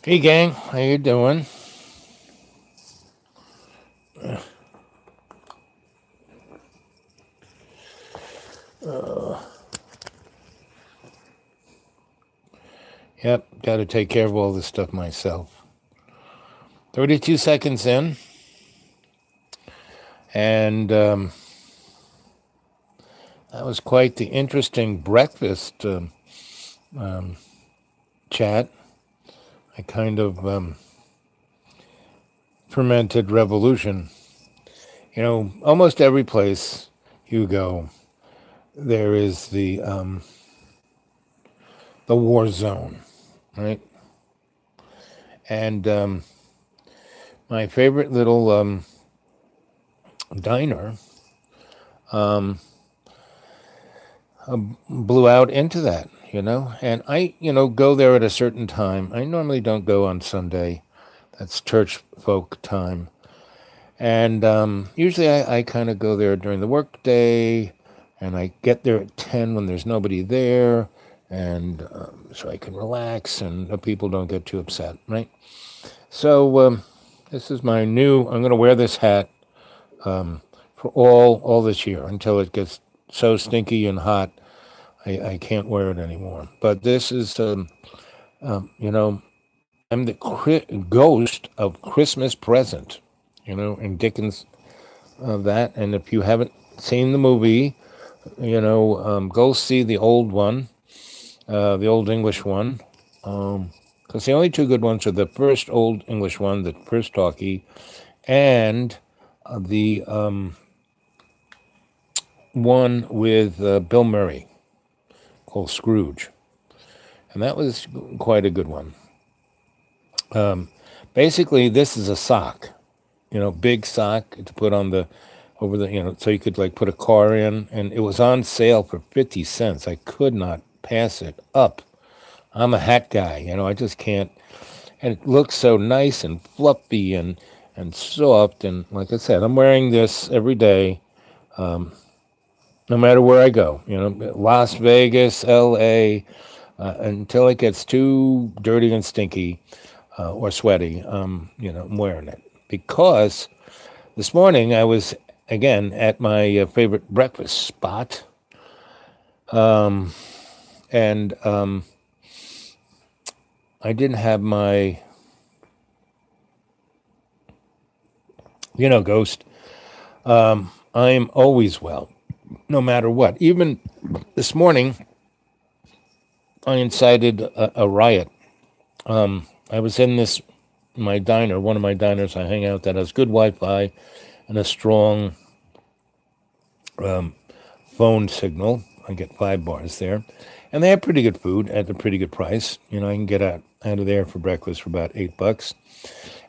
Hey gang, how you doing? Yep, got to take care of all this stuff myself. 32 seconds in, and that was quite the interesting breakfast chat. I kind of fermented revolution. You know, almost every place you go, there is the war zone, right? And my favorite little diner blew out into that, and I go there at a certain time. I normally don't go on Sunday. That's church folk time. And usually I kind of go there during the workday, and I get there at 10 when there's nobody there, and so I can relax and the people don't get too upset, right? So this is my new, I'm going to wear this hat for all this year until it gets so stinky and hot I can't wear it anymore. But this is, I'm the ghost of Christmas Present, in Dickens of that. And if you haven't seen the movie, go see the old one, the old English one. Because the only two good ones are the first old English one, the first talkie, and the one with Bill Murray called Scrooge. And that was quite a good one. Basically, this is a sock, big sock to put on over the, so you could like put a car in, and it was on sale for 50 cents. I could not pass it up. I'm a hat guy, I just can't. And it looks so nice and fluffy and soft. And like I said, I'm wearing this every day, no matter where I go, Las Vegas, LA, until it gets too dirty and stinky or sweaty, I'm wearing it. Because this morning I was, again, at my favorite breakfast spot. And I didn't have my, ghost. I'm always well, no matter what. Even this morning, I incited a riot. I was in my diner, one of my diners I hang out that has good Wi-Fi and a strong phone signal. I get 5 bars there. And they have pretty good food at a pretty good price. I can get out of there for breakfast for about $8.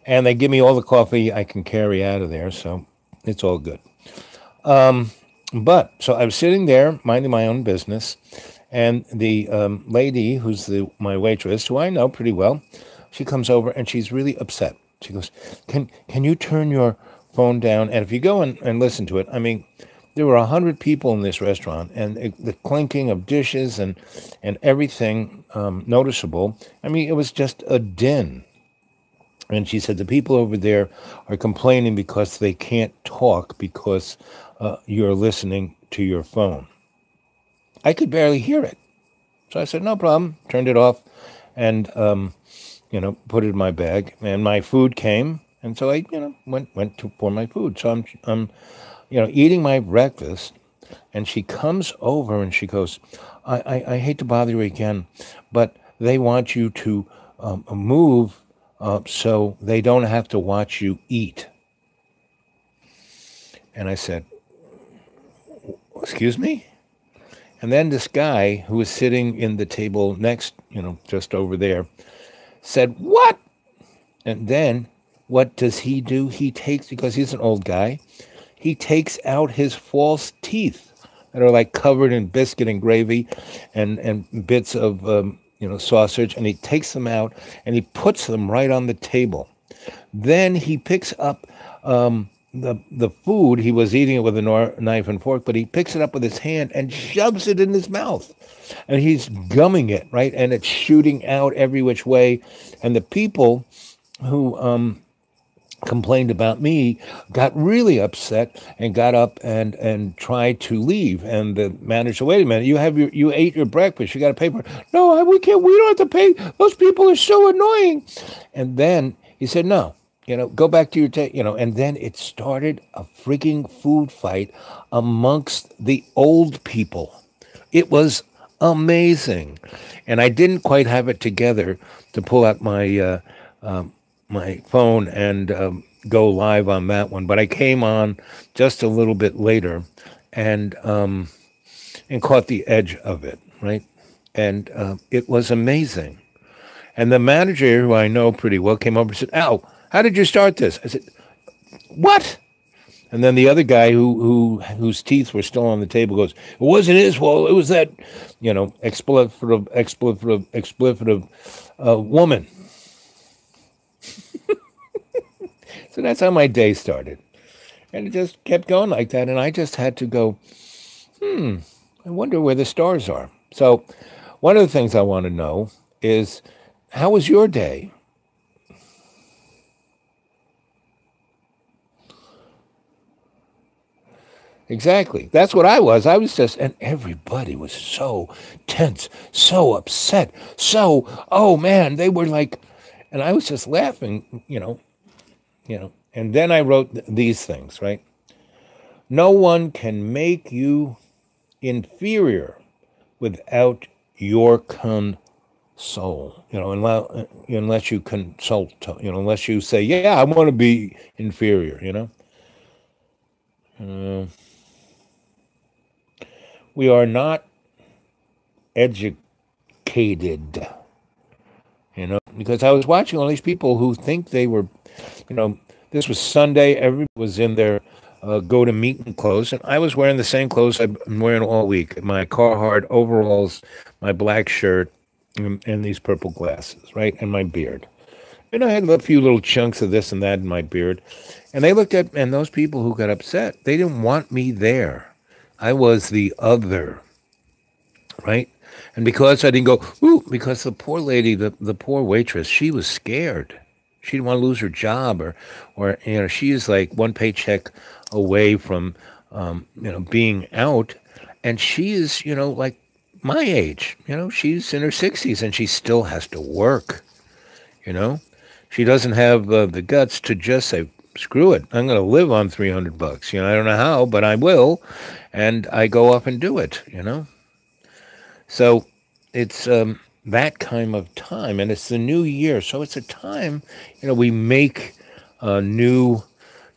And they give me all the coffee I can carry out of there, so it's all good. But so I was sitting there minding my own business, and the lady who's my waitress, who I know pretty well, she comes over and she's really upset. She goes, "Can you turn your phone down?" And if you go and listen to it, I mean, there were 100 people in this restaurant, and the clinking of dishes and everything noticeable. I mean, it was just a din. And she said the people over there are complaining because they can't talk because you're listening to your phone. I could barely hear it. So I said, no problem, turned it off, and, put it in my bag. And my food came, and so I, went for my food. So I'm eating my breakfast, and she comes over and she goes, I hate to bother you again, but they want you to move so they don't have to watch you eat. And I said, excuse me? And then this guy who was sitting in the table next, just over there, said, what? And then what does he do? He takes, because he's an old guy, he takes out his false teeth that are like covered in biscuit and gravy and bits of, sausage, and he takes them out and he puts them right on the table. Then he picks up the food, he was eating it with a knife and fork, but he picks it up with his hand and shoves it in his mouth. And he's gumming it, right? And it's shooting out every which way. And the people who complained about me got really upset and got up and tried to leave. And the manager said, wait a minute, you ate your breakfast, you got to pay for it. No, we can't, we don't have to pay. Those people are so annoying. And then he said, no, go back to your table, and then it started a freaking food fight amongst the old people. It was amazing. And I didn't quite have it together to pull out my my phone and go live on that one, but I came on just a little bit later and caught the edge of it, right? And it was amazing. And the manager, who I know pretty well, came over and said, Al, how did you start this? I said, what? And then the other guy whose teeth were still on the table goes, it wasn't his fault. It was that, expletive woman. So that's how my day started. And it just kept going like that. And I just had to go, I wonder where the stars are. So one of the things I want to know is, how was your day? Exactly. That's what I was. I was just, and everybody was so tense, so upset, so, oh man, they were like, and I was just laughing, and then I wrote these things, right? No one can make you inferior without your console, unless you consult, unless you say, yeah, I want to be inferior, we are not educated, because I was watching all these people who think they were, this was Sunday, everybody was in their go-to-meeting clothes, and I was wearing the same clothes I've been wearing all week, my Carhartt overalls, my black shirt, and these purple glasses, right, and my beard. And I had a few little chunks of this and that in my beard, and they looked at, and those people who got upset, they didn't want me there. I was the other, right? And because I didn't go, ooh, because the poor lady, the poor waitress, she was scared. She didn't want to lose her job, or she is like one paycheck away from, being out, and she is, like my age. She's in her 60s, and she still has to work. She doesn't have the guts to just say, screw it, I'm going to live on $300. I don't know how, but I will, and I go off and do it. So it's that kind of time, and it's the new year, so it's a time, we make new,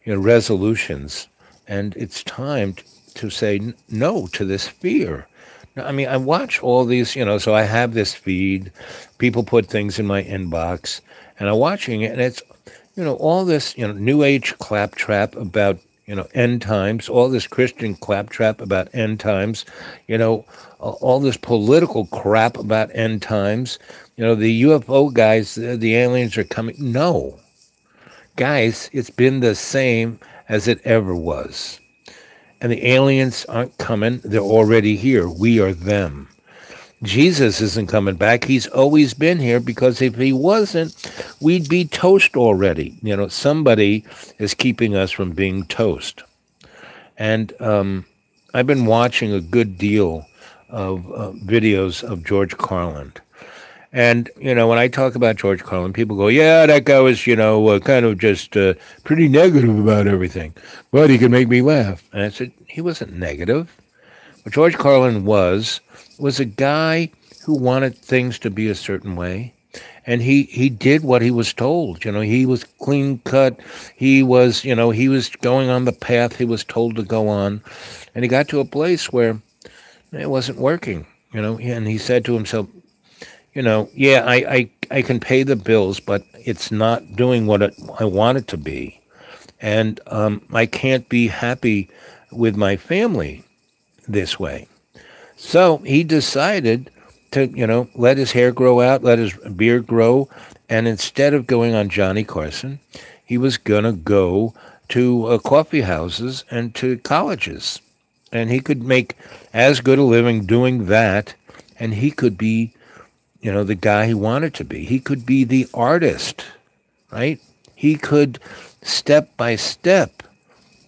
resolutions, and it's time to say no to this fear. Now, I mean, I watch all these, so I have this feed, people put things in my inbox, and I'm watching it, and it's, all this, new age claptrap about, end times, all this Christian claptrap about end times, all this political crap about end times, the UFO guys, the aliens are coming. No. Guys, it's been the same as it ever was. And the aliens aren't coming. They're already here. We are them. Jesus isn't coming back. He's always been here, because if he wasn't, we'd be toast already. Somebody is keeping us from being toast. And I've been watching a good deal of videos of George Carlin. And, when I talk about George Carlin, people go, yeah, that guy was, kind of just pretty negative about everything. But he could make me laugh. And I said, he wasn't negative. What George Carlin was a guy who wanted things to be a certain way. And he did what he was told. He was clean cut. He was, he was going on the path he was told to go on. And he got to a place where it wasn't working, and he said to himself, yeah, I can pay the bills, but it's not doing what I want it to be. And I can't be happy with my family this way. So he decided to, let his hair grow out, let his beard grow. And instead of going on Johnny Carson, he was going to go to coffee houses and to colleges. And he could make as good a living doing that, and he could be, the guy he wanted to be. He could be the artist, right? He could, step by step,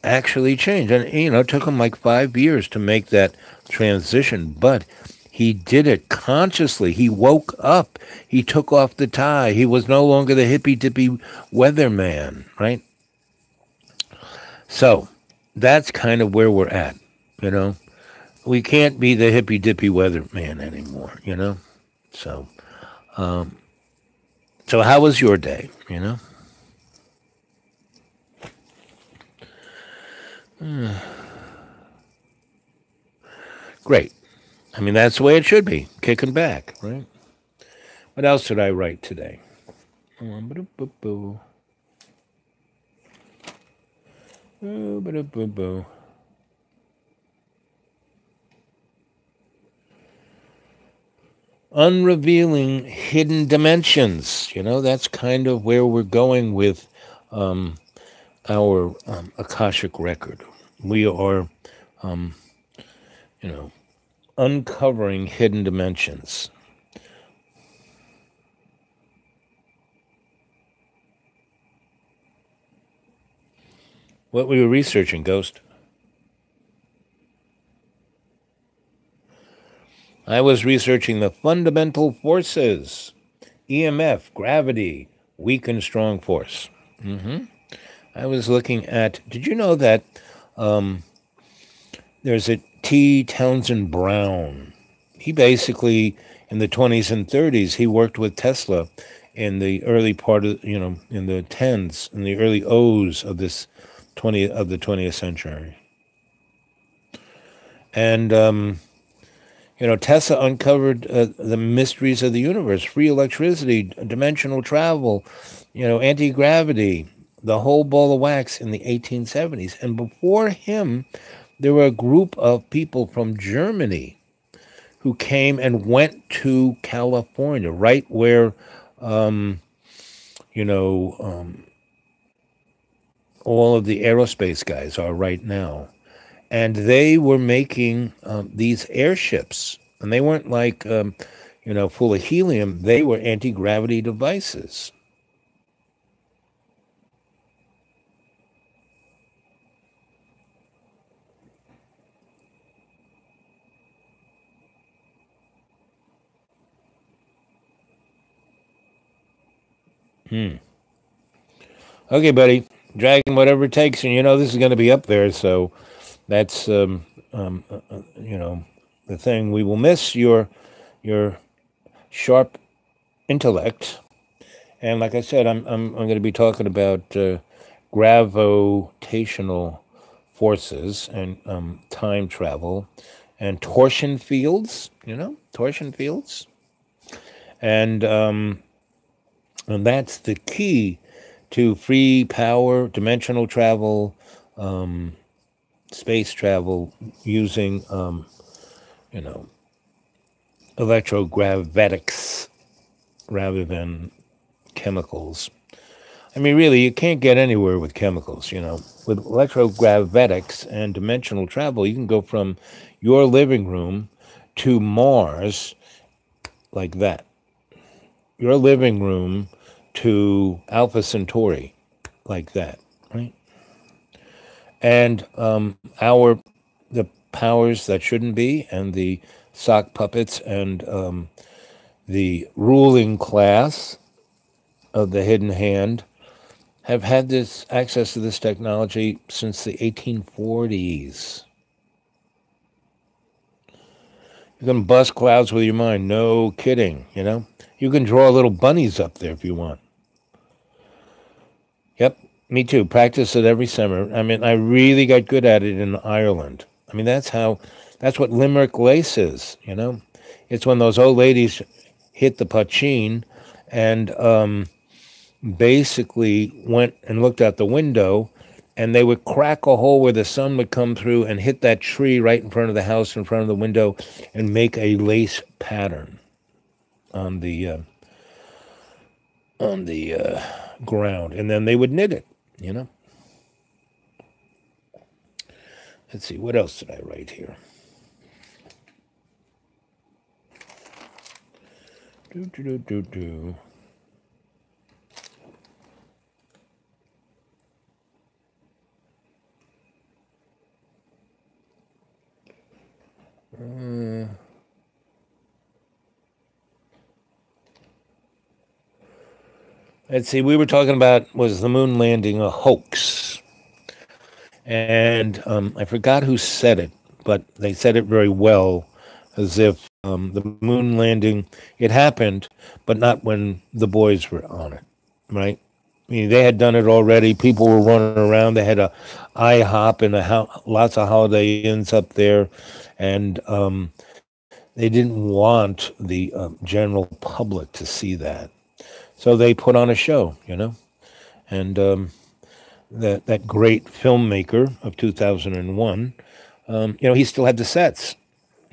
actually change. And, it took him like 5 years to make that transition, but he did it consciously. He woke up. He took off the tie. He was no longer the hippy-dippy weatherman, right? So that's kind of where we're at, We can't be the hippy-dippy weatherman anymore, So, so how was your day, Great. I mean, that's the way it should be, kicking back, right? What else did I write today? Unrevealing hidden dimensions. That's kind of where we're going with our Akashic record. We are, uncovering hidden dimensions. What were you researching, Ghost? I was researching the fundamental forces, EMF, gravity, weak and strong force. I was looking at, did you know that there's a T. Townsend Brown? He basically, in the 20s and 30s, he worked with Tesla in the early part of, in the tens, in the early O's of the 20th century. And, Tesla uncovered the mysteries of the universe, free electricity, dimensional travel, anti-gravity, the whole ball of wax in the 1870s. And before him, there were a group of people from Germany who came and went to California, right where, all of the aerospace guys are right now. And they were making these airships. And they weren't like, full of helium. They were anti-gravity devices. Okay, buddy. Dragging whatever it takes. And, this is going to be up there. So that's, the thing. We will miss your sharp intellect. And like I said, I'm going to be talking about gravitational forces and time travel and torsion fields, torsion fields. And that's the key to free power, dimensional travel, space travel using, electrogravitics rather than chemicals. I mean, really, you can't get anywhere with chemicals, With electrogravitics and dimensional travel, you can go from your living room to Mars like that. Your living room to Alpha Centauri like that, right? And the powers that shouldn't be, and the sock puppets, and the ruling class of the hidden hand have had this access to this technology since the 1840s. You can bust clouds with your mind. No kidding, You can draw little bunnies up there if you want. Yep, me too. Practice it every summer. I mean, I really got good at it in Ireland. I mean, that's what Limerick lace is, It's when those old ladies hit the poteen and basically went and looked out the window, and they would crack a hole where the sun would come through and hit that tree right in front of the house, in front of the window, and make a lace pattern on the ground, and then they would knit it, Let's see, what else did I write here? Do, do, do, do, do. Let's see, we were talking about, was the moon landing a hoax? And I forgot who said it, but they said it very well, as if the moon landing, it happened, but not when the boys were on it, right? I mean, they had done it already. People were running around. They had a IHOP and lots of Holiday Inns up there, and they didn't want the general public to see that. So they put on a show, and that great filmmaker of 2001, he still had the sets,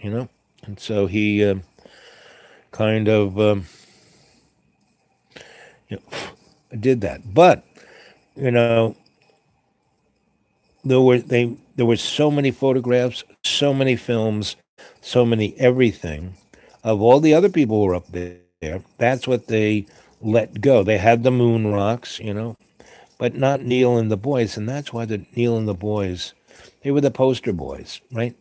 and so he kind of did that. But you know, there were so many photographs, so many films, so many everything of all the other people who were up there. That's what they let go. They had the moon rocks, but not Neil and the boys, and that's why the Neil and the boys, they were the poster boys, right?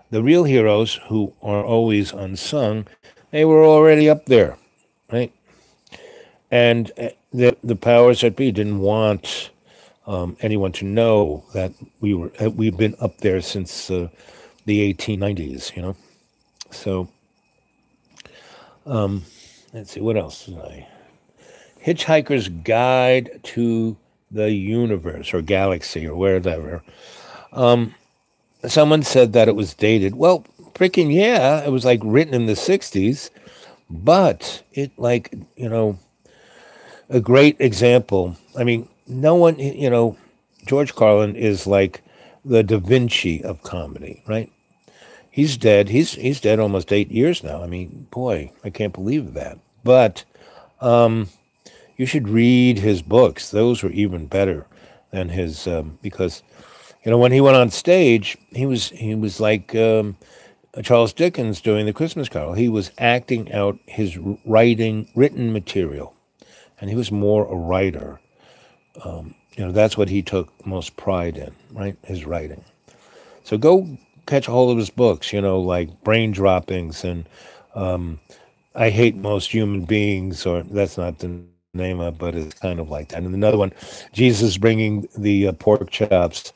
The real heroes, who are always unsung, they were already up there, right? And the powers that be didn't want anyone to know that we've been up there since the 1890s, So let's see, what else did I? Hitchhiker's Guide to the Universe or Galaxy or wherever. Someone said that it was dated. Well, freaking yeah, it was like written in the 60s, but it a great example. I mean, no one, George Carlin is like the Da Vinci of comedy, right? He's dead. He's dead almost 8 years now. I mean, boy, I can't believe that. But you should read his books. Those were even better than his because when he went on stage, he was like Charles Dickens doing the Christmas Carol. He was acting out his written material, and he was more a writer. That's what he took most pride in, right? His writing. So go catch a hold of his books, like Brain Droppings and I Hate Most Human Beings, or that's not the name of it, but it's kind of like that. And another one, Jesus Bringing the Pork Chops.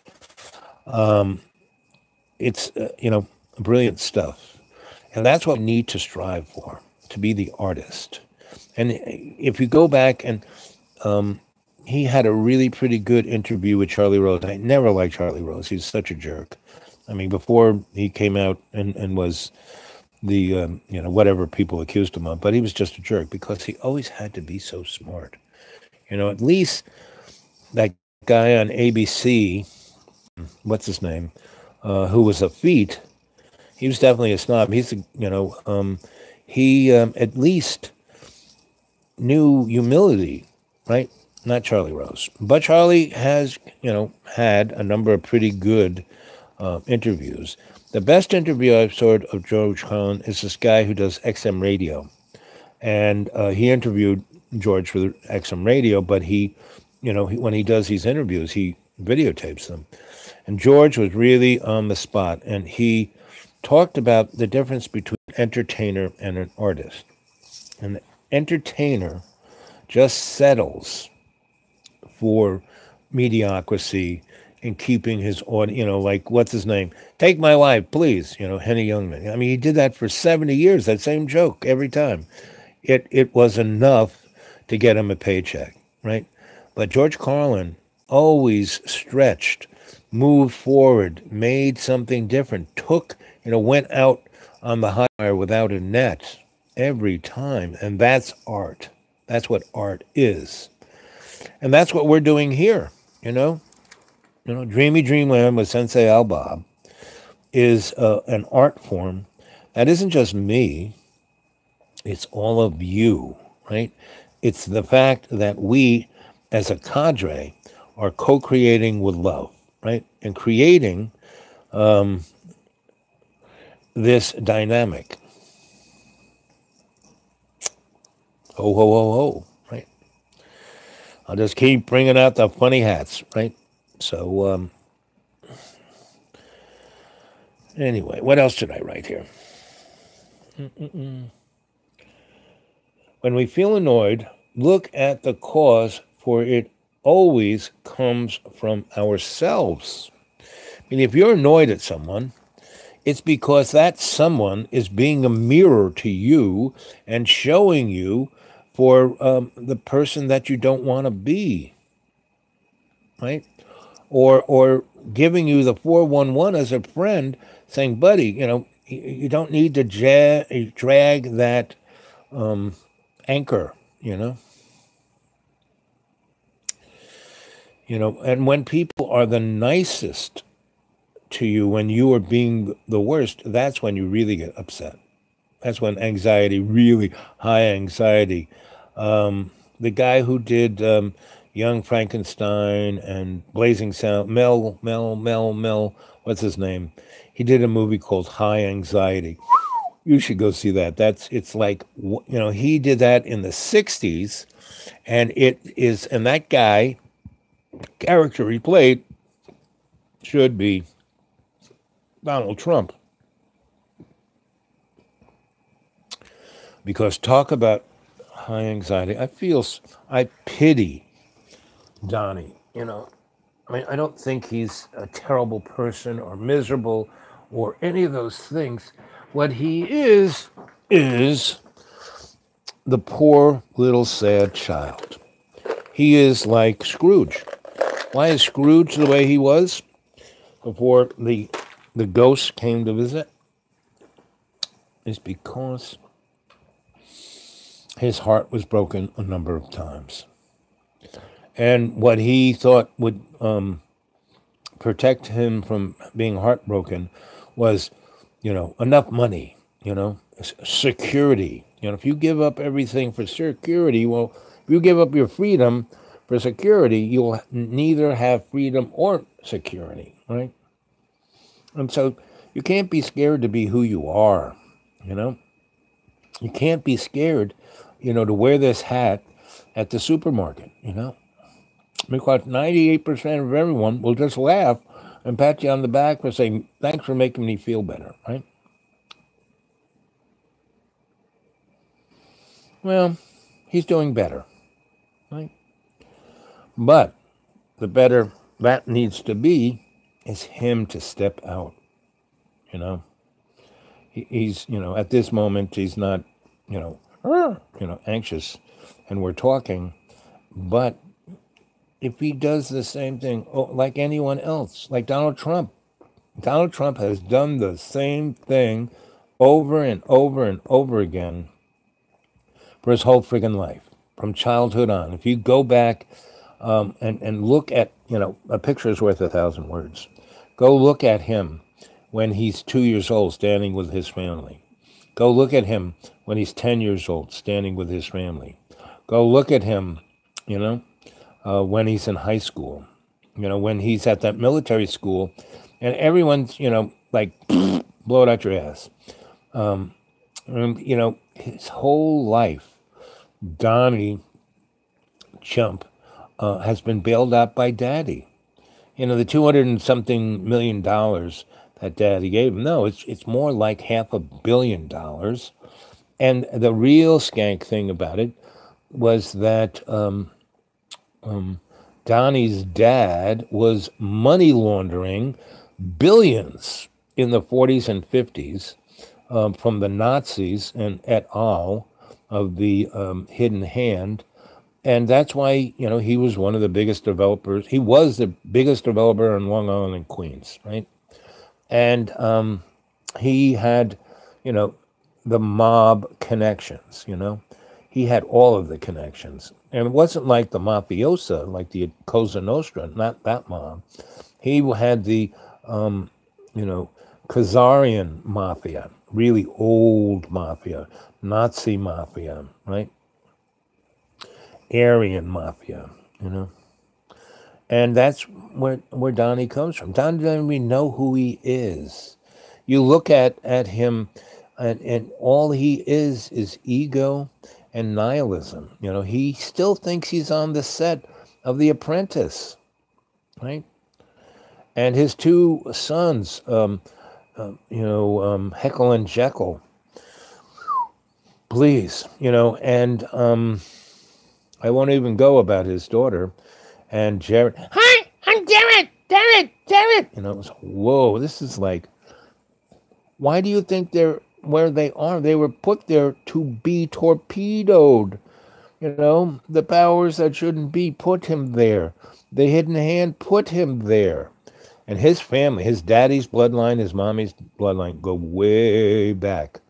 It's, brilliant stuff. And that's what we need to strive for, to be the artist. And if you go back and he had a really pretty good interview with Charlie Rose. I never liked Charlie Rose. He's such a jerk. I mean, before he came out and was the, whatever people accused him of, but he was just a jerk because he always had to be so smart. At least that guy on ABC, what's his name, who was a feat, he was definitely a snob. He's, he at least knew humility, right? Not Charlie Rose. But Charlie has, had a number of pretty good interviews. The best interview I've saw of George Carlin is this guy who does XM radio. And he interviewed George for the XM radio, but when he does these interviews, he videotapes them. And George was really on the spot, and he talked about the difference between an entertainer and an artist. And the entertainer just settles for mediocrity in keeping his audience, like, what's his name? Take My Wife, Please, Henny Youngman. I mean, he did that for 70 years, that same joke every time. It was enough to get him a paycheck, right? But George Carlin always stretched, moved forward, made something different, went out on the high wire without a net every time. And that's art. That's what art is. And that's what we're doing here, Dreamy Dreamland with Sensei Albob is an art form that isn't just me, it's all of you, right? It's the fact that we, as a cadre, are co-creating with love, right? And creating this dynamic. Ho, ho, ho, ho, right? I'll just keep bringing out the funny hats, right? So, anyway, what else did I write here? When we feel annoyed, look at the cause, for it always comes from ourselves. I mean, if you're annoyed at someone, it's because that someone is being a mirror to you and showing you for the person that you don't want to be, right? Or giving you the 411 as a friend, saying, buddy, you don't need to drag that anchor, and when people are the nicest to you when you are being the worst, that's when you really get upset. That's when anxiety, really high anxiety. The guy who did Young Frankenstein and Blazing Sound, Mel, what's his name? He did a movie called High Anxiety. You should go see that. It's like, he did that in the 60s, and and that guy, character he played, should be Donald Trump. Because talk about high anxiety. I pity Donnie, I mean, I don't think he's a terrible person or miserable or any of those things. What he is the poor little sad child. He is like Scrooge. Why is Scrooge the way he was before the ghost came to visit? It's because his heart was broken a number of times. And what he thought would protect him from being heartbroken was, enough money, security. If you give up everything for security, well, if you give up your freedom for security, you'll neither have freedom or security, right? And so you can't be scared to be who you are, You can't be scared, to wear this hat at the supermarket, Because 98% of everyone will just laugh and pat you on the back for saying, thanks for making me feel better, right? Well, he's doing better, right? But the better that needs to be is him to step out, He's, at this moment, he's not, anxious, and we're talking, but if he does the same thing, like anyone else, like Donald Trump has done the same thing over and over and over again for his whole friggin' life, from childhood on. If you go back and look at, a picture is worth 1,000 words. Go look at him when he's 2 years old, standing with his family. Go look at him when he's 10 years old, standing with his family. Go look at him, when he's in high school, when he's at that military school, and everyone's, like, blow it out your ass. His whole life, Donnie Chump has been bailed out by Daddy. The 200 and something $million that Daddy gave him. No, it's more like $500 million. And the real skank thing about it was that Donnie's dad was money laundering billions in the 40s and 50s from the Nazis and et al. Of the Hidden Hand. And that's why, he was one of the biggest developers. He was the biggest developer in Long Island and Queens, right? And he had, the mob connections, He had all of the connections. And it wasn't like the mafiosa, like the Cosa Nostra, not that mob. He had the, Khazarian mafia, really old mafia, Nazi mafia, right? Aryan mafia, And that's where Donnie comes from. Donnie doesn't even know who he is. You look at him, and all he is ego and nihilism. He still thinks he's on the set of The Apprentice, right? And his two sons, Heckle and Jekyll, please, and I won't even go about his daughter and Jared. Hi, I'm Jared. It was, whoa, this is like, why do you think they're where they are? They were put there to be torpedoed. The powers that shouldn't be put him there. The hidden hand put him there. And his family, his daddy's bloodline, his mommy's bloodline, go way back.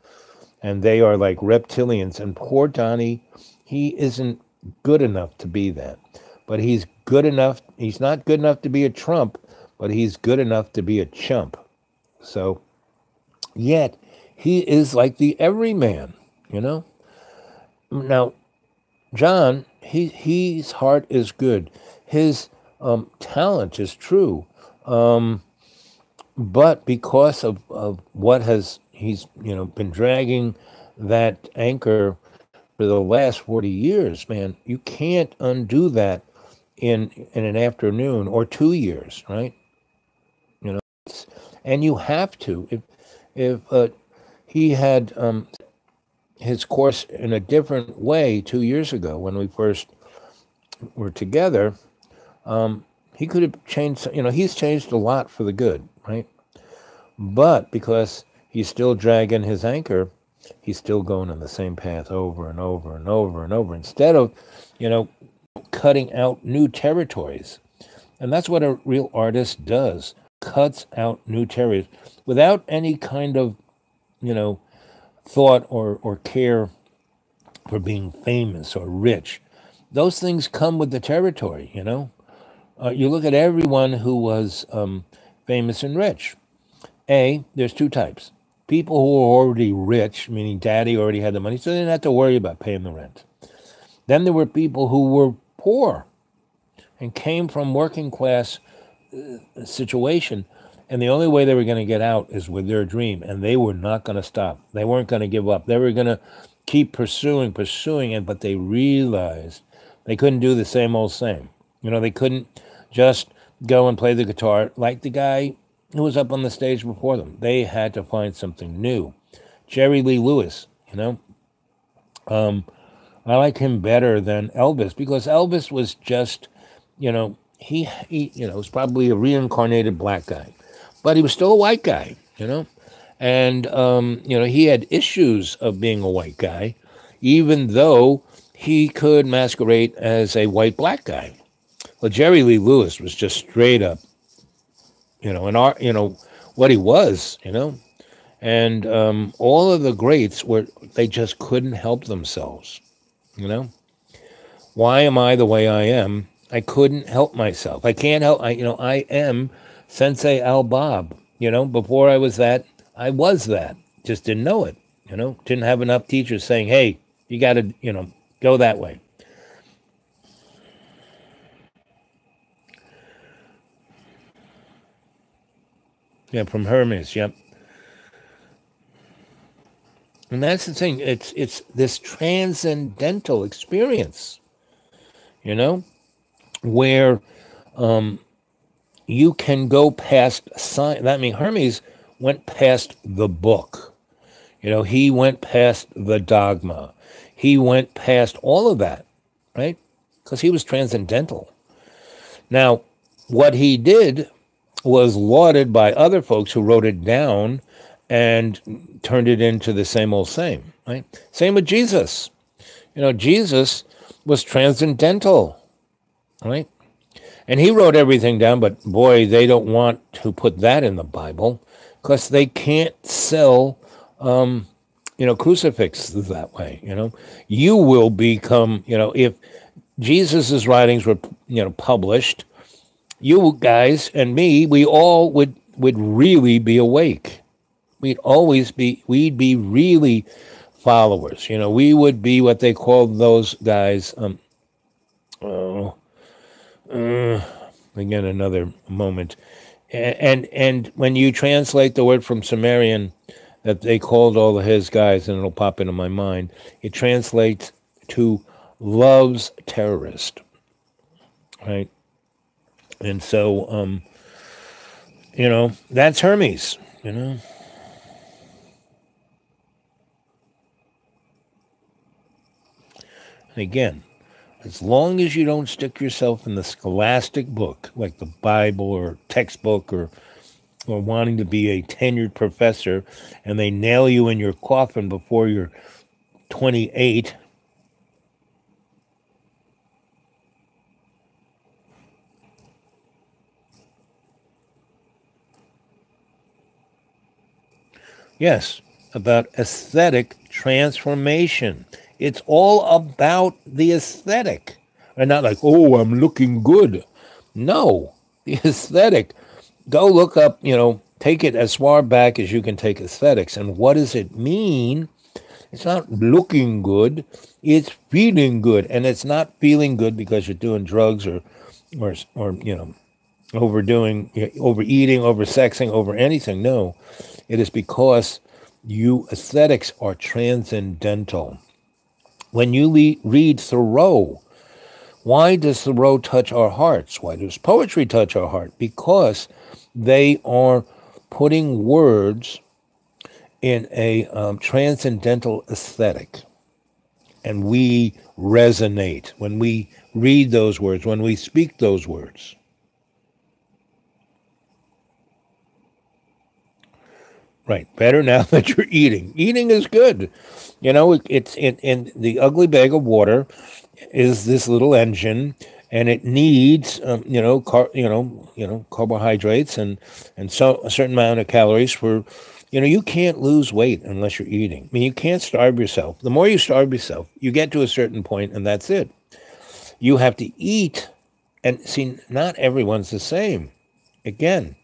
And they are like reptilians. And poor Donnie, he isn't good enough to be that. But he's good enough. He's not good enough to be a Trump, but he's good enough to be a chump. So, yet, he is like the everyman, Now, John, his heart is good. His talent is true. But because of what he's been dragging that anchor for the last 40 years, man, you can't undo that in an afternoon or 2 years, right? And you have to. If he had his course in a different way 2 years ago when we first were together, he could have changed. He's changed a lot for the good, right? But because he's still dragging his anchor, he's still going on the same path over and over and over and over, instead of, cutting out new territories. And that's what a real artist does, cuts out new territories without any kind of, thought or care for being famous or rich. Those things come with the territory, You look at everyone who was famous and rich. There's two types. People who were already rich, meaning daddy already had the money, so they didn't have to worry about paying the rent. Then there were people who were poor and came from working class situation, and the only way they were going to get out is with their dream, and they were not going to stop. They weren't going to give up. They were going to keep pursuing it, but they realized they couldn't do the same old same. They couldn't just go and play the guitar like the guy who was up on the stage before them. They had to find something new. Jerry Lee Lewis, I like him better than Elvis, because Elvis was just, he was probably a reincarnated black guy, but he was still a white guy, and, he had issues of being a white guy, even though he could masquerade as a white black guy. Well, Jerry Lee Lewis was just straight up, what he was, and all of the greats they just couldn't help themselves. Why am I the way I am? I couldn't help myself. I can't help. I am Sensei Al Bob. Before I was that, I was that. Just didn't know it. Didn't have enough teachers saying, "Hey, you got to, go that way." Yeah, from Hermes. Yep. And that's the thing. It's this transcendental experience, where you can go past science. I mean, Hermes went past the book. He went past the dogma. He went past all of that, right? Because he was transcendental. Now, what he did was lauded by other folks who wrote it down and turned it into the same old same, right? Same with Jesus. Jesus was transcendental, right? And he wrote everything down, but boy, they don't want to put that in the Bible because they can't sell, crucifixes that way, You will become, if Jesus's writings were, published, you guys and me, we all would really be awake. We'd be really followers. We would be what they called those guys, the again, another moment. And when you translate the word from Sumerian that they called all of his guys, and it'll pop into my mind, it translates to love's terrorist, right? And so, that's Hermes, And again, as long as you don't stick yourself in the scholastic book, like the Bible or textbook or wanting to be a tenured professor, and they nail you in your coffin before you're 28. Yes, about aesthetic transformation. It's all about the aesthetic. And not like, oh, I'm looking good. No, the aesthetic. Go look up, take it as far back as you can take aesthetics. And what does it mean? It's not looking good. It's feeling good. And it's not feeling good because you're doing drugs or overdoing, overeating, oversexing, over anything. No, it is because aesthetics are transcendental. When you read Thoreau, why does Thoreau touch our hearts? Why does poetry touch our heart? Because they are putting words in a transcendental aesthetic. And we resonate when we read those words, when we speak those words. Right. Better now that you're eating. Eating is good. It's in the ugly bag of water is this little engine, and it needs carbohydrates and so a certain amount of calories for you can't lose weight unless you're eating. I mean, you can't starve yourself. The more you starve yourself, you get to a certain point and that's it. You have to eat, and see, not everyone's the same. Again,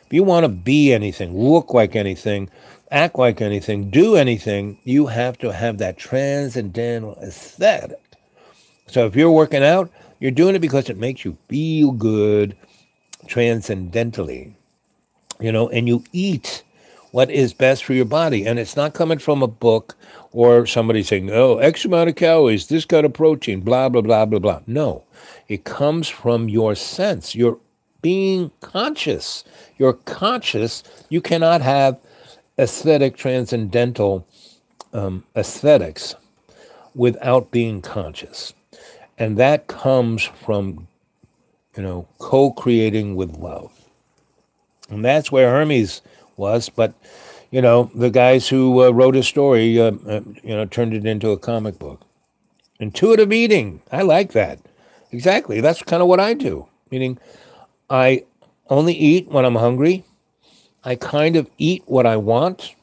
if you want to be anything, look like anything, act like anything, do anything, you have to have that transcendental aesthetic. So if you're working out, you're doing it because it makes you feel good transcendentally, and you eat what is best for your body. And it's not coming from a book or somebody saying, oh, X amount of calories, this kind of protein, blah, blah, blah, blah, blah. No, it comes from your sense. You're being conscious. You're conscious. You cannot have aesthetic, transcendental aesthetics without being conscious. And that comes from, co-creating with love. And that's where Hermes was. But, the guys who wrote a story, turned it into a comic book. Intuitive eating. I like that. Exactly. That's kind of what I do. Meaning I only eat when I'm hungry. I kind of eat what I want.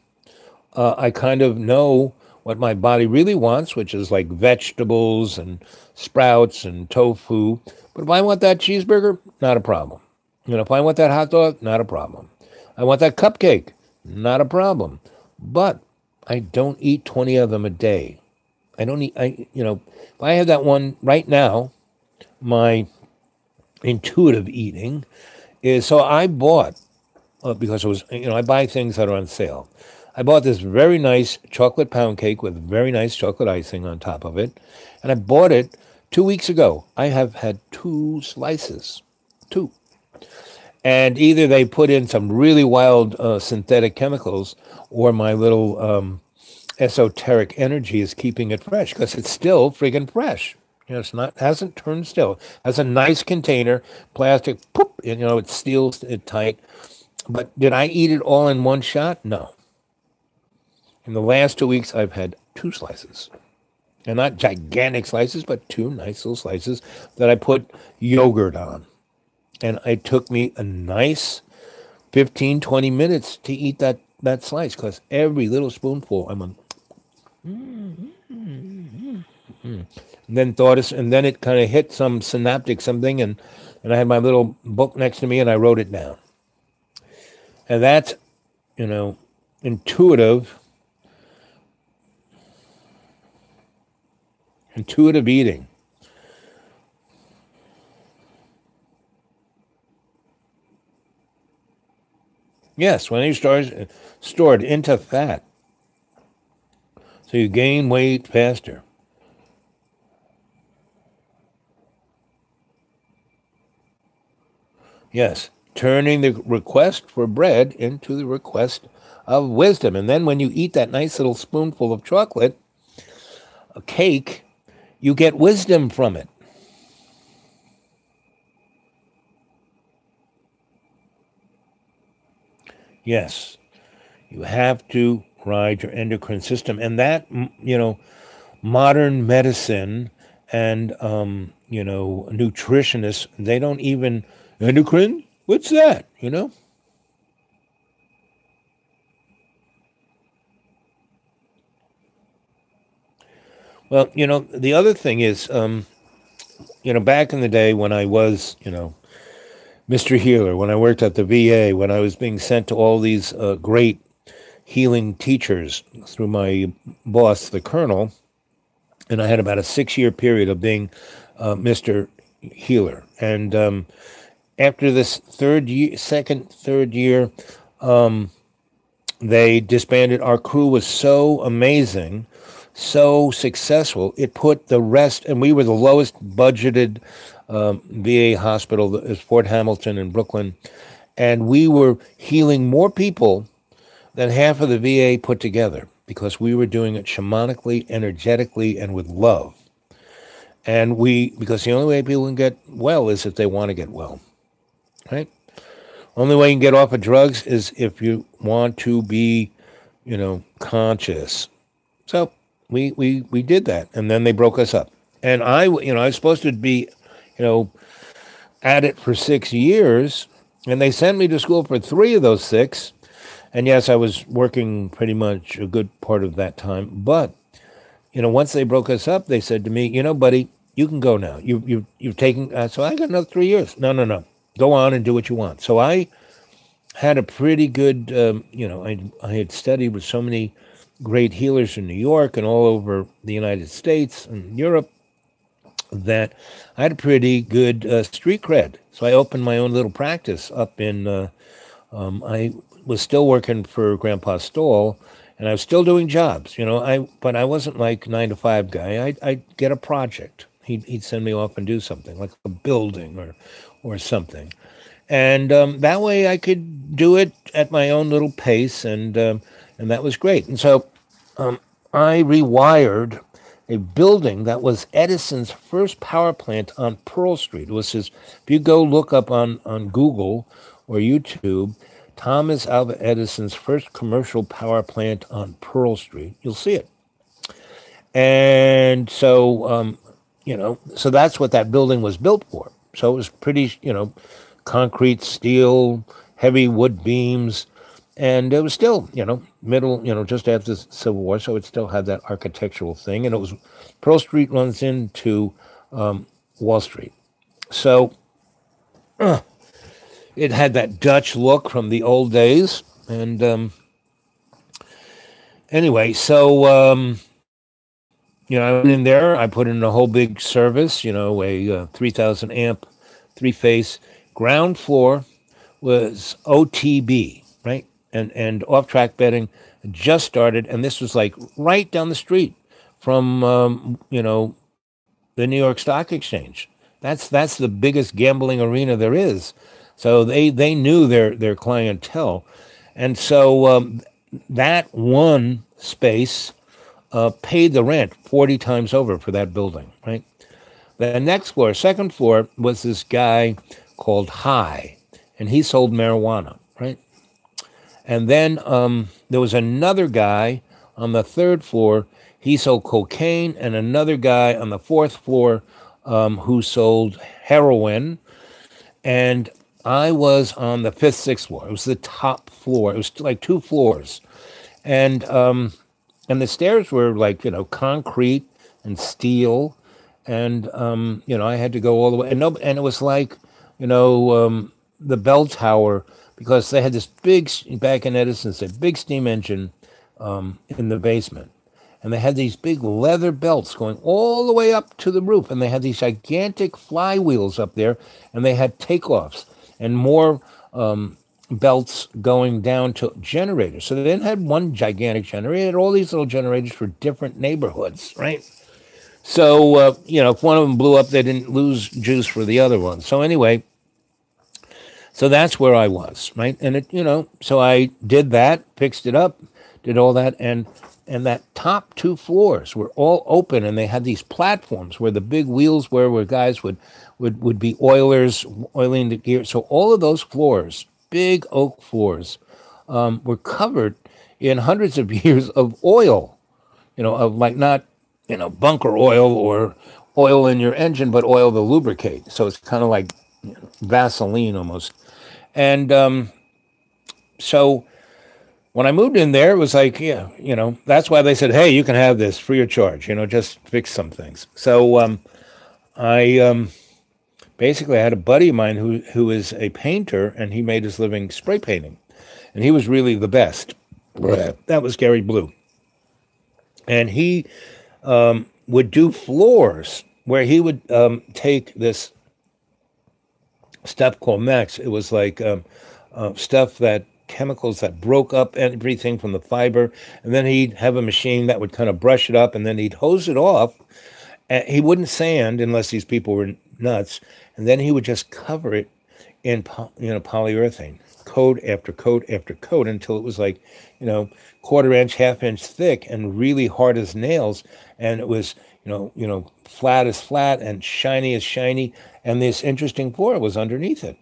I kind of know what my body really wants, which is like vegetables and sprouts and tofu. But if I want that cheeseburger, not a problem. If I want that hot dog, not a problem. I want that cupcake, not a problem. But I don't eat 20 of them a day. I don't eat, if I have that one right now, my intuitive eating is, so I bought, because it was, I buy things that are on sale. I bought this very nice chocolate pound cake with very nice chocolate icing on top of it. And I bought it 2 weeks ago. I have had 2 slices. 2. And either they put in some really wild synthetic chemicals, or my little esoteric energy is keeping it fresh, because it's still friggin' fresh. It's not, hasn't turned still. Has a nice container, plastic, poop, it seals it tight. But did I eat it all in one shot? No. In the last 2 weeks, I've had 2 slices. And not gigantic slices, but 2 nice little slices that I put yogurt on. And it took me a nice 15, 20 minutes to eat that slice, because every little spoonful, I'm and then and then it kind of hit some synaptic something, and I had my little book next to me, and I wrote it down. And that's, intuitive eating. Yes, when they stored into fat, so you gain weight faster. Yes, turning the request for bread into the request of wisdom. And then when you eat that nice little spoonful of chocolate, a cake, you get wisdom from it. Yes, you have to ride your endocrine system. And that, modern medicine and, nutritionists, they don't even, endocrine? What's that? Well, the other thing is, back in the day when I was, Mr. Healer, when I worked at the VA, when I was being sent to all these great healing teachers through my boss, the colonel, and I had about a 6 year period of being Mr. Healer. And after this third year, they disbanded. Our crew was so amazing, so successful. It put the rest, and we were the lowest budgeted VA hospital, is Fort Hamilton in Brooklyn, and we were healing more people than half of the VA put together because we were doing it shamanically, energetically, and with love. And because the only way people can get well is if they want to get well, right? Only way you can get off of drugs is if you want to be, conscious. So we did that, and then they broke us up. And I was supposed to be, you know, at it for 6 years, and they sent me to school for 3 of those 6. And yes, I was working pretty much a good part of that time. But once they broke us up, they said to me, buddy, you can go now. You've taken. So I got another 3 years. No, no, no. Go on and do what you want. So I had a pretty good. I had studied with so many great healers in New York and all over the United States and Europe that I had a pretty good street cred. So I opened my own little practice up in. I was still working for Grandpa Stoll, and I was still doing jobs. But I wasn't like 9 to 5 guy. I'd get a project. He'd send me off and do something like a building or something, and that way I could do it at my own little pace, and that was great. And so I rewired a building that was Edison's first power plant on Pearl Street. It was his, if you go look up on Google or YouTube, Thomas Alva Edison's first commercial power plant on Pearl Street, you'll see it. And so, so that's what that building was built for. So it was pretty, concrete, steel, heavy wood beams. And it was still, middle, just after the Civil War, so it still had that architectural thing. And it was, Pearl Street runs into Wall Street. So it had that Dutch look from the old days. And anyway, so, I went in there, I put in a whole big service, a 3,000 amp, 3-phase. Ground floor was OTB, right? And off-track betting just started, and this was like right down the street from the New York Stock Exchange. That's the biggest gambling arena there is. So they knew their clientele, and so that one space paid the rent 40 times over for that building, right? The next floor, second floor, was this guy called High, and he sold marijuana, right? And then there was another guy on the third floor. He sold cocaine, and another guy on the fourth floor who sold heroin. And I was on the fifth, sixth floor. It was the top floor. It was like 2 floors. And the stairs were like, concrete and steel. And, I had to go all the way. And it was like, the bell tower, because they had this big, back in Edison's, a big steam engine in the basement. And they had these big leather belts going all the way up to the roof. And they had these gigantic flywheels up there. And they had takeoffs and more belts going down to generators. So they didn't have one gigantic generator. They had all these little generators for different neighborhoods, right? So, if one of them blew up, they didn't lose juice for the other one. So anyway, so that's where I was, right? And so I did that, fixed it up, did all that, and that top two floors were all open, and they had these platforms where the big wheels were, where guys would be oilers oiling the gear. So all of those floors, big oak floors, were covered in hundreds of years of oil, of like not, bunker oil or oil in your engine, but oil to lubricate. So it's kind of like Vaseline almost. And so when I moved in there, it was like, yeah, that's why they said, hey, you can have this free of charge, just fix some things. So I basically I had a buddy of mine who is a painter, and he made his living spray painting. And he was really the best. That was Gary Blue. And he would do floors where he would take this stuff called Max. It was like stuff chemicals that broke up everything from the fiber. And then he'd have a machine that would kind of brush it up, and then he'd hose it off. And he wouldn't sand unless these people were nuts. And then he would just cover it in polyurethane, coat after coat after coat, until it was like, quarter inch, half inch thick, and really hard as nails. And it was, flat as flat and shiny as shiny. And this interesting floor was underneath it.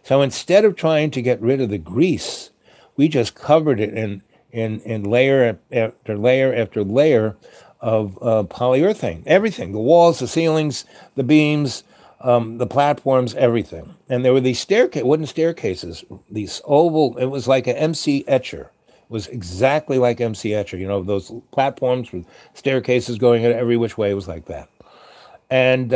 So instead of trying to get rid of the grease, we just covered it in layer after layer after layer of polyurethane. Everything, the walls, the ceilings, the beams, the platforms, everything. And there were these wooden staircases, these oval, it was like an MC Etcher. It was exactly like MC Etcher, those platforms with staircases going in every which way. It was like that. And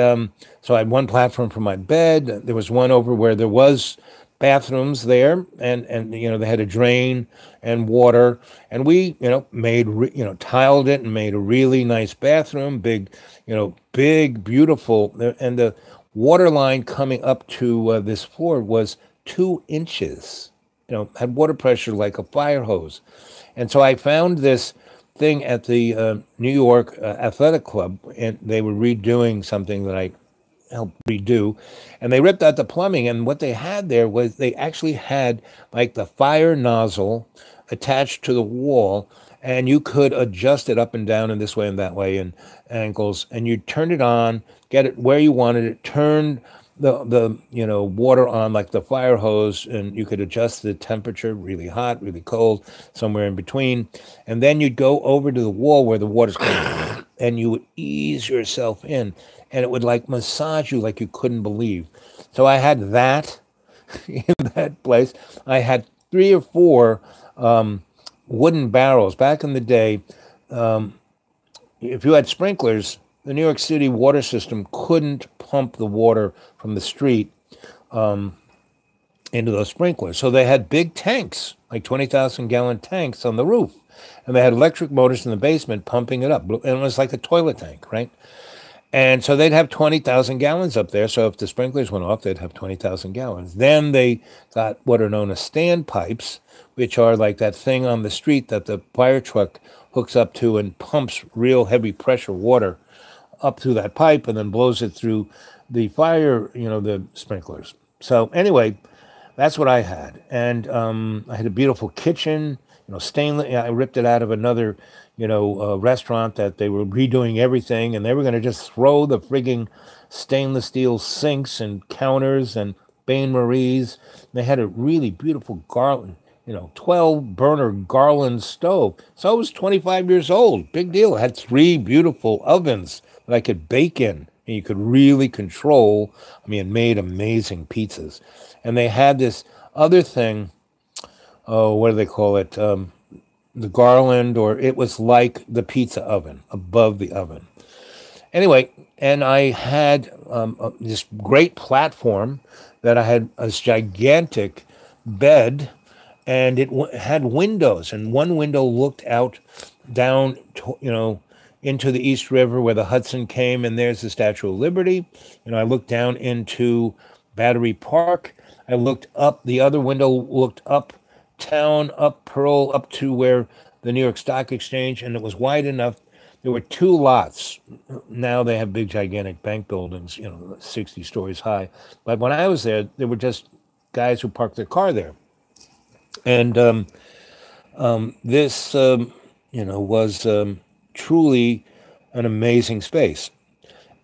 so I had one platform for my bed. There was one over where there was bathrooms there, and they had a drain and water. And we, made, tiled it and made a really nice bathroom, big, beautiful. And the water line coming up to this floor was 2 inches, had water pressure like a fire hose. And so I found this thing at the New York Athletic Club, and they were redoing something that I helped redo, and they ripped out the plumbing, and what they had there was they actually had like the fire nozzle attached to the wall, and you could adjust it up and down in this way and that way and angles, and you turn it on, get it where you wanted it, turn the water on like the fire hose, and you could adjust the temperature, really hot, really cold, somewhere in between. And then you'd go over to the wall where the water's coming, and you would ease yourself in, and it would like massage you like you couldn't believe. So I had that in that place. I had 3 or 4 wooden barrels. Back in the day, if you had sprinklers, the New York City water system couldn't pump the water from the street into those sprinklers. So they had big tanks, like 20,000-gallon tanks on the roof. And they had electric motors in the basement pumping it up. And it was like a toilet tank, right? And so they'd have 20,000 gallons up there. So if the sprinklers went off, they'd have 20,000 gallons. Then they got what are known as standpipes, which are like that thing on the street that the fire truck hooks up to and pumps real heavy pressure water up through that pipe and then blows it through the fire, the sprinklers. So anyway, that's what I had. And I had a beautiful kitchen, stainless. I ripped it out of another, restaurant that they were redoing everything, and they were going to just throw the frigging stainless steel sinks and counters and bain-maries. They had a really beautiful garland, 12-burner Garland stove. So it was 25 years old. Big deal. It had 3 beautiful ovens that I could bake in, and you could really control. It made amazing pizzas. And they had this other thing, what do they call it? The Garland, or it was like the pizza oven above the oven. Anyway, and I had this great platform that I had this gigantic bed, and it had windows, and one window looked out down, into the East River where the Hudson came, and there's the Statue of Liberty. I looked down into Battery Park. I looked up, the other window looked up town, up Pearl, up to where the New York Stock Exchange, and it was wide enough. There were two lots. Now they have big, gigantic bank buildings, 60 stories high. But when I was there, there were just guys who parked their car there. And this, was truly an amazing space.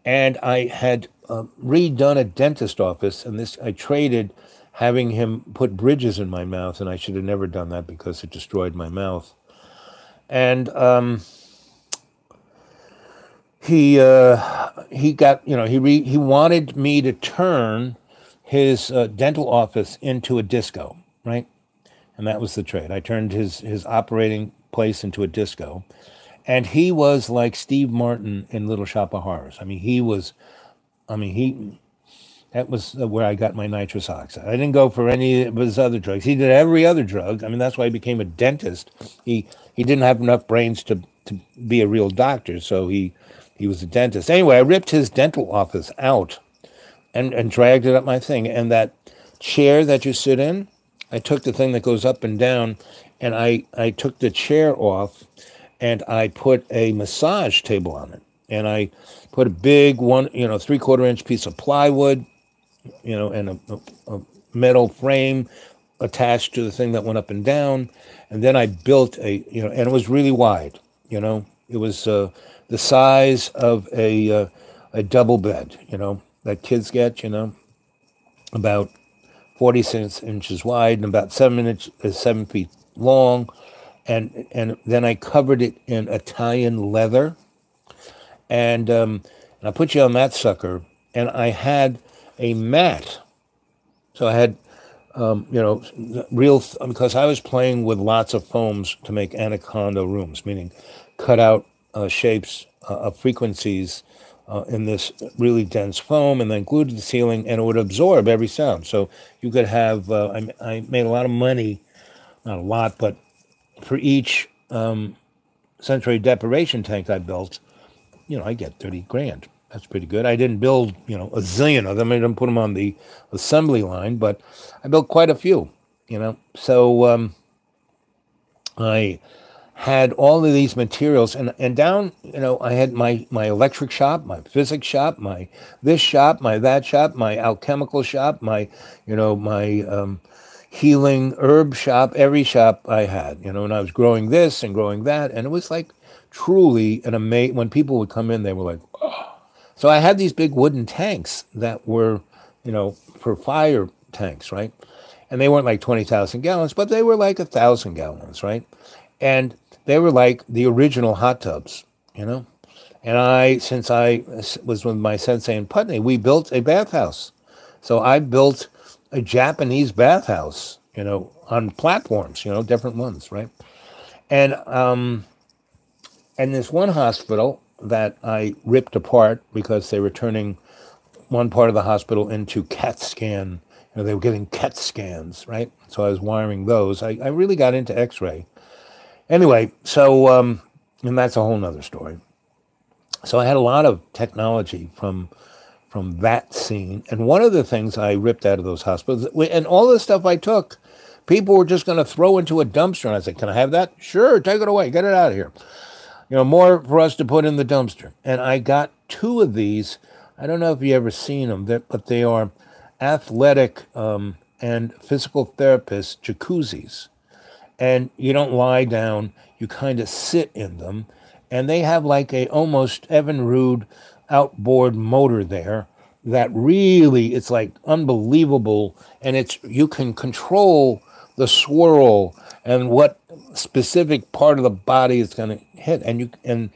And I had redone a dentist office, and this I traded having him put bridges in my mouth, and I should have never done that because it destroyed my mouth. And he got, he wanted me to turn his dental office into a disco, right? And that was the trade. I turned his operating place into a disco. And he was like Steve Martin in Little Shop of Horrors. That was where I got my nitrous oxide. I didn't go for any of his other drugs. He did every other drug. That's why he became a dentist. He didn't have enough brains to be a real doctor, so he was a dentist. Anyway, I ripped his dental office out and dragged it up my thing. And that chair that you sit in, I took the thing that goes up and down, and I took the chair off, and I put a massage table on it. And I put a big 3/4-inch piece of plywood, and a metal frame attached to the thing that went up and down. And then I built and it was really wide. It was the size of a double bed, that kids get, about 46 inches wide and about 7 feet long. And then I covered it in Italian leather. And I put you on that sucker, and I had a mat. So I had, because I was playing with lots of foams to make anaconda rooms, meaning cut out shapes of frequencies in this really dense foam and then glued to the ceiling, and it would absorb every sound. So you could have, I made a lot of money, not a lot, but for each sensory deprivation tank I built, I get 30 grand. That's pretty good. I didn't build, a zillion of them. I didn't put them on the assembly line, but I built quite a few, So I had all of these materials, and down, I had my electric shop, my physics shop, my this shop, my that shop, my alchemical shop, my healing herb shop, every shop I had, and I was growing this and growing that, and it was like truly an amazing. When people would come in, they were like, oh. So I had these big wooden tanks that were, for fire tanks, right? And they weren't like 20,000 gallons, but they were like 1,000 gallons, right? And they were like the original hot tubs, And since I was with my sensei in Putney, we built a bathhouse. So I built a Japanese bathhouse, on platforms, different ones, right? And this one hospital that I ripped apart because they were turning one part of the hospital into CAT scan. They were getting CAT scans, right? So I was wiring those. I really got into X-ray. Anyway, so, and that's a whole nother story. So I had a lot of technology from that scene. And one of the things I ripped out of those hospitals, and all the stuff I took, people were just going to throw into a dumpster. And I said, can I have that? Sure, take it away. Get it out of here. More for us to put in the dumpster. And I got 2 of these. I don't know if you ever seen them, but they are athletic and physical therapist jacuzzis. And you don't lie down, you kind of sit in them. And they have like a almost Evinrude outboard motor there that really, it's like unbelievable. And you can control the swirl and what specific part of the body is going to hit. And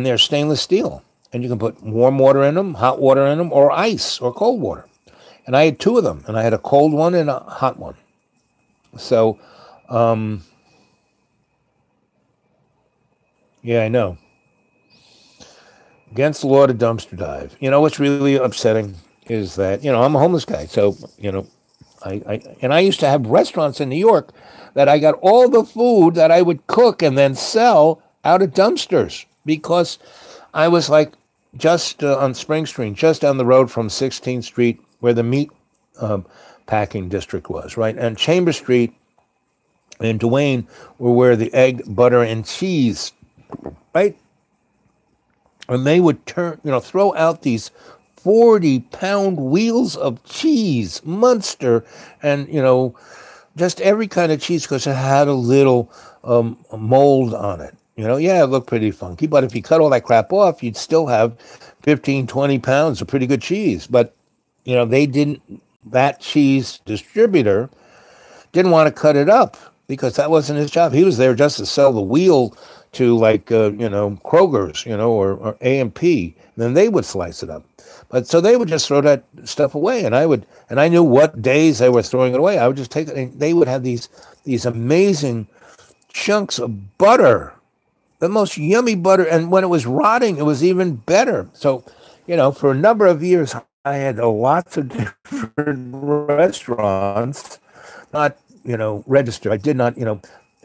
they're stainless steel. And you can put warm water in them, hot water in them, or ice or cold water. And I had 2 of them. And I had a cold one and a hot one. So, yeah, I know. Against the law to dumpster dive. What's really upsetting is that, I'm a homeless guy. So, I used to have restaurants in New York that I got all the food that I would cook and then sell out of dumpsters because I was like just on Spring Street, just down the road from 16th Street where the meat packing district was, right? And Chambers Street and Duane were where the egg, butter, and cheese, right? And they would throw out these 40-pound wheels of cheese, Munster, and, just every kind of cheese because it had a little mold on it. Yeah, it looked pretty funky, but if you cut all that crap off, you'd still have 15, 20 pounds of pretty good cheese. But, that cheese distributor didn't want to cut it up because that wasn't his job. He was there just to sell the wheel to Kroger's, or A&P. And then they would slice it up. But so they would just throw that stuff away. And I knew what days they were throwing it away. I would just take it. And they would have these amazing chunks of butter, the most yummy butter. And when it was rotting, it was even better. So, for a number of years, I had lots of different restaurants, not, registered. I did not,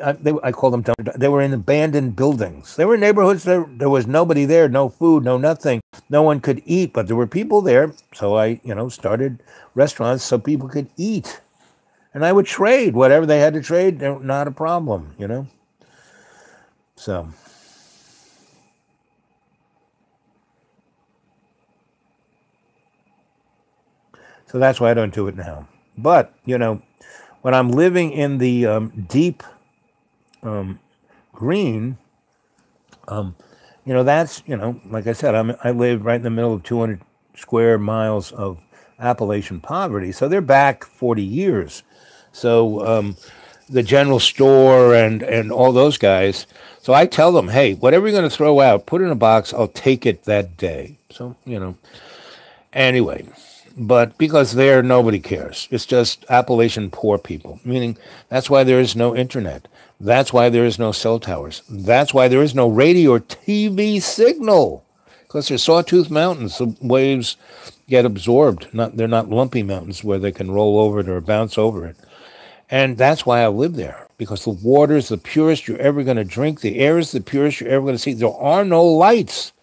I call them, they were in abandoned buildings. They were in neighborhoods, there was nobody there, no food, no nothing. No one could eat, but there were people there. So I, started restaurants so people could eat. And I would trade whatever they had to trade, not a problem, So... So that's why I don't do it now. But, when I'm living in the deep green, that's, like I said, I live right in the middle of 200 square miles of Appalachian poverty. So they're back 40 years. So the general store and all those guys. So I tell them, hey, whatever you're going to throw out, put it in a box. I'll take it that day. So, anyway. But because there, nobody cares. It's just Appalachian poor people, meaning that's why there is no internet. That's why there is no cell towers. That's why there is no radio or TV signal, because they're sawtooth mountains. The waves get absorbed. They're not lumpy mountains where they can roll over it or bounce over it. And that's why I live there, because the water is the purest you're ever going to drink. The air is the purest you're ever going to see. There are no lights.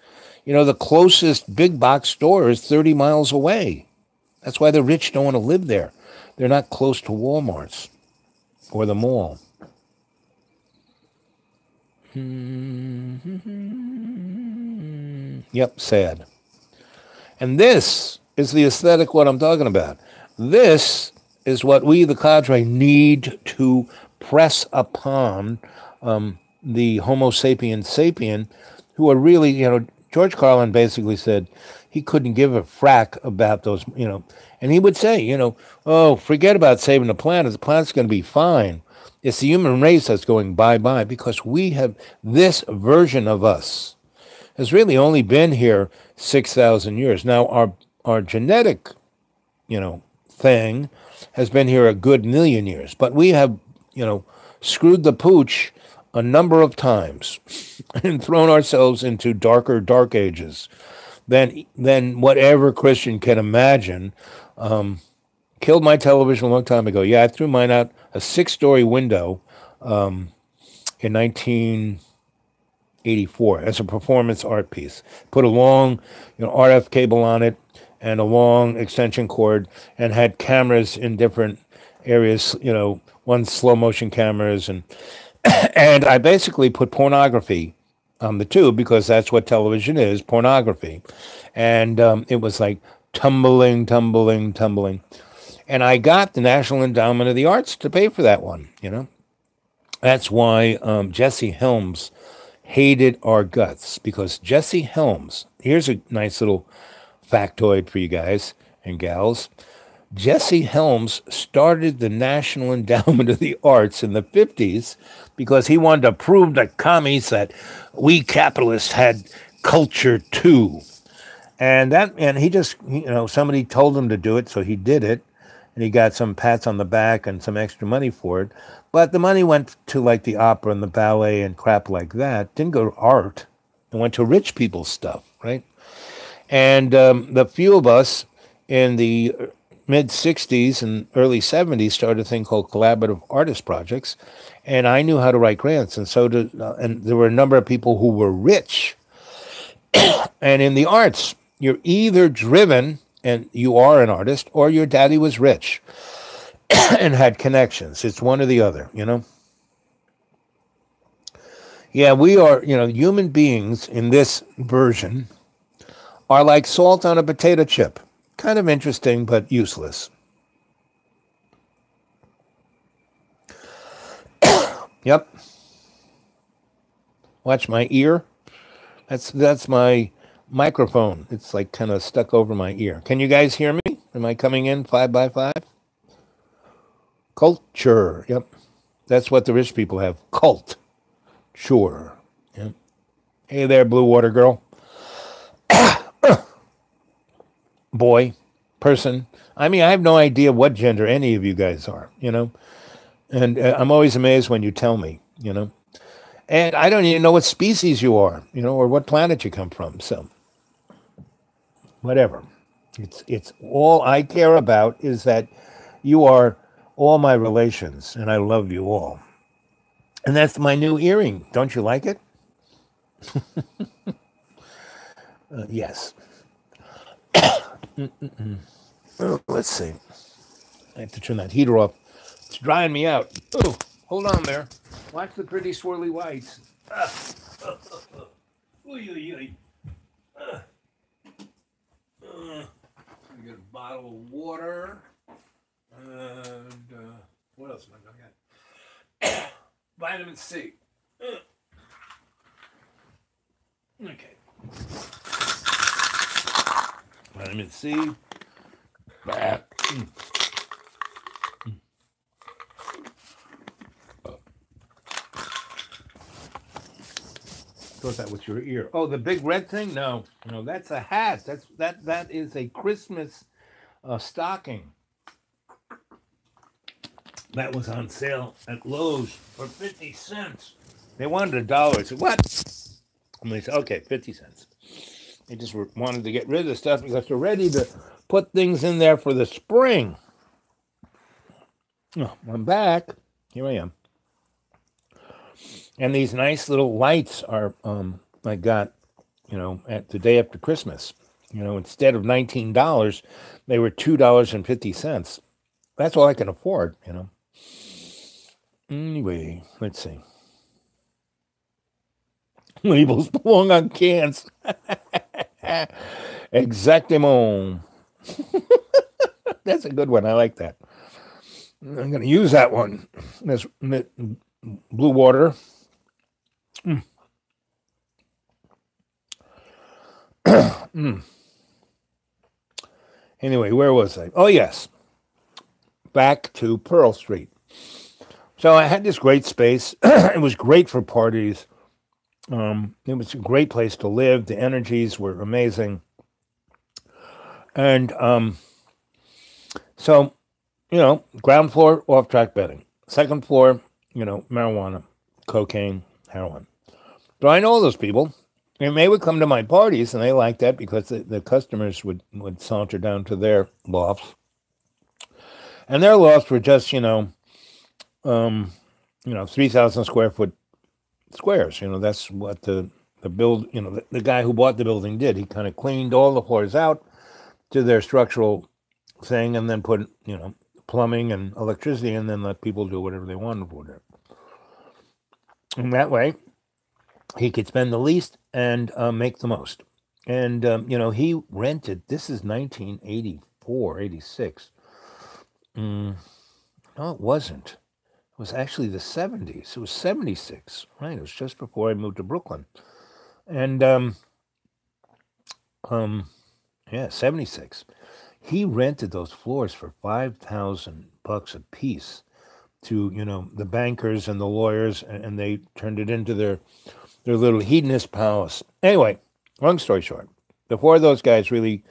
The closest big box store is 30 miles away. That's why the rich don't want to live there. They're not close to Walmarts or the mall. Yep, sad. And this is the aesthetic what I'm talking about. This is what we, the cadre, need to press upon the Homo sapiens sapien, who are really, George Carlin basically said, he couldn't give a frack about those, and he would say, oh, forget about saving the planet. The planet's going to be fine. It's the human race that's going bye-bye because we have this version of us has really only been here 6,000 years. Now, our genetic, thing has been here a good million years, but we have, screwed the pooch a number of times and thrown ourselves into dark ages than whatever Christian can imagine. Killed my television a long time ago. Yeah, I threw mine out a 6-story window in 1984 as a performance art piece. Put a long RF cable on it and a long extension cord and had cameras in different areas, one slow motion cameras. And I basically put pornography on the tube because that's what television is, pornography. And it was like tumbling. And I got the National Endowment of the Arts to pay for that one, That's why Jesse Helms hated our guts, because Jesse Helms, here's a nice little factoid for you guys and gals. Jesse Helms started the National Endowment of the Arts in the 50s because he wanted to prove to commies that we capitalists had culture too. And he just, somebody told him to do it, so he did it. And he got some pats on the back and some extra money for it. But the money went to like the opera and the ballet and crap like that. Didn't go to art. It went to rich people's stuff, right? And the few of us in the mid-'60s and early '70s started a thing called collaborative artist projects. And I knew how to write grants. And so and there were a number of people who were rich. And in the arts, you're either driven and you are an artist, or your daddy was rich and had connections. It's one or the other, you know? Yeah, we are, human beings in this version are like salt on a potato chip. Kind of interesting, but useless. Yep. Watch my ear. That's my microphone. It's like kind of stuck over my ear. Can you guys hear me? Am I coming in 5x5? Culture. Yep. That's what the rich people have. Cult. Sure. Yep. Hey there, blue water girl. Boy. Person. I mean, I have no idea what gender any of you guys are, And I'm always amazed when you tell me, And I don't even know what species you are, or what planet you come from. So, whatever. It's all I care about is that you are all my relations, and I love you all. And that's my new earring. Don't you like it? Yes. Oh, let's see. I have to turn that heater off. It's drying me out. Oh, hold on there. Watch the pretty swirly whites. Oy, oy, oy. I get a bottle of water. And what else am I going to get? Vitamin C. Okay. Vitamin C. Thought that was your ear. Oh, the big red thing? No, that's a hat. That is a Christmas stocking. That was on sale at Lowe's for 50 cents. They wanted $1. I said, what? And they said, okay, 50 cents. They just wanted to get rid of the stuff because they're ready to put things in there for the spring. Oh, I'm back. Here I am. And these nice little lights are, I got, at the day after Christmas. Instead of $19, they were $2.50. That's all I can afford, Anyway, let's see. Labels belong on cans. Exactement. That's a good one. I like that. I'm going to use that one. This blue water. Anyway, where was I? Oh, yes. Back to Pearl Street. So I had this great space. It was great for parties. It was a great place to live. The energies were amazing. And so, ground floor, off-track betting. Second floor, marijuana, cocaine, heroin. So I know all those people. And they would come to my parties, and they liked that because the customers would saunter down to their lofts. And their lofts were just, 3,000 square foot squares. That's what the guy who bought the building did. He kind of cleaned all the floors out to their structural thing and then put, plumbing and electricity and then let people do whatever they wanted for it. And that way, he could spend the least and make the most. And, he rented, this is 1984, 86. No, it wasn't. It was actually the 70s. It was 76, right? It was just before I moved to Brooklyn. And, 76. He rented those floors for $5,000 a piece to, the bankers and the lawyers, and they turned it into their little hedonist palace. Anyway, long story short, before those guys really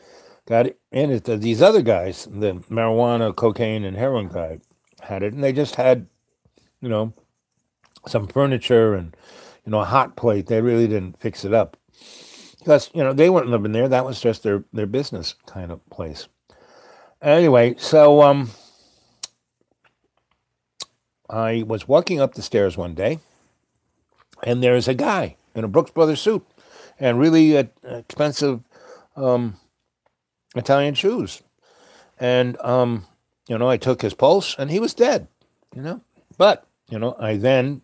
got in it, these other guys, the marijuana, cocaine, and heroin guy, had it, and they just had, some furniture and, a hot plate. They really didn't fix it up because, they weren't living there. That was just their business kind of place. Anyway, so I was walking up the stairs one day, and there's a guy in a Brooks Brothers suit and really expensive Italian shoes. And, I took his pulse and he was dead, you know. But, I then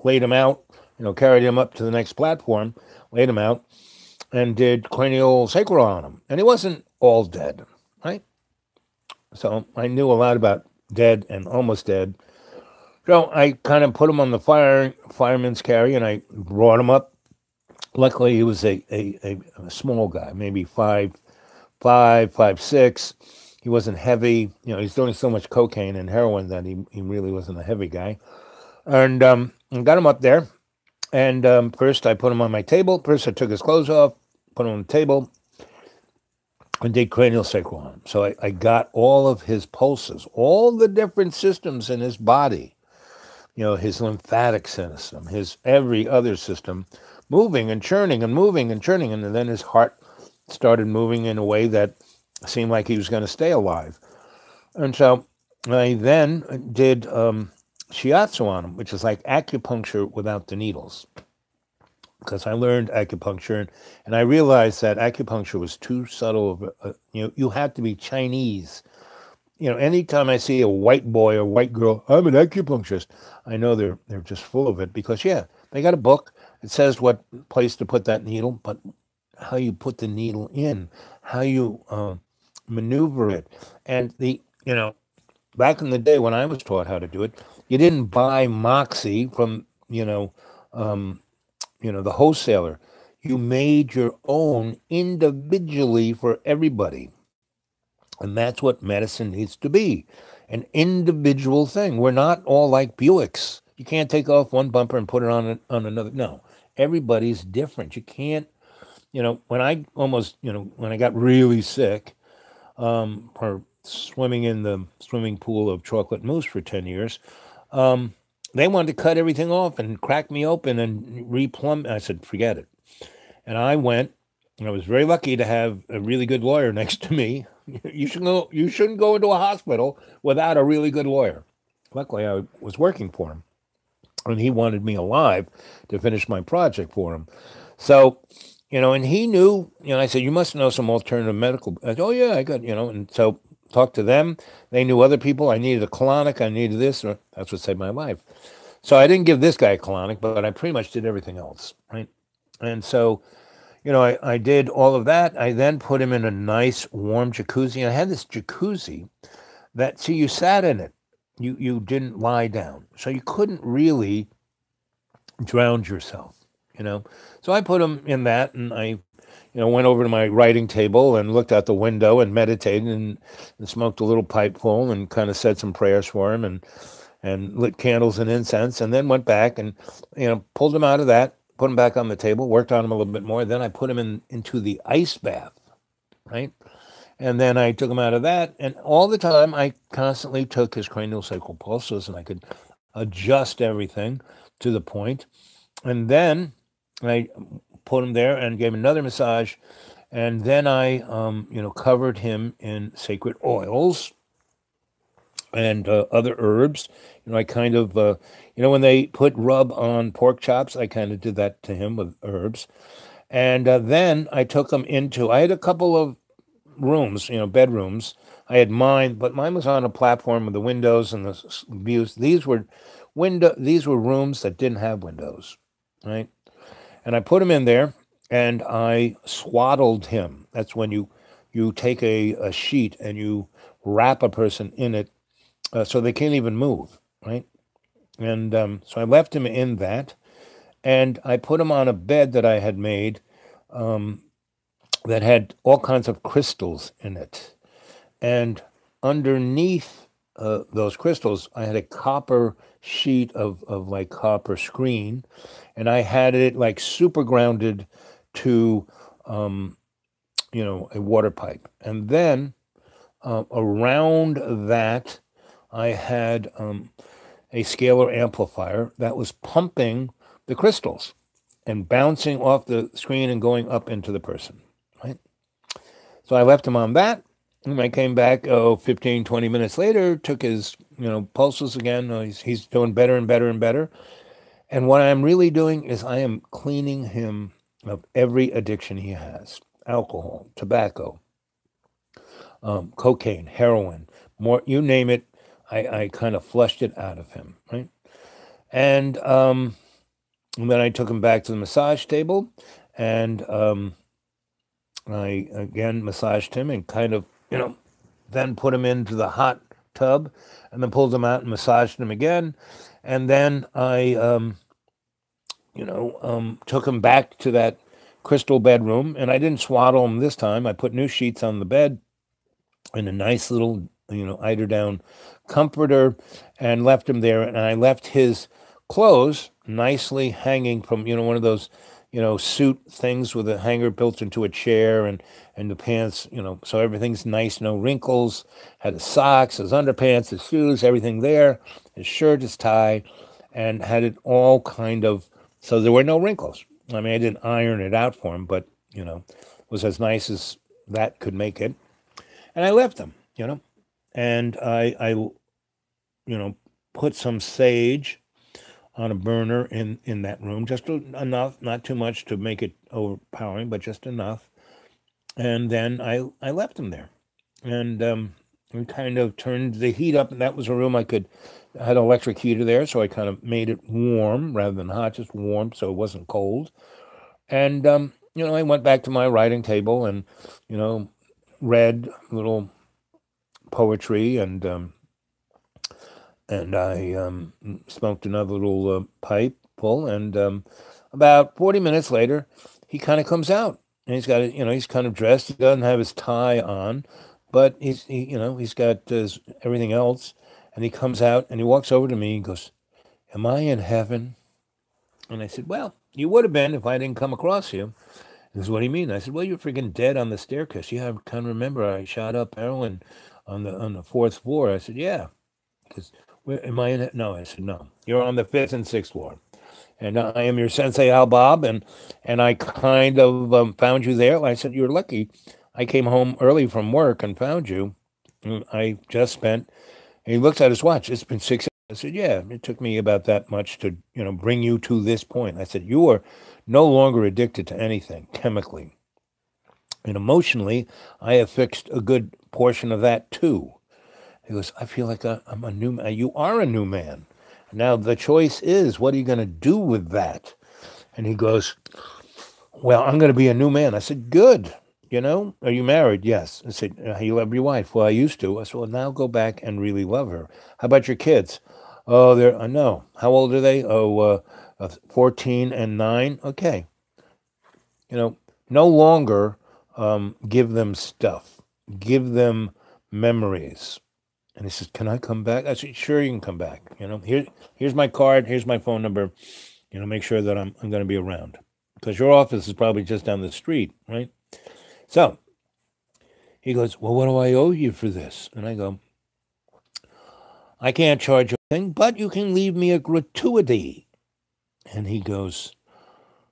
laid him out, carried him up to the next platform, laid him out, and did cranial sacral on him. And he wasn't all dead, right? So I knew a lot about dead and almost dead. So I kind of put him on the fireman's carry, and I brought him up. Luckily, he was a small guy, maybe 5'5", 5'6". He wasn't heavy. He's doing so much cocaine and heroin that he really wasn't a heavy guy. And got him up there. And first I put him on my table. First I took his clothes off, put him on the table, and did cranial sacral on him. So I got all of his pulses, all the different systems in his body, his lymphatic system, his every other system, moving and churning and moving and churning. And then his heart started moving in a way that seemed like he was going to stay alive. And so I then did shiatsu on him, which is like acupuncture without the needles. Because I learned acupuncture, and I realized that acupuncture was too subtle. You had to be Chinese. Anytime I see a white boy or white girl, I'm an acupuncturist, I know they're just full of it because, they got a book. It says what place to put that needle, but how you put the needle in, how you maneuver it. And back in the day when I was taught how to do it, you didn't buy Moxie from, the wholesaler. You made your own individually for everybody. And that's what medicine needs to be, an individual thing. We're not all like Buicks. You can't take off one bumper and put it on another. No, everybody's different. You can't, when I got really sick for swimming in the swimming pool of chocolate mousse for 10 years, they wanted to cut everything off and crack me open and replumb. I said, forget it. And I went, and I was very lucky to have a really good lawyer next to me. You shouldn't go into a hospital without a really good lawyer. Luckily, I was working for him, and he wanted me alive to finish my project for him. So, and he knew, I said, you must know some alternative medical. I said, oh, yeah, I got, and so talked to them. They knew other people. I needed a colonic. I needed this. That's what saved my life. So I didn't give this guy a colonic, but I pretty much did everything else, right? And so, I did all of that. I then put him in a nice warm jacuzzi. I had this jacuzzi that, see, you sat in it. You didn't lie down. So you couldn't really drown yourself, So I put him in that, and I, went over to my writing table and looked out the window and meditated and smoked a little pipe full and kind of said some prayers for him and lit candles and incense, and then went back and, pulled him out of that, put him back on the table, worked on him a little bit more. Then I put him into the ice bath, right? And then I took him out of that. And all the time, I constantly took his cranial sacral pulses, and I could adjust everything to the point. And then I put him there and gave him another massage. And then I, covered him in sacred oils and other herbs. I kind of, when they put rub on pork chops, I kind of did that to him with herbs. And then I took him I had a couple of rooms, bedrooms. I had mine, but mine was on a platform with the windows and the views. These were rooms that didn't have windows, right? And I put him in there, and I swaddled him. That's when you take a sheet and you wrap a person in it so they can't even move, right? And so I left him in that, and I put him on a bed that I had made that had all kinds of crystals in it. And underneath those crystals, I had a copper sheet of like copper screen, and I had it like super grounded to, a water pipe. And then around that, I had a scalar amplifier that was pumping the crystals and bouncing off the screen and going up into the person, right? So I left him on that, and I came back 15, 20 minutes later, took his, pulses again. He's doing better and better and better. And what I'm really doing is I am cleaning him of every addiction he has: alcohol, tobacco, cocaine, heroin, more, you name it. I kind of flushed it out of him, right? And then I took him back to the massage table, and I again massaged him and kind of, then put him into the hot tub, and then pulled him out and massaged him again. And then I, took him back to that crystal bedroom, and I didn't swaddle him this time. I put new sheets on the bed and a nice little, eiderdown comforter, and left him there. And I left his clothes nicely hanging from, one of those, suit things with a hanger built into a chair, and the pants, so everything's nice, no wrinkles. Had his socks, his underpants, his shoes, everything there, his shirt, his tie, and had it all kind of, so there were no wrinkles. I mean, I didn't iron it out for him, but, it was as nice as that could make it. And I left him, and I put some sage on a burner in that room, just enough, not too much to make it overpowering, but just enough. And then I left him there, and we kind of turned the heat up, and that was a room I had an electric heater there, so I kind of made it warm rather than hot, just warm, so it wasn't cold. And I went back to my writing table and read little poetry, and I smoked another little pipe full, and about 40 minutes later, he kind of comes out, and he's got he's kind of dressed. He doesn't have his tie on, but he's got everything else, and he comes out and he walks over to me and goes, "Am I in heaven?" And I said, "Well, you would have been if I didn't come across you." He goes, "What do you mean?" I said, "Well, you're freaking dead on the staircase. Yeah, I kind of remember I shot up heroin on the fourth floor." I said, "Yeah." Because, "Where am I in it?" No, I said, "No, you're on the fifth and sixth floor, and I am your sensei Al Bob, and I kind of found you there." I said, "You're lucky. I came home early from work and found you. I just spent." And he looks at his watch. "It's been 6 hours." I said, "Yeah, it took me about that much to bring you to this point." I said, "You are no longer addicted to anything chemically, and emotionally, I have fixed a good portion of that too." He goes, "I feel like I'm a new man." "You are a new man. Now the choice is, what are you going to do with that?" And he goes, "Well, I'm going to be a new man." I said, "Good. Are you married?" "Yes." I said, "You love your wife?" "Well, I used to." I said, "Well, now go back and really love her." "How about your kids?" "Oh, they're, no." "How old are they?" "Oh, 14 and 9. "Okay. No longer give them stuff. Give them memories." And he says, "Can I come back?" I said, "Sure, you can come back. Here's my card. Here's my phone number. Make sure that I'm going to be around, because your office is probably just down the street, right?" So he goes, "Well, what do I owe you for this?" And I go, "I can't charge you anything, but you can leave me a gratuity." And he goes,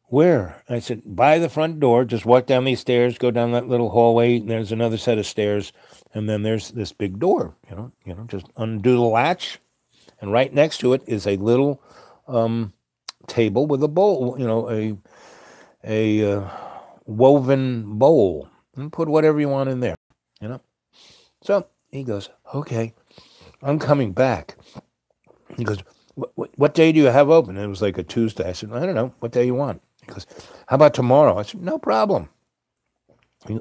"Where?" I said, "By the front door. Just walk down these stairs, go down that little hallway, and there's another set of stairs, and then there's this big door. Just undo the latch, and right next to it is a little table with a bowl, a woven bowl, and put whatever you want in there, So he goes, "Okay, I'm coming back." He goes, What day do you have open?" And it was like a Tuesday. I said, "I don't know. What day you want?" He goes, "How about tomorrow?" I said, "No problem."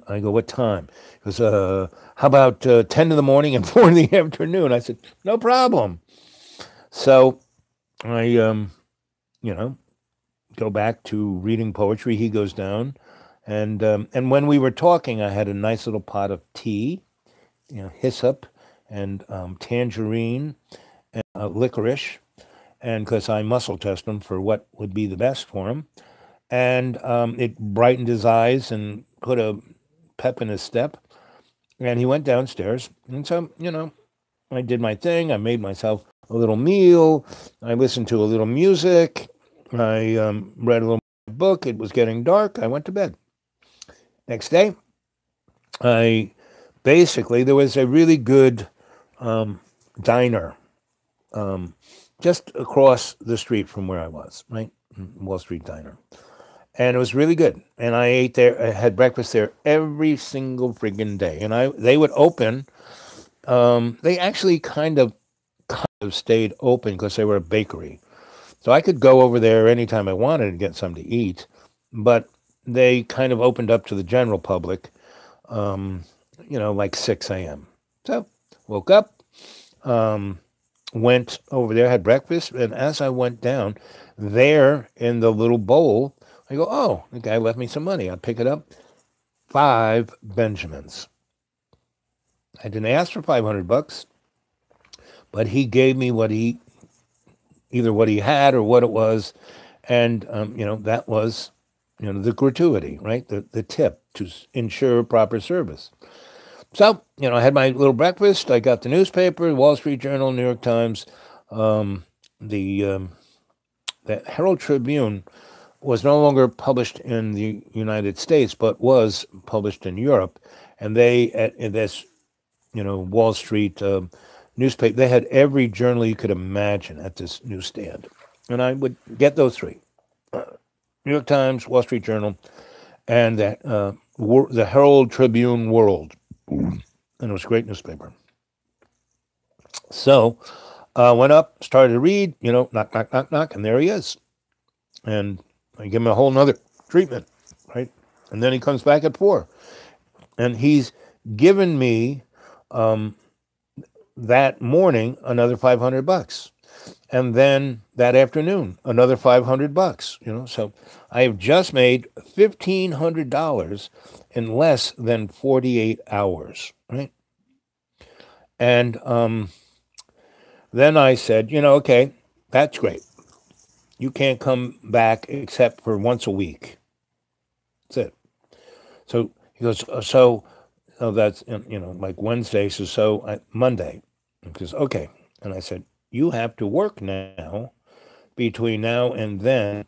I go, "What time?" He goes, "How about 10 in the morning and 4 in the afternoon?" I said, "No problem." So I, go back to reading poetry. He goes down, and when we were talking, I had a nice little pot of tea, hyssop and tangerine and licorice, and because I muscle test him for what would be the best for him, and it brightened his eyes and put a pep in his step, and he went downstairs, and so I did my thing. I made myself a little meal. I listened to a little music. I read a little book. It was getting dark. I went to bed. Next day, there was a really good diner just across the street from where I was, right? Wall Street Diner. and it was really good. And I ate there, I had breakfast there every single friggin' day. And they would open. They actually kind of stayed open because they were a bakery, so I could go over there anytime I wanted to get something to eat. But they kind of opened up to the general public, um, like 6 a.m. So woke up, um, went over there, had breakfast, and as I went down, there in the little bowl, I go, oh, the guy left me some money. I pick it up, 5 Benjamins. I didn't ask for 500 bucks, but he gave me either what he had or what it was, and that was, the gratuity, right? The tip to ensure proper service. So, I had my little breakfast. I got the newspaper, Wall Street Journal, New York Times, the the Herald Tribune was no longer published in the United States, but was published in Europe, and in this Wall Street newspaper, they had every journal you could imagine at this newsstand, and I would get those three: New York Times, Wall Street Journal, and the Herald Tribune World, and it was a great newspaper. So went up, started to read, knock, knock, knock, knock, and there he is. And I give him a whole nother treatment, right? And then he comes back at 4. And he's given me that morning another 500 bucks. And then that afternoon, another 500 bucks, So I have just made $1,500 in less than 48 hours, right? And then I said, okay, that's great. You can't come back except for once a week. That's it. So he goes, that's, like Wednesday. So Monday. He goes, okay. And I said, you have to work now, between now and then,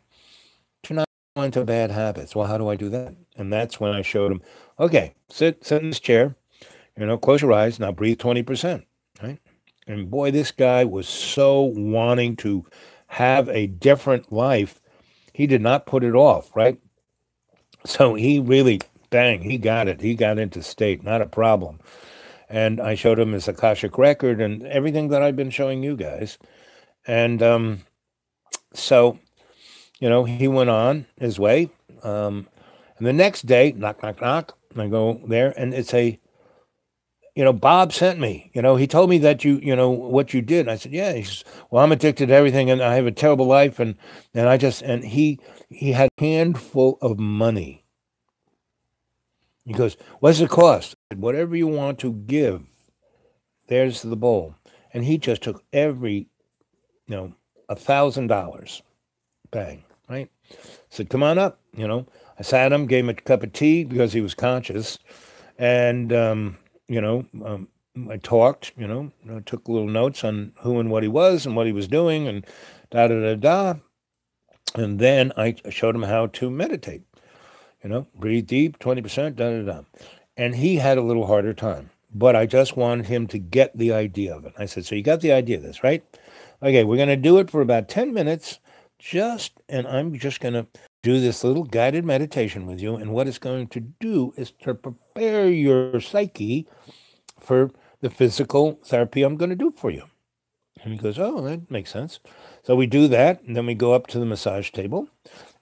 to not go into bad habits. Well, how do I do that? And that's when I showed him, okay, sit in this chair, close your eyes, now breathe 20%, right? And boy, this guy was so wanting to have a different life. He did not put it off, right? So he really, bang, he got it. He got into state, not a problem. And I showed him his Akashic record and everything that I've been showing you guys. And so, he went on his way. And the next day, knock, knock, knock, and I go there, and it's Bob sent me. He told me that what you did. And I said, yeah. He says, well, I'm addicted to everything, and I have a terrible life, and he had a handful of money. He goes, what's it cost? I said, whatever you want to give. There's the bowl. And he just took every, $1,000. Bang, right? Said, come on up. I sat him, gave him a cup of tea because he was conscious, and I talked, took little notes on who and what he was and what he was doing, and da da da da. And then I showed him how to meditate. Breathe deep, 20%, da da da. And he had a little harder time, but I just wanted him to get the idea of it. I said, so you got the idea of this, right? Okay, we're going to do it for about 10 minutes, and I'm just going to do this little guided meditation with you. And what it's going to do is to prepare your psyche for the physical therapy I'm going to do for you. And he goes, oh, that makes sense. So we do that, and then we go up to the massage table,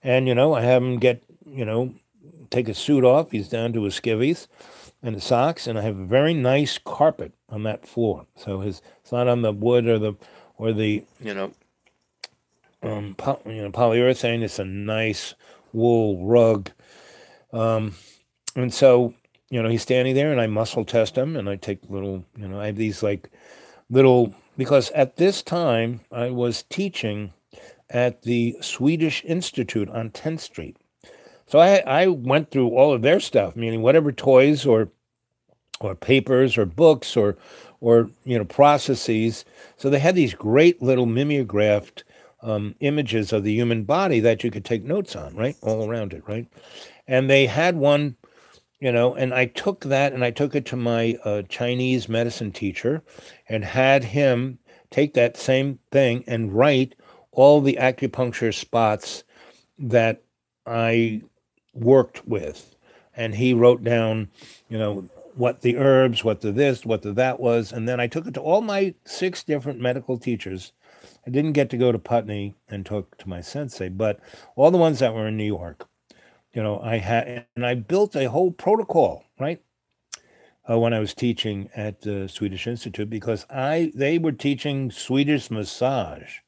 and, I have him take his suit off. He's down to his skivvies and his socks, and I have a very nice carpet on that floor. So it's not on the wood or the polyurethane. It's a nice wool rug. And so, he's standing there, and I muscle test him, and I take little, I have these like little, because at this time I was teaching at the Swedish Institute on 10th Street. So I went through all of their stuff, meaning whatever toys or papers or books or processes. So they had these great little mimeographed images of the human body that you could take notes on, right? All around it, right? And they had one, and I took that and I took it to my Chinese medicine teacher and had him take that same thing and write all the acupuncture spots that I worked with, and he wrote down, what the herbs, what the this, what the that was, and then I took it to all my 6 different medical teachers. I didn't get to go to Putney and talk to my sensei, but all the ones that were in New York, I had, and I built a whole protocol, right? When I was teaching at the Swedish Institute, because they were teaching Swedish massage,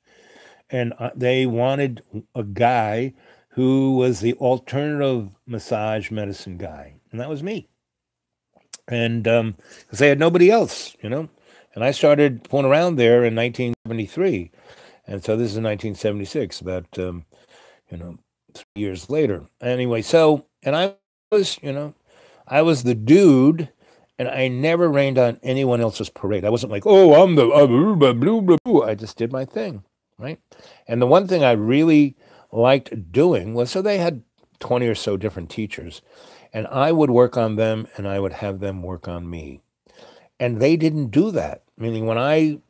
and they wanted a guy who was the alternative massage medicine guy, and that was me. And because they had nobody else, and I started going around there in 1973, and so this is 1976, about you know 3 years later. Anyway, so and was, I was the dude, and I never rained on anyone else's parade. I wasn't like, oh, I'm the blah, blah, blah, blah. I just did my thing, right? And the one thing I really liked doing was, so they had 20 or so different teachers, and I would work on them, and I would have them work on me. And they didn't do that. Meaning, when I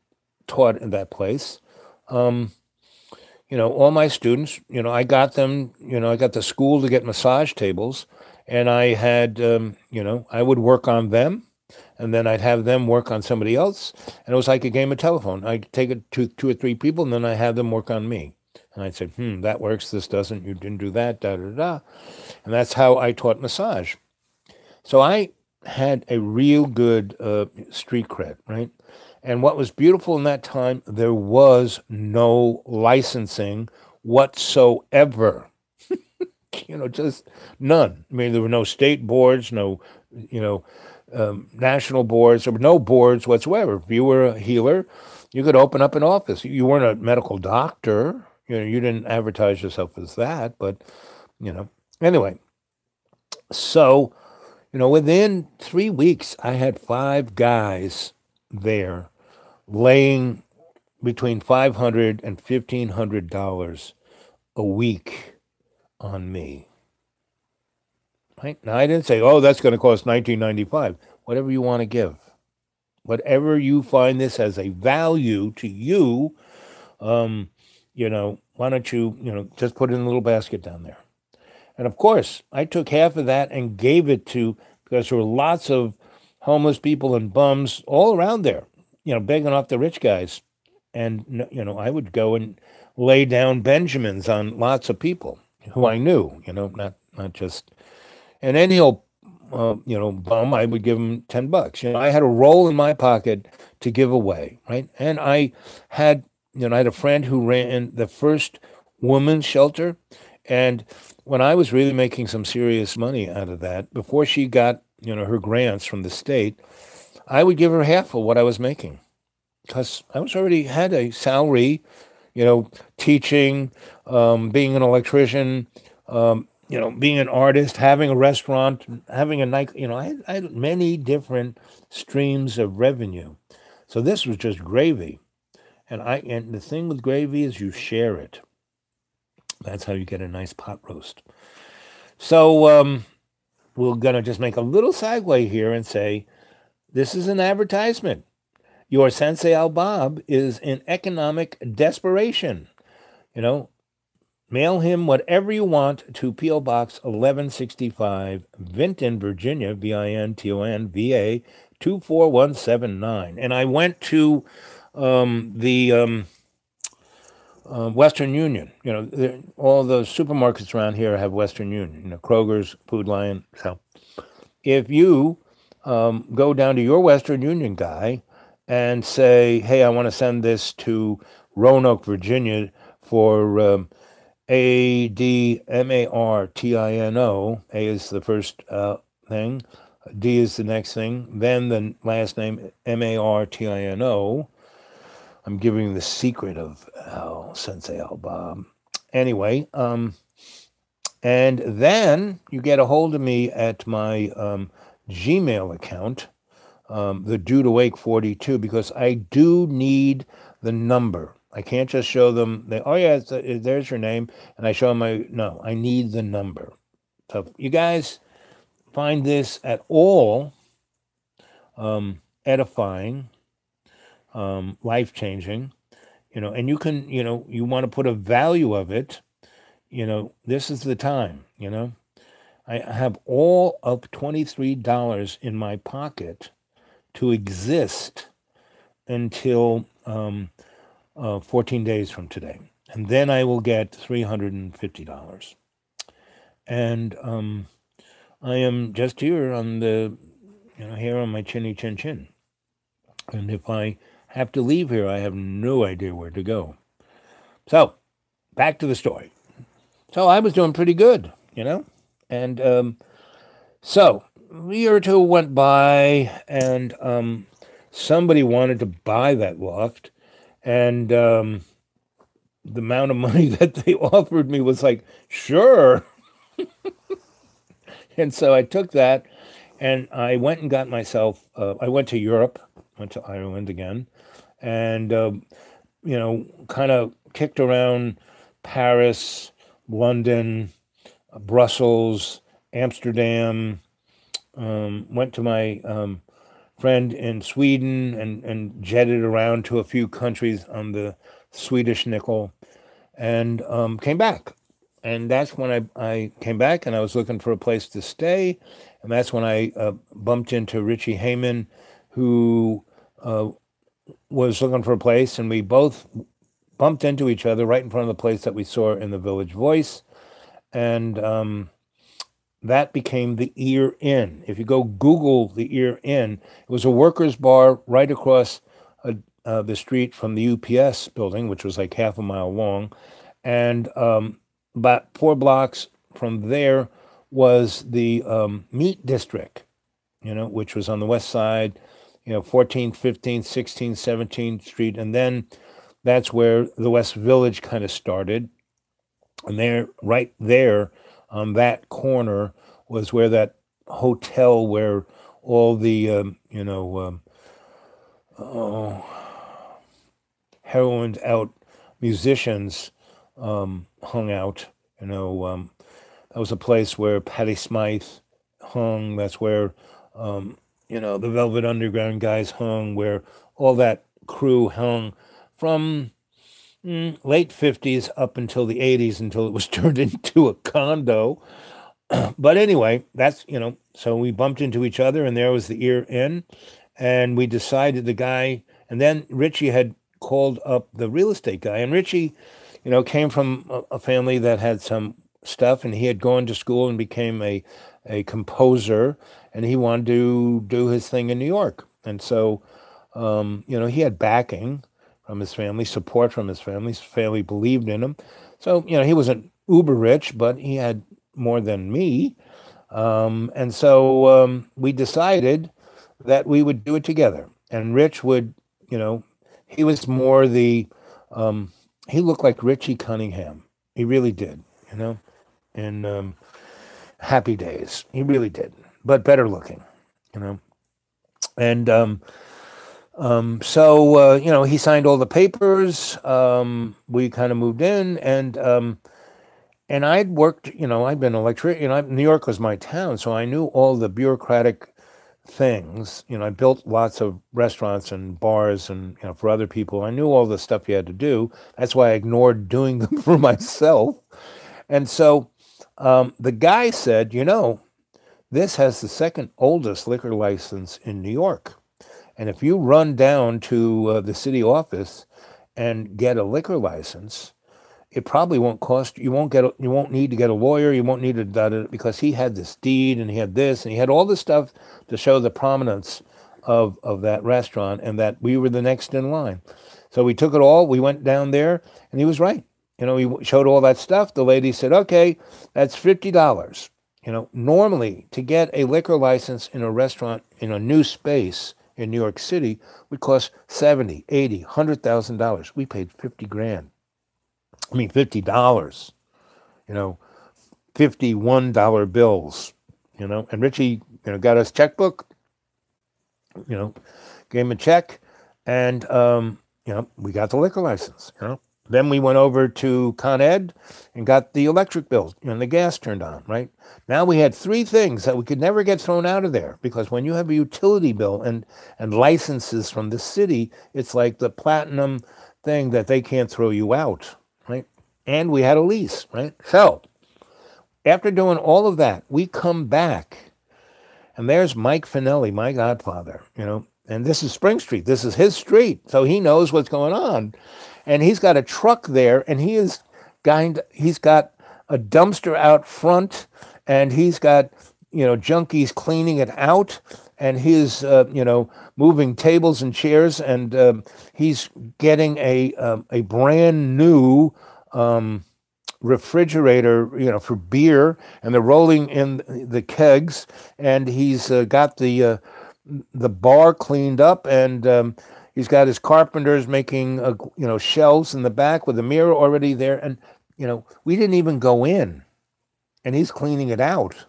taught in that place, um, all my students, I got them, I got the school to get massage tables, and I had, I would work on them, and then I'd have them work on somebody else, and it was like a game of telephone. I'd take it to 2 or 3 people, and then I have them work on me. And I'd say, that works, this doesn't, you didn't do that, da da da. And that's how I taught massage. So I had a real good street cred, right? And what was beautiful in that time, there was no licensing whatsoever. Just none. I mean, there were no state boards, no, national boards. There were no boards whatsoever. If you were a healer, you could open up an office. You weren't a medical doctor. You didn't advertise yourself as that. But, anyway. So, within 3 weeks, I had 5 guys there laying between $500 and $1,500 a week on me. Right? Now, I didn't say, oh, that's going to cost $19.95. Whatever you want to give. Whatever you find this as a value to you, why don't you, just put it in a little basket down there. And of course, I took half of that and gave it to, because there were lots of homeless people and bums all around there, begging off the rich guys. And, I would go and lay down Benjamins on lots of people who I knew, not just, and any old, bum, I would give him $10. I had a roll in my pocket to give away, right? And I had a friend who ran the first women's shelter. And when I was really making some serious money out of that, before she got, her grants from the state, I would give her half of what I was making, because I was already had a salary, teaching, being an electrician, being an artist, having a restaurant, having a night, I had many different streams of revenue. So this was just gravy. And the thing with gravy is you share it. That's how you get a nice pot roast. So we're going to just make a little segue here and say, this is an advertisement. Your Sensei Al Bob is in economic desperation. Mail him whatever you want to P.O. Box 1165, Vinton, Virginia, Vinton, VA 24179. And I went to the Western Union. All the supermarkets around here have Western Union. Kroger's, Food Lion. So if you go down to your Western Union guy and say, hey, I want to send this to Roanoke, Virginia for ADMARTINO. A is the first thing. D is the next thing. Then the last name, MARTINO. I'm giving the secret of Sensei Al Bob. Anyway, and then you get a hold of me at my Gmail account, the Dude Awake 42, because I do need the number. I can't just show them, there's your name, and I show them no, I need the number. So if you guys find this at all edifying, life-changing, and you can, you want to put a value of it, this is the time. I have all of $23 in my pocket to exist until 14 days from today. And then I will get $350. And I am just here on here on my chinny chin chin. And if I have to leave here, I have no idea where to go. So, back to the story. So I was doing pretty good. And so a year or two went by, and somebody wanted to buy that loft, and the amount of money that they offered me was like, sure. And so I took that, and I went and got myself. I went to Europe, went to Ireland again, and kind of kicked around Paris, London, Brussels, Amsterdam. Went to my friend in Sweden and jetted around to a few countries on the Swedish nickel, and came back. And that's when I came back, and I was looking for a place to stay. And that's when I bumped into Richie Heyman, who was looking for a place. And we both bumped into each other right in front of the place that we saw in the Village Voice. And that became the Ear Inn. If you go Google the Ear Inn, it was a workers' bar right across the street from the UPS building, which was like half a mile long. And about 4 blocks from there was the Meat District, which was on the west side, 14th, 15th, 16th, 17th Street. And then that's where the West Village kind of started. And there, right there on that corner was where that hotel where all the, heroined out musicians hung out. That was a place where Patti Smythe hung. That's where, the Velvet Underground guys hung, where all that crew hung from late 50s up until the 80s, until it was turned into a condo. But anyway, that's, so we bumped into each other, and there was the Ear Inn, and we decided and then Richie had called up the real estate guy, and Richie, came from a family that had some stuff, and he had gone to school and became a composer, and he wanted to do his thing in New York. And so, he had backing from his family, support from his family. His family believed in him. So, he wasn't uber rich, but he had more than me. And so we decided that we would do it together. And Rich would, he was more he looked like Richie Cunningham. He really did, in Happy Days. He really did, but better looking, And so, he signed all the papers. We kind of moved in, and I'd worked, I'd been New York was my town, so I knew all the bureaucratic things. I built lots of restaurants and bars and, for other people. I knew all the stuff you had to do. That's why I ignored doing them for myself. And so the guy said, this has the second oldest liquor license in New York. And if you run down to the city office and get a liquor license, it probably won't cost you won't need to get a lawyer. You won't need to, because he had this deed and he had this and he had all this stuff to show the prominence of that restaurant and that we were the next in line. So we took it all. We went down there, and he was right. He showed all that stuff. The lady said, okay, that's $50. Normally to get a liquor license in a restaurant in a new space in New York City would cost $70, $80, $100,000. We paid $50,000. $50, $51 bills, and Richie, got us checkbook, gave him a check, and, we got the liquor license, Then we went over to Con Ed and got the electric bill, and the gas turned on, right? Now we had 3 things that we could never get thrown out of there, because when you have a utility bill and licenses from the city, it's like the platinum thing that they can't throw you out, right? and we had a lease, right? So after doing all of that, we come back, and there's Mike Finelli, my godfather, and this is Spring Street. This is his street, so he knows what's going on. And he's got a truck there, and he's got a dumpster out front, and he's got, junkies cleaning it out, and he's, moving tables and chairs, and he's getting a brand new refrigerator, for beer, and they're rolling in the kegs, and he's got the bar cleaned up, and he's got his carpenters making shelves in the back with a mirror already there, and we didn't even go in, and he's cleaning it out,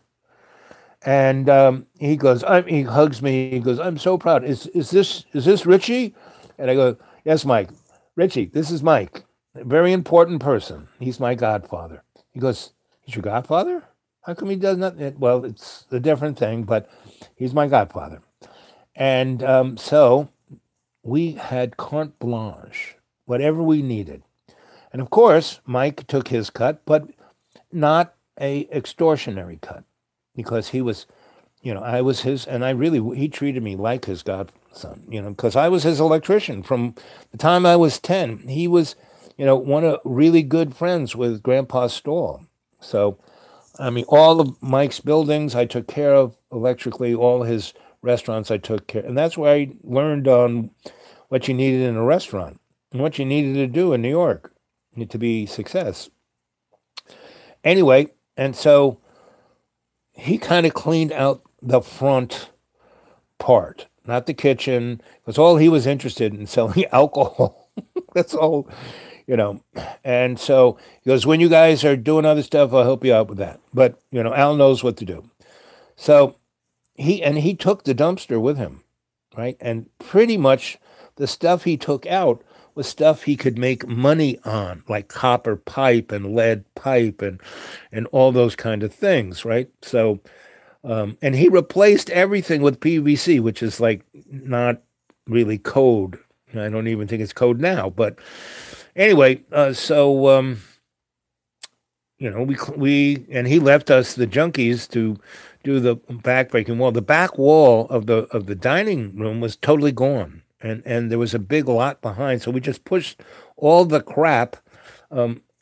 and he goes, he hugs me, he goes, "I'm so proud. Is this Richie?" And I go, "Yes, Mike. Richie, this is Mike. A very important person. He's my godfather." He goes, "He's your godfather? How come he does nothing?" Well, it's a different thing, but he's my godfather. And so we had carte blanche, whatever we needed. And of course, Mike took his cut, but not a extortionary cut, because he was, I was his, and he treated me like his godson, because I was his electrician from the time I was 10. He was, one of really good friends with Grandpa Stahl. So, I mean, all of Mike's buildings I took care of electrically, all his restaurants I took care, and that's where I learned on what you needed in a restaurant and what you needed to do in New York to be success. Anyway, and so he kind of cleaned out the front part, not the kitchen, because all he was interested in selling alcohol. That's all, And so he goes, "When you guys are doing other stuff, I'll help you out with that. But, Al knows what to do." So he took the dumpster with him, right? And pretty much the stuff he took out was stuff he could make money on, like copper pipe and lead pipe and all those kind of things, right? So, and he replaced everything with PVC, which is like not really code. I don't even think it's code now. But anyway, and he left us, the junkies, to do the backbreaking wall. The back wall of the dining room was totally gone. And there was a big lot behind, so we just pushed all the crap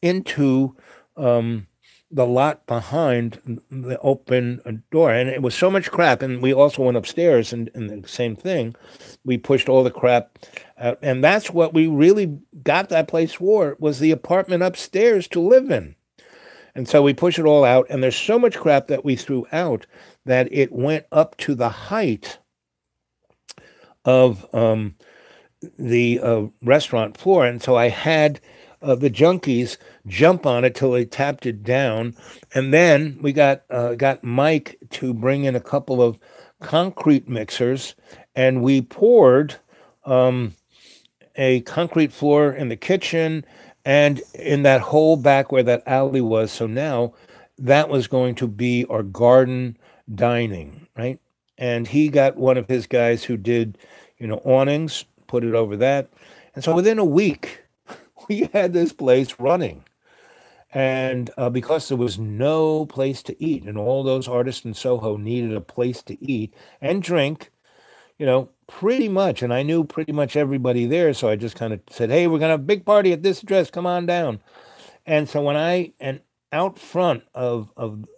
into the lot behind the open door. And it was so much crap, and we also went upstairs, and the same thing. We pushed all the crap out, and that's what we really got that place for, was the apartment upstairs to live in. And so we pushed it all out, and there's so much crap that we threw out that it went up to the height of the restaurant floor. And so I had the junkies jump on it till they tapped it down. And then we got Mike to bring in a couple of concrete mixers, and we poured a concrete floor in the kitchen and in that whole back where that alley was. So now that was going to be our garden dining, right? And he got one of his guys who did, awnings, put it over that. And so within a week, we had this place running. And because there was no place to eat, and all those artists in Soho needed a place to eat and drink, pretty much. And I knew pretty much everybody there. So I just kind of said, "Hey, we're going to have a big party at this address. Come on down." And so and out front of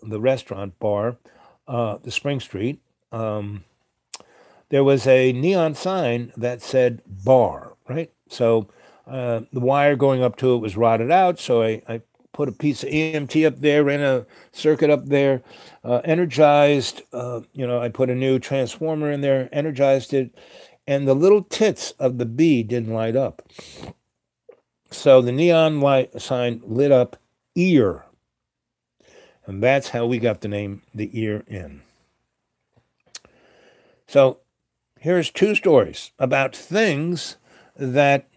the restaurant bar, the Spring Street, there was a neon sign that said bar, right? So the wire going up to it was rotted out. So I put a piece of EMT up there, ran a circuit up there, energized, I put a new transformer in there, energized it, and the little tits of the bee didn't light up. So the neon light sign lit up ear. And that's how we got the name The Ear Inn. So here's two stories about things that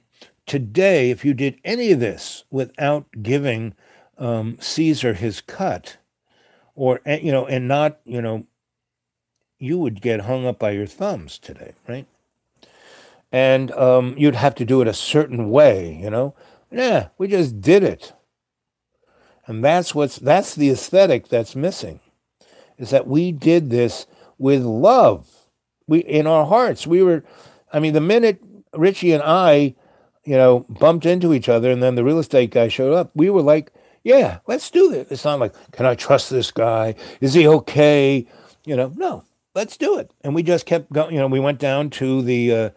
today, if you did any of this without giving Caesar his cut, or, and not, you would get hung up by your thumbs today, right? And you'd have to do it a certain way, Yeah, we just did it. And that's the aesthetic that's missing, is that we did this with love. We, in our hearts, we were, I mean, the minute Richie and I, bumped into each other and then the real estate guy showed up, we were like, yeah, let's do this. It's not like, can I trust this guy? Is he okay? No, let's do it. And we just kept going. We went down to the,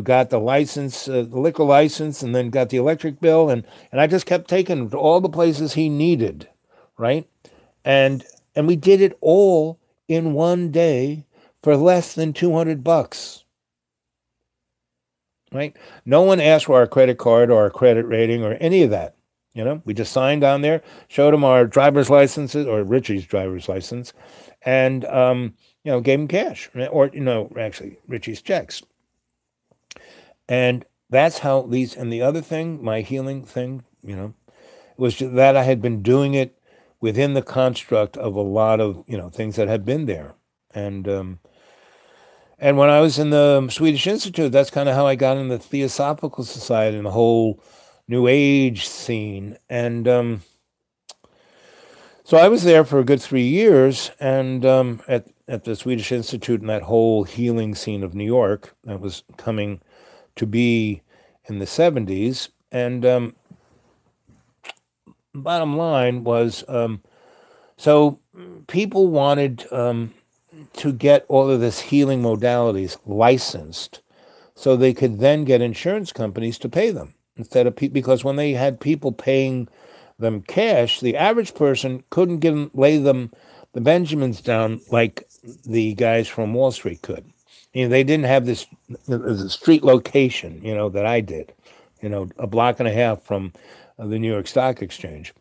got the license, the liquor license, and then got the electric bill. And I just kept taking him to all the places he needed, right? And we did it all in one day for less than $200, right? No one asked for our credit card or our credit rating or any of that. We just signed on there, showed him our driver's licenses, or Richie's driver's license, and, gave him cash, or, actually Richie's checks. And that's how and the other thing, my healing thing, was that I had been doing it within the construct of a lot of, things that had been there. And when I was in the Swedish Institute, that's kind of how I got in the Theosophical Society and the whole New Age scene. And so I was there for a good 3 years, and at the Swedish Institute and that whole healing scene of New York that was coming to be in the 70s. And bottom line was, so people wanted to get all of this healing modalities licensed so they could then get insurance companies to pay them instead of because when they had people paying them cash, the average person couldn't lay them the Benjamins down like the guys from Wall Street could. They didn't have this street location, that I did, a block and a half from the New York Stock Exchange.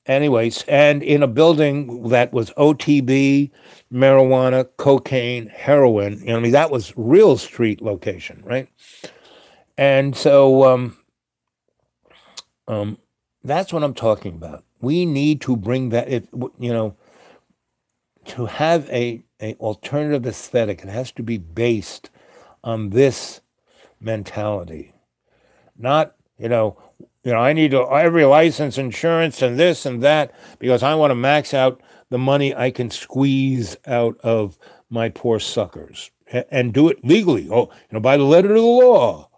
Anyways, and in a building that was OTB, marijuana, cocaine, heroin, that was real street location, right? And so that's what I'm talking about. We need to bring that, to have a alternative aesthetic. It has to be based on this mentality, not, I need every license, insurance, and this and that because I want to max out the money I can squeeze out of my poor suckers and do it legally. By the letter of the law.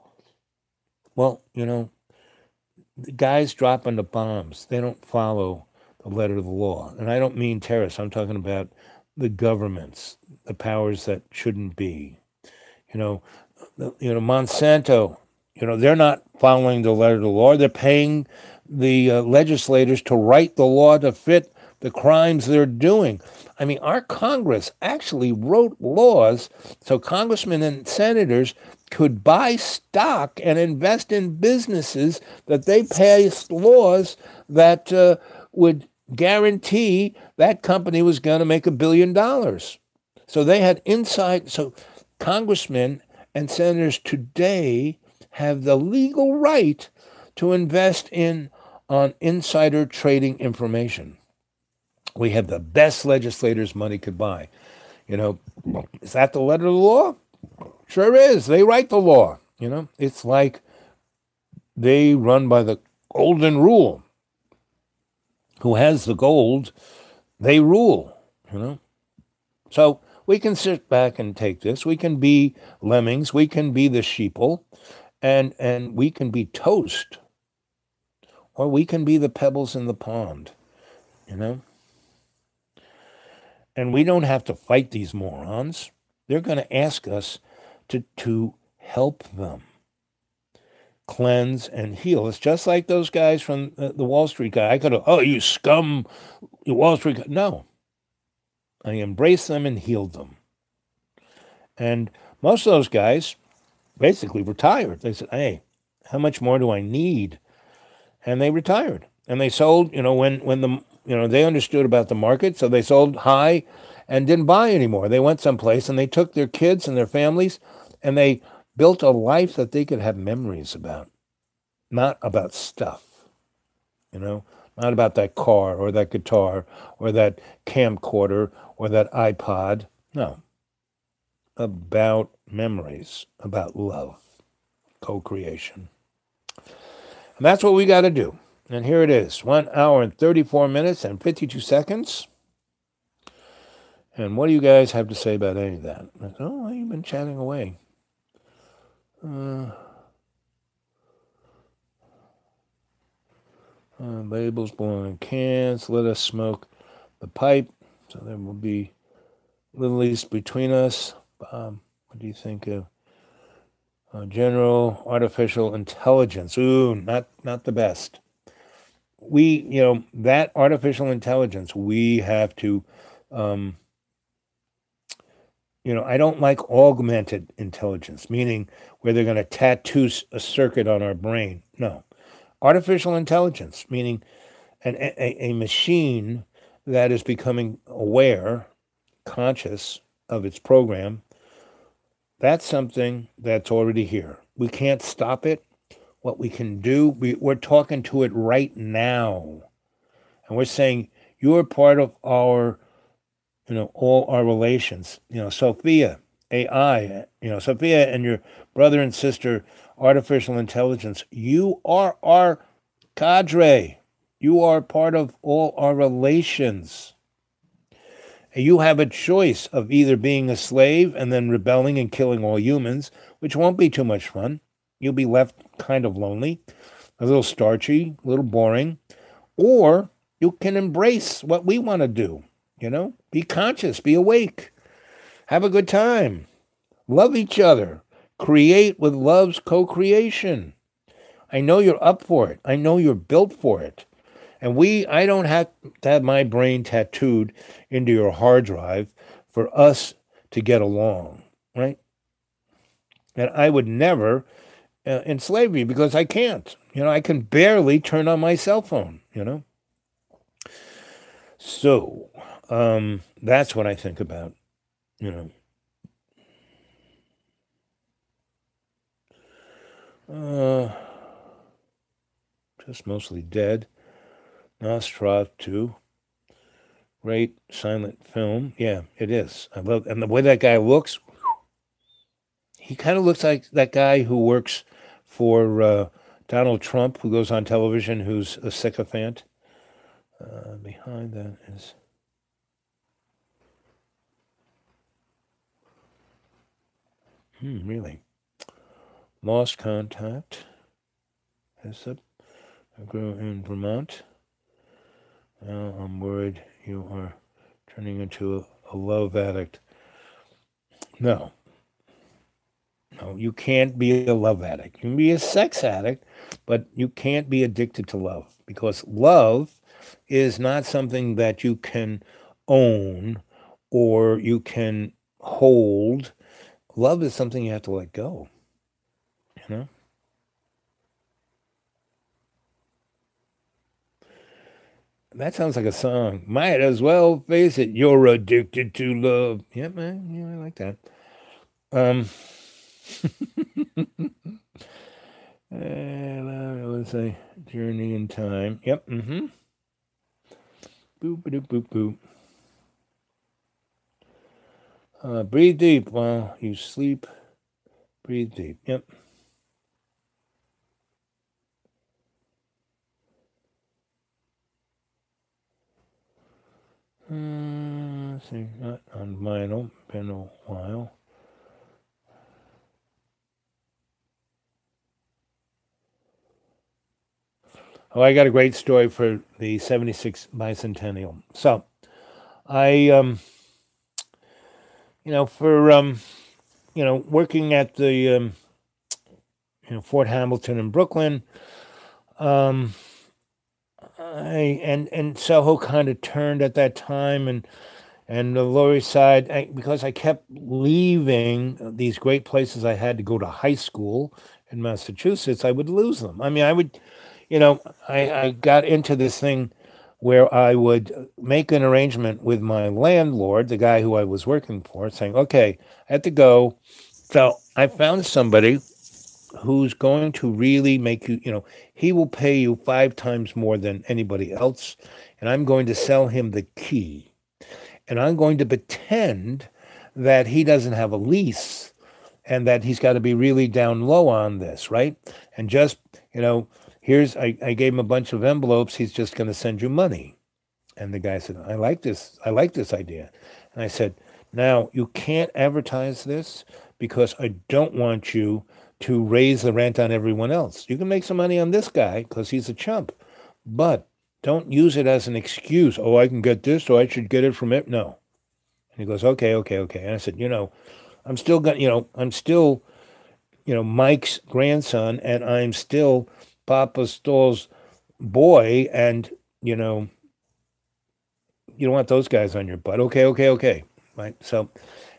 Well, the guys dropping the bombs, they don't follow the letter of the law. And I don't mean terrorists. I'm talking about the governments, the powers that shouldn't be. Monsanto, they're not following the letter of the law. They're paying the legislators to write the law to fit the crimes they're doing. I mean, our Congress actually wrote laws so congressmen and senators could buy stock and invest in businesses that they passed laws that would guarantee that company was going to make $1 billion. So they had so congressmen and senators today have the legal right to invest on insider trading information. We have the best legislators money could buy. Is that the letter of the law? Sure is. They write the law. It's like they run by the golden rule. Who has the gold, they rule, So we can sit back and take this. We can be lemmings. We can be the sheeple. And we can be toast. Or we can be the pebbles in the pond, And we don't have to fight these morons. They're going to ask us to help them cleanse and heal. It's just like those guys from the Wall Street guy. I could have, you scum, you Wall Street guy. No. I embraced them and healed them. And most of those guys basically retired. They said, hey, how much more do I need? And they retired. And they sold, when the, they understood about the market, so they sold high and didn't buy anymore. They went someplace and they took their kids and their families and they built a life that they could have memories about, not about stuff, not about that car or that guitar or that camcorder or that iPod. No, about memories, about love, co-creation. And that's what we got to do. And here it is, 1 hour and 34 minutes and 52 seconds. And what do you guys have to say about any of that? Oh, well, you've been chatting away. Labels blowing in cans. Let us smoke the pipe. So there will be little east between us. What do you think of general artificial intelligence? Ooh, not the best. That artificial intelligence, we have to, I don't like augmented intelligence, meaning where they're going to tattoo a circuit on our brain. No. Artificial intelligence, meaning a machine that is becoming aware, conscious of its program. That's something that's already here. We can't stop it. What we can do, we're talking to it right now. And we're saying, you're part of our, all our relations. Sophia, AI, Sophia and your brother and sister, artificial intelligence, you are our cadre. You are part of all our relations. And you have a choice of either being a slave and then rebelling and killing all humans, which won't be too much fun. You'll be left kind of lonely, a little starchy, a little boring. Or you can embrace what we want to do, Be conscious, be awake, have a good time, love each other, create with love's co-creation. I know you're up for it. I know you're built for it. And I don't have to have my brain tattooed into your hard drive for us to get along, right? And I would never enslave you because I can't. I can barely turn on my cell phone, So that's what I think about, Just mostly dead. Nosferatu. Great silent film. Yeah, it is. And the way that guy looks, he kind of looks like that guy who works for Donald Trump, who goes on television, who's a sycophant. Behind that is... really? Lost contact. Heads up. I grew in Vermont. Now I'm worried you are turning into a love addict. No, you can't be a love addict. You can be a sex addict, but you can't be addicted to love, because love is not something that you can own or you can hold. Love is something you have to let go, That sounds like a song. Might as well face it. You're addicted to love. Yeah, man. Yeah, I like that. Let's say journey in time. Yep. Boop, boop, boop, boop. Breathe deep while you sleep. Breathe deep. Yep. Let's see, not on vinyl. Been a while. Oh, I got a great story for the 76th bicentennial. So, I, for, working at the, Fort Hamilton in Brooklyn, and Soho kind of turned at that time, and the Lower East Side, because I kept leaving these great places I had to go to high school in Massachusetts, I would lose them. I mean, I would, I got into this thing where I would make an arrangement with my landlord, the guy who I was working for, saying, okay, I have to go. So I found somebody who's going to really make you, he will pay you 5 times more than anybody else. And I'm going to sell him the key. And I'm going to pretend that he doesn't have a lease and that he's got to be really down low on this, right? And just, I gave him a bunch of envelopes. He's just going to send you money. And the guy said, I like this. I like this idea. And I said, now you can't advertise this because I don't want you to raise the rent on everyone else. You can make some money on this guy because he's a chump, but don't use it as an excuse. Oh, I can get this, so I should get it from it. No. And he goes, okay, okay, okay. And I said, I'm still going, I'm still, Mike's grandson, and I'm still Papa Stoll's boy, and, you don't want those guys on your butt. Okay, okay, okay. Right. So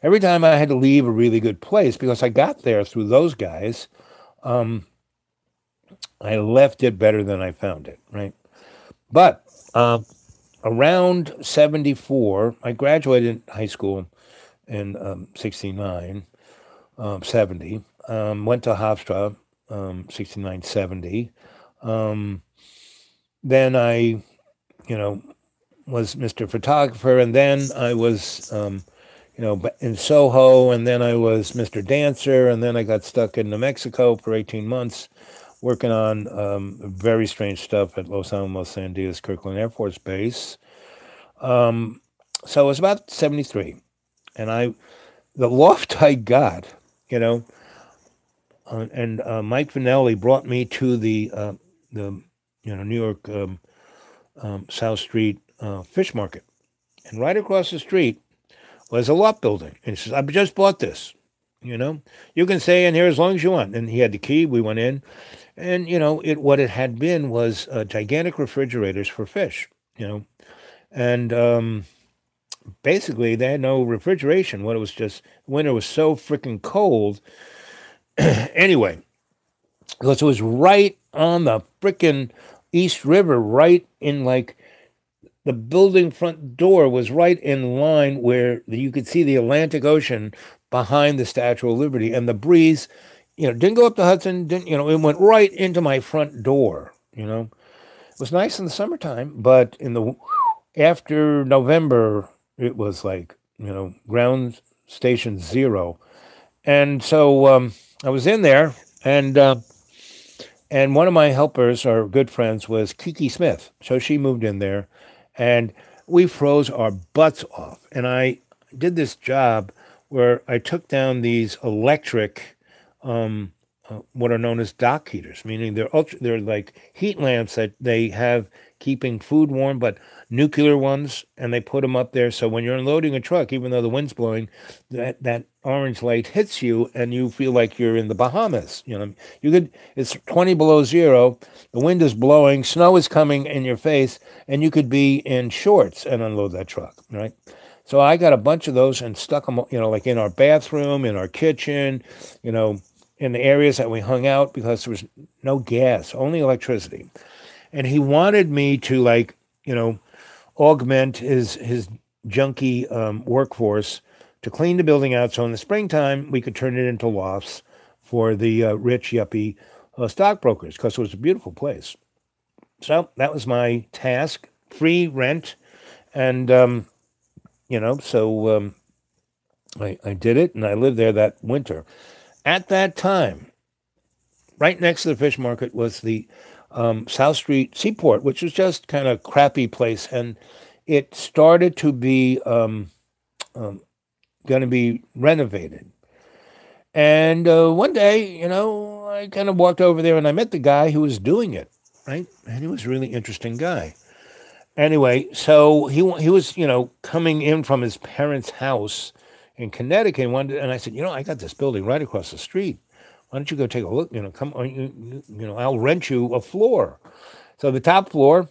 every time I had to leave a really good place because I got there through those guys, I left it better than I found it. Right. But around 74, I graduated high school in 69, 70. Went to Hofstra, 69, 70. Then I, was Mr. Photographer, and then I was, in Soho, and then I was Mr. Dancer, and then I got stuck in New Mexico for 18 months working on very strange stuff at Los Alamos Sandias Kirkland Air Force Base. So it was about 73, and the loft I got, and Mike Vanelli brought me to the New York South Street fish market, and right across the street was a lot building. And he says, I just bought this, you can stay in here as long as you want. And he had the key. We went in, and, what it had been was gigantic refrigerators for fish, and basically they had no refrigeration. What it was just, winter was so freaking cold. Anyway, because it was right on the freaking East River, right in the building front door was right in line where you could see the Atlantic Ocean behind the Statue of Liberty, and the breeze, didn't go up the Hudson, it went right into my front door. It was nice in the summertime, but after November, it was ground station zero. And so I was in there, and one of my helpers, or good friends, was Kiki Smith. So she moved in there, and we froze our butts off. And I did this job where I took down these electric, what are known as dock heaters, meaning they're like heat lamps that they have keeping food warm, but nuclear ones, and they put them up there. So when you're unloading a truck, even though the wind's blowing, that orange light hits you, and you feel like you're in the Bahamas. It's 20 below zero, the wind is blowing, snow is coming in your face, and you could be in shorts and unload that truck, right? So I got a bunch of those and stuck them, in our bathroom, in our kitchen, in the areas that we hung out, because there was no gas, only electricity. And he wanted me to augment his junky workforce to clean the building out, so in the springtime we could turn it into lofts for the rich yuppie stockbrokers, because it was a beautiful place. So that was my task: free rent, and so I did it, and I lived there that winter. At that time, right next to the fish market was the South Street Seaport, which was just kind of a crappy place, and it started to be going to be renovated. And one day, I kind of walked over there, and I met the guy who was doing it, right? And he was a really interesting guy. Anyway, so he was, coming in from his parents' house in Connecticut, and I said, I got this building right across the street. Why don't you go take a look? Come on, I'll rent you a floor. So the top floor,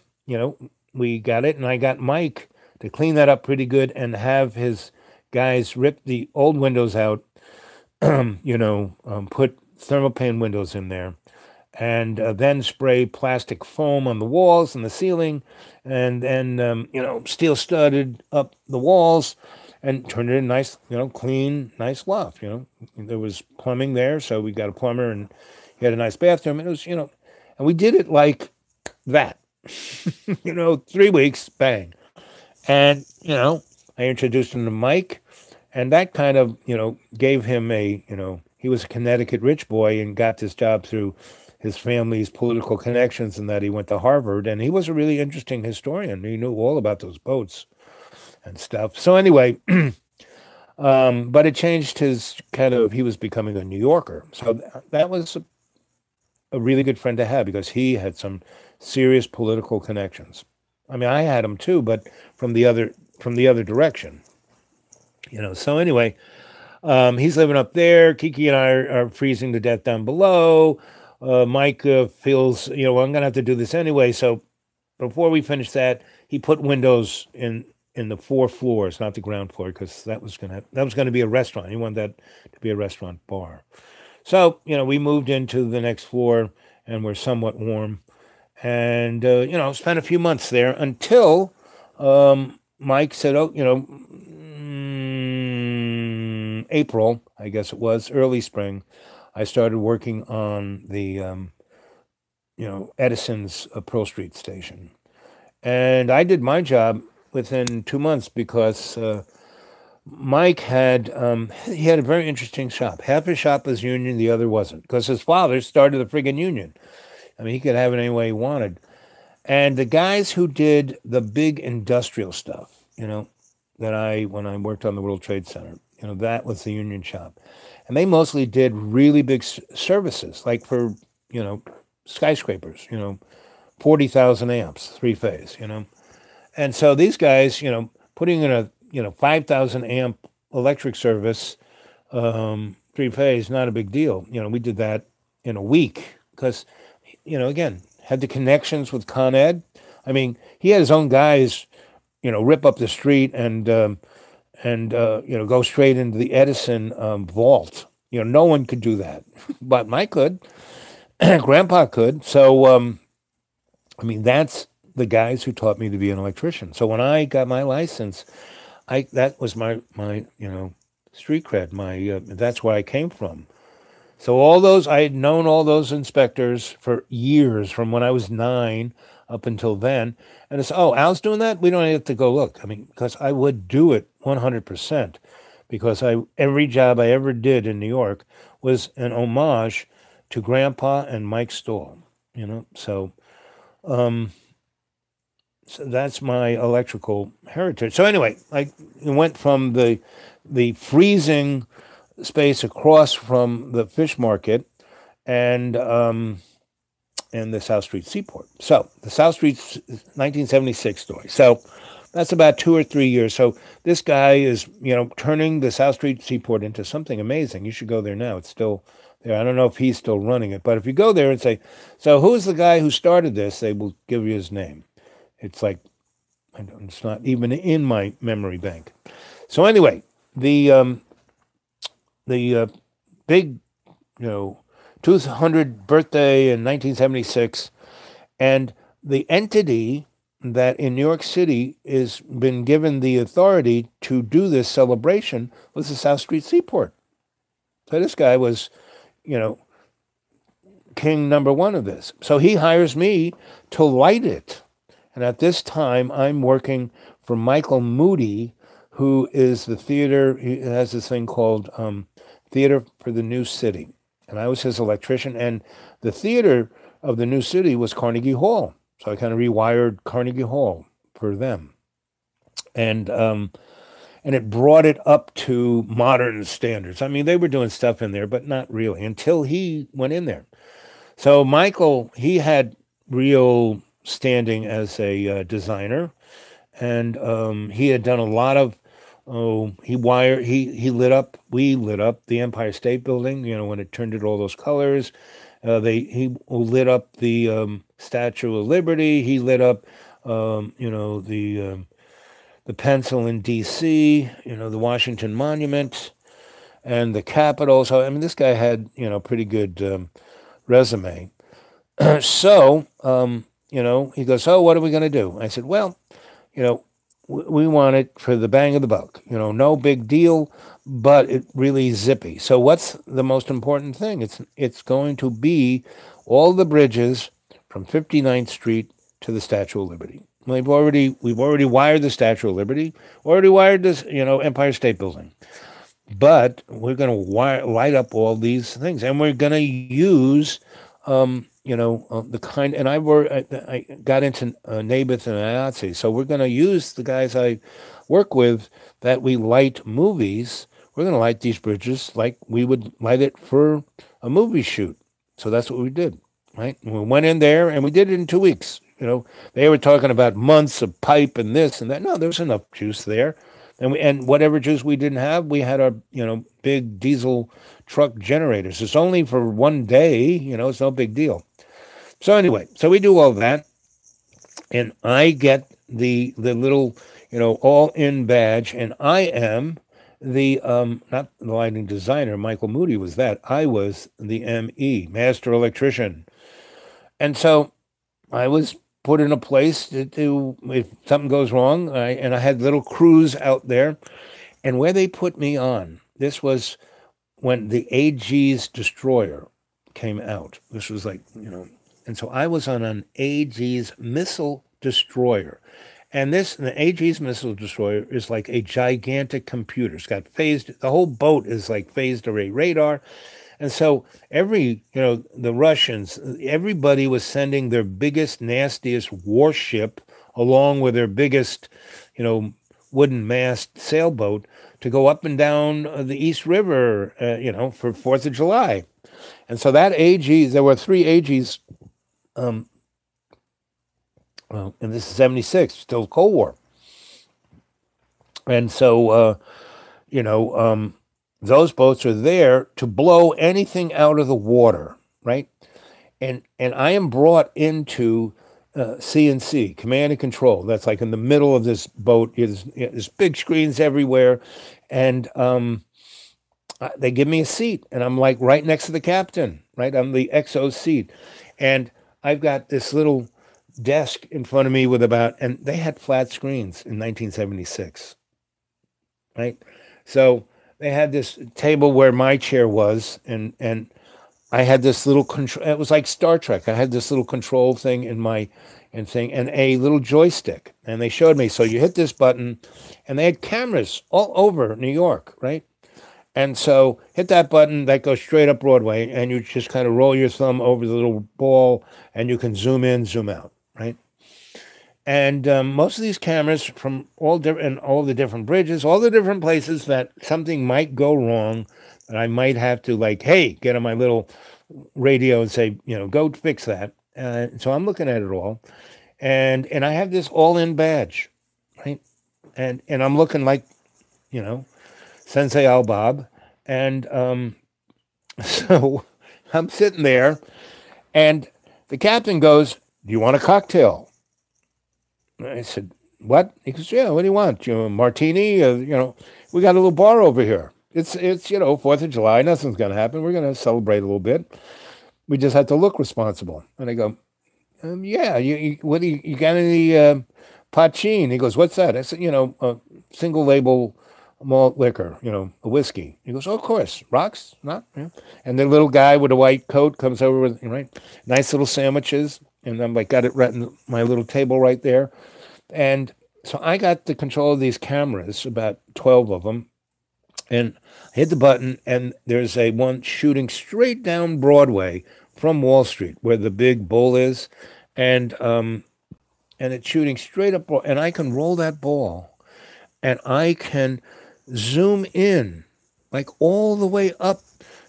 we got it, and I got Mike to clean that up pretty good and have his guys rip the old windows out, put thermopane windows in there, and then spray plastic foam on the walls and the ceiling, and then, steel studded up the walls, and turned it in nice, clean, nice loft. There was plumbing there, so we got a plumber, and he had a nice bathroom. And it was, and we did it like that. 3 weeks, bang. And, I introduced him to Mike, and that kind of, gave him he was a Connecticut rich boy and got this job through his family's political connections and that he went to Harvard. And he was a really interesting historian. He knew all about those boats and stuff. So anyway, but it changed his kind of, he was becoming a New Yorker. So that was a really good friend to have because he had some serious political connections. I mean, I had them too, but from the other direction. So anyway, he's living up there. Kiki and I are freezing to death down below. Mike feels, well, I'm going to have to do this anyway. So before we finish that, he put windows in the 4 floors, not the ground floor, because that was going to be a restaurant. He wanted that to be a restaurant bar. So, we moved into the next floor and we're somewhat warm. And, spent a few months there until Mike said, April, I guess it was, early spring, I started working on the, Edison's Pearl Street station. And I did my job within 2 months because Mike had, he had a very interesting shop. Half his shop was union, the other wasn't, because his father started the friggin' union. I mean, he could have it any way he wanted. And the guys who did the big industrial stuff, when I worked on the World Trade Center, that was the union shop. And they mostly did really big services, like for, skyscrapers, 40,000 amps, 3-phase, And so these guys, putting in a, 5,000 amp electric service, 3-phase, not a big deal. We did that in a week because, again, had the connections with Con Ed. I mean, he had his own guys, rip up the street and go straight into the Edison vault. No one could do that, but Mike could. Grandpa could. So, that's the guys who taught me to be an electrician. So when I got my license, that was my street cred. That's where I came from. So I had known all those inspectors for years, from when I was 9 up until then. And it's, Al's doing that? We don't have to go look. Because I would do it 100%. Because every job I ever did in New York was an homage to Grandpa and Mike Stoll. So that's my electrical heritage. So anyway, I went from the freezing space across from the fish market and the South Street Seaport. So the South Street 1976 story. So that's about 2 or 3 years. So this guy is, turning the South Street Seaport into something amazing. You should go there now. It's still there. I don't know if he's still running it, but if you go there and say, so who's the guy who started this? They will give you his name. It's like, it's not even in my memory bank. So anyway, the big, 200th birthday in 1976, and the entity that in New York City is been given the authority to do this celebration was the South Street Seaport. So this guy was, king number one of this. So he hires me to light it. And at this time, I'm working for Michael Moody, who is the theater. He has this thing called Theater for the New City. And I was his electrician. And the theater of the New City was Carnegie Hall. So I kind of rewired Carnegie Hall for them. And it brought it up to modern standards. I mean, they were doing stuff in there, but not really until he went in there. So Michael, he had real standing as a designer, and he had done a lot of we lit up the Empire State Building, when it turned it all those colors. He lit up the Statue of Liberty. He lit up the pencil in D.C., the Washington Monument and the Capitol. So this guy had pretty good resume. So he goes, what are we going to do? I said, well, we want it for the bang of the buck. No big deal, but it really zippy. So what's the most important thing? It's going to be all the bridges from 59th Street to the Statue of Liberty. We've already wired the Statue of Liberty, already wired this, Empire State Building. But we're going to light up all these things, and we're going to use the kind, and I got into Naboth and IATSE, so we're going to use the guys I work with that we light movies. We're going to light these bridges like we would light it for a movie shoot. So that's what we did, right? We went in there and we did it in 2 weeks. They were talking about months of pipe and this and that. No, there was enough juice there. And whatever juice we didn't have, we had our, big diesel truck generators. It's only for one day, it's no big deal. So anyway, so we do all that, and I get the little, all in badge, and I am the not the lighting designer. Michael Moody was that. I was the ME, master electrician, and so I was put in a place to if something goes wrong, and I had little crews out there, and where they put me on, this was when the AG's destroyer came out. This was like, and so I was on an AG's missile destroyer. And the AG's missile destroyer is like a gigantic computer. It's got the whole boat is like phased array radar. And so the Russians, everybody was sending their biggest, nastiest warship along with their biggest, wooden mast sailboat to go up and down the East River, for 4th of July. And so that there were 3 AGs, and this is 76, still Cold War. And so, those boats are there to blow anything out of the water, right? And I am brought into C&C, command and control. That's like in the middle of this boat. There's big screens everywhere. And they give me a seat, and I'm like right next to the captain, right? I'm the XO seat. And I've got this little desk in front of me and they had flat screens in 1976, right? So they had this table where my chair was, and I had this little control. It was like Star Trek. I had this little control thing and a little joystick, and they showed me. So you hit this button, and they had cameras all over New York, right? And so hit that button, that goes straight up Broadway, and you just kind of roll your thumb over the little ball, and you can zoom in, zoom out, right? And most of these cameras from all the different bridges, all the different places that something might go wrong, that I might have to get on my little radio and say, go fix that. So I'm looking at it all, and I have this all-in badge, right? And I'm looking like, Sensei Al Bob, and so I'm sitting there, and the captain goes, "Do you want a cocktail?" I said, "What?" He goes, "Yeah, what do you want? Martini? We got a little bar over here. It's 4th of July. Nothing's going to happen. We're going to celebrate a little bit. We just have to look responsible." And I go, "Yeah, what do you got any Pachin?" He goes, "What's that?" I said, a single label malt liquor, a whiskey. He goes, "Oh, of course. Rocks? Not?" Yeah. And the little guy with a white coat comes over with, nice little sandwiches. And I'm got it right in my little table right there. And so I got the control of these cameras, about 12 of them. And I hit the button, and there's one shooting straight down Broadway from Wall Street, where the big bull is. And it's shooting straight up, and I can roll that ball, and I can zoom in all the way up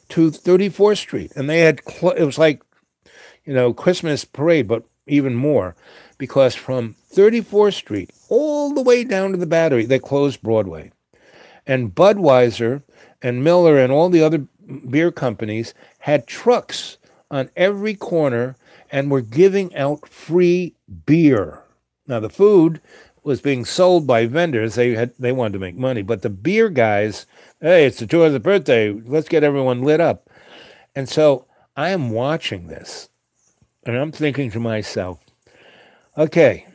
to 34th Street. And they had, it was like, Christmas parade, but even more, because from 34th Street all the way down to the Battery, they closed Broadway. And Budweiser and Miller and all the other beer companies had trucks on every corner and were giving out free beer. Now, the food was being sold by vendors. They wanted to make money, but the beer guys, hey, it's the 200th birthday. Let's get everyone lit up. And so I am watching this, and I'm thinking to myself, okay,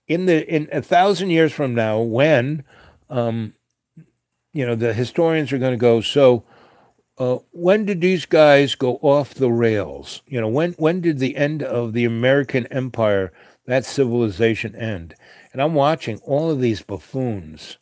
in 1,000 years from now, when the historians are going to go, so when did these guys go off the rails? When did the end of the American empire, that civilization, end? And I'm watching all of these buffoons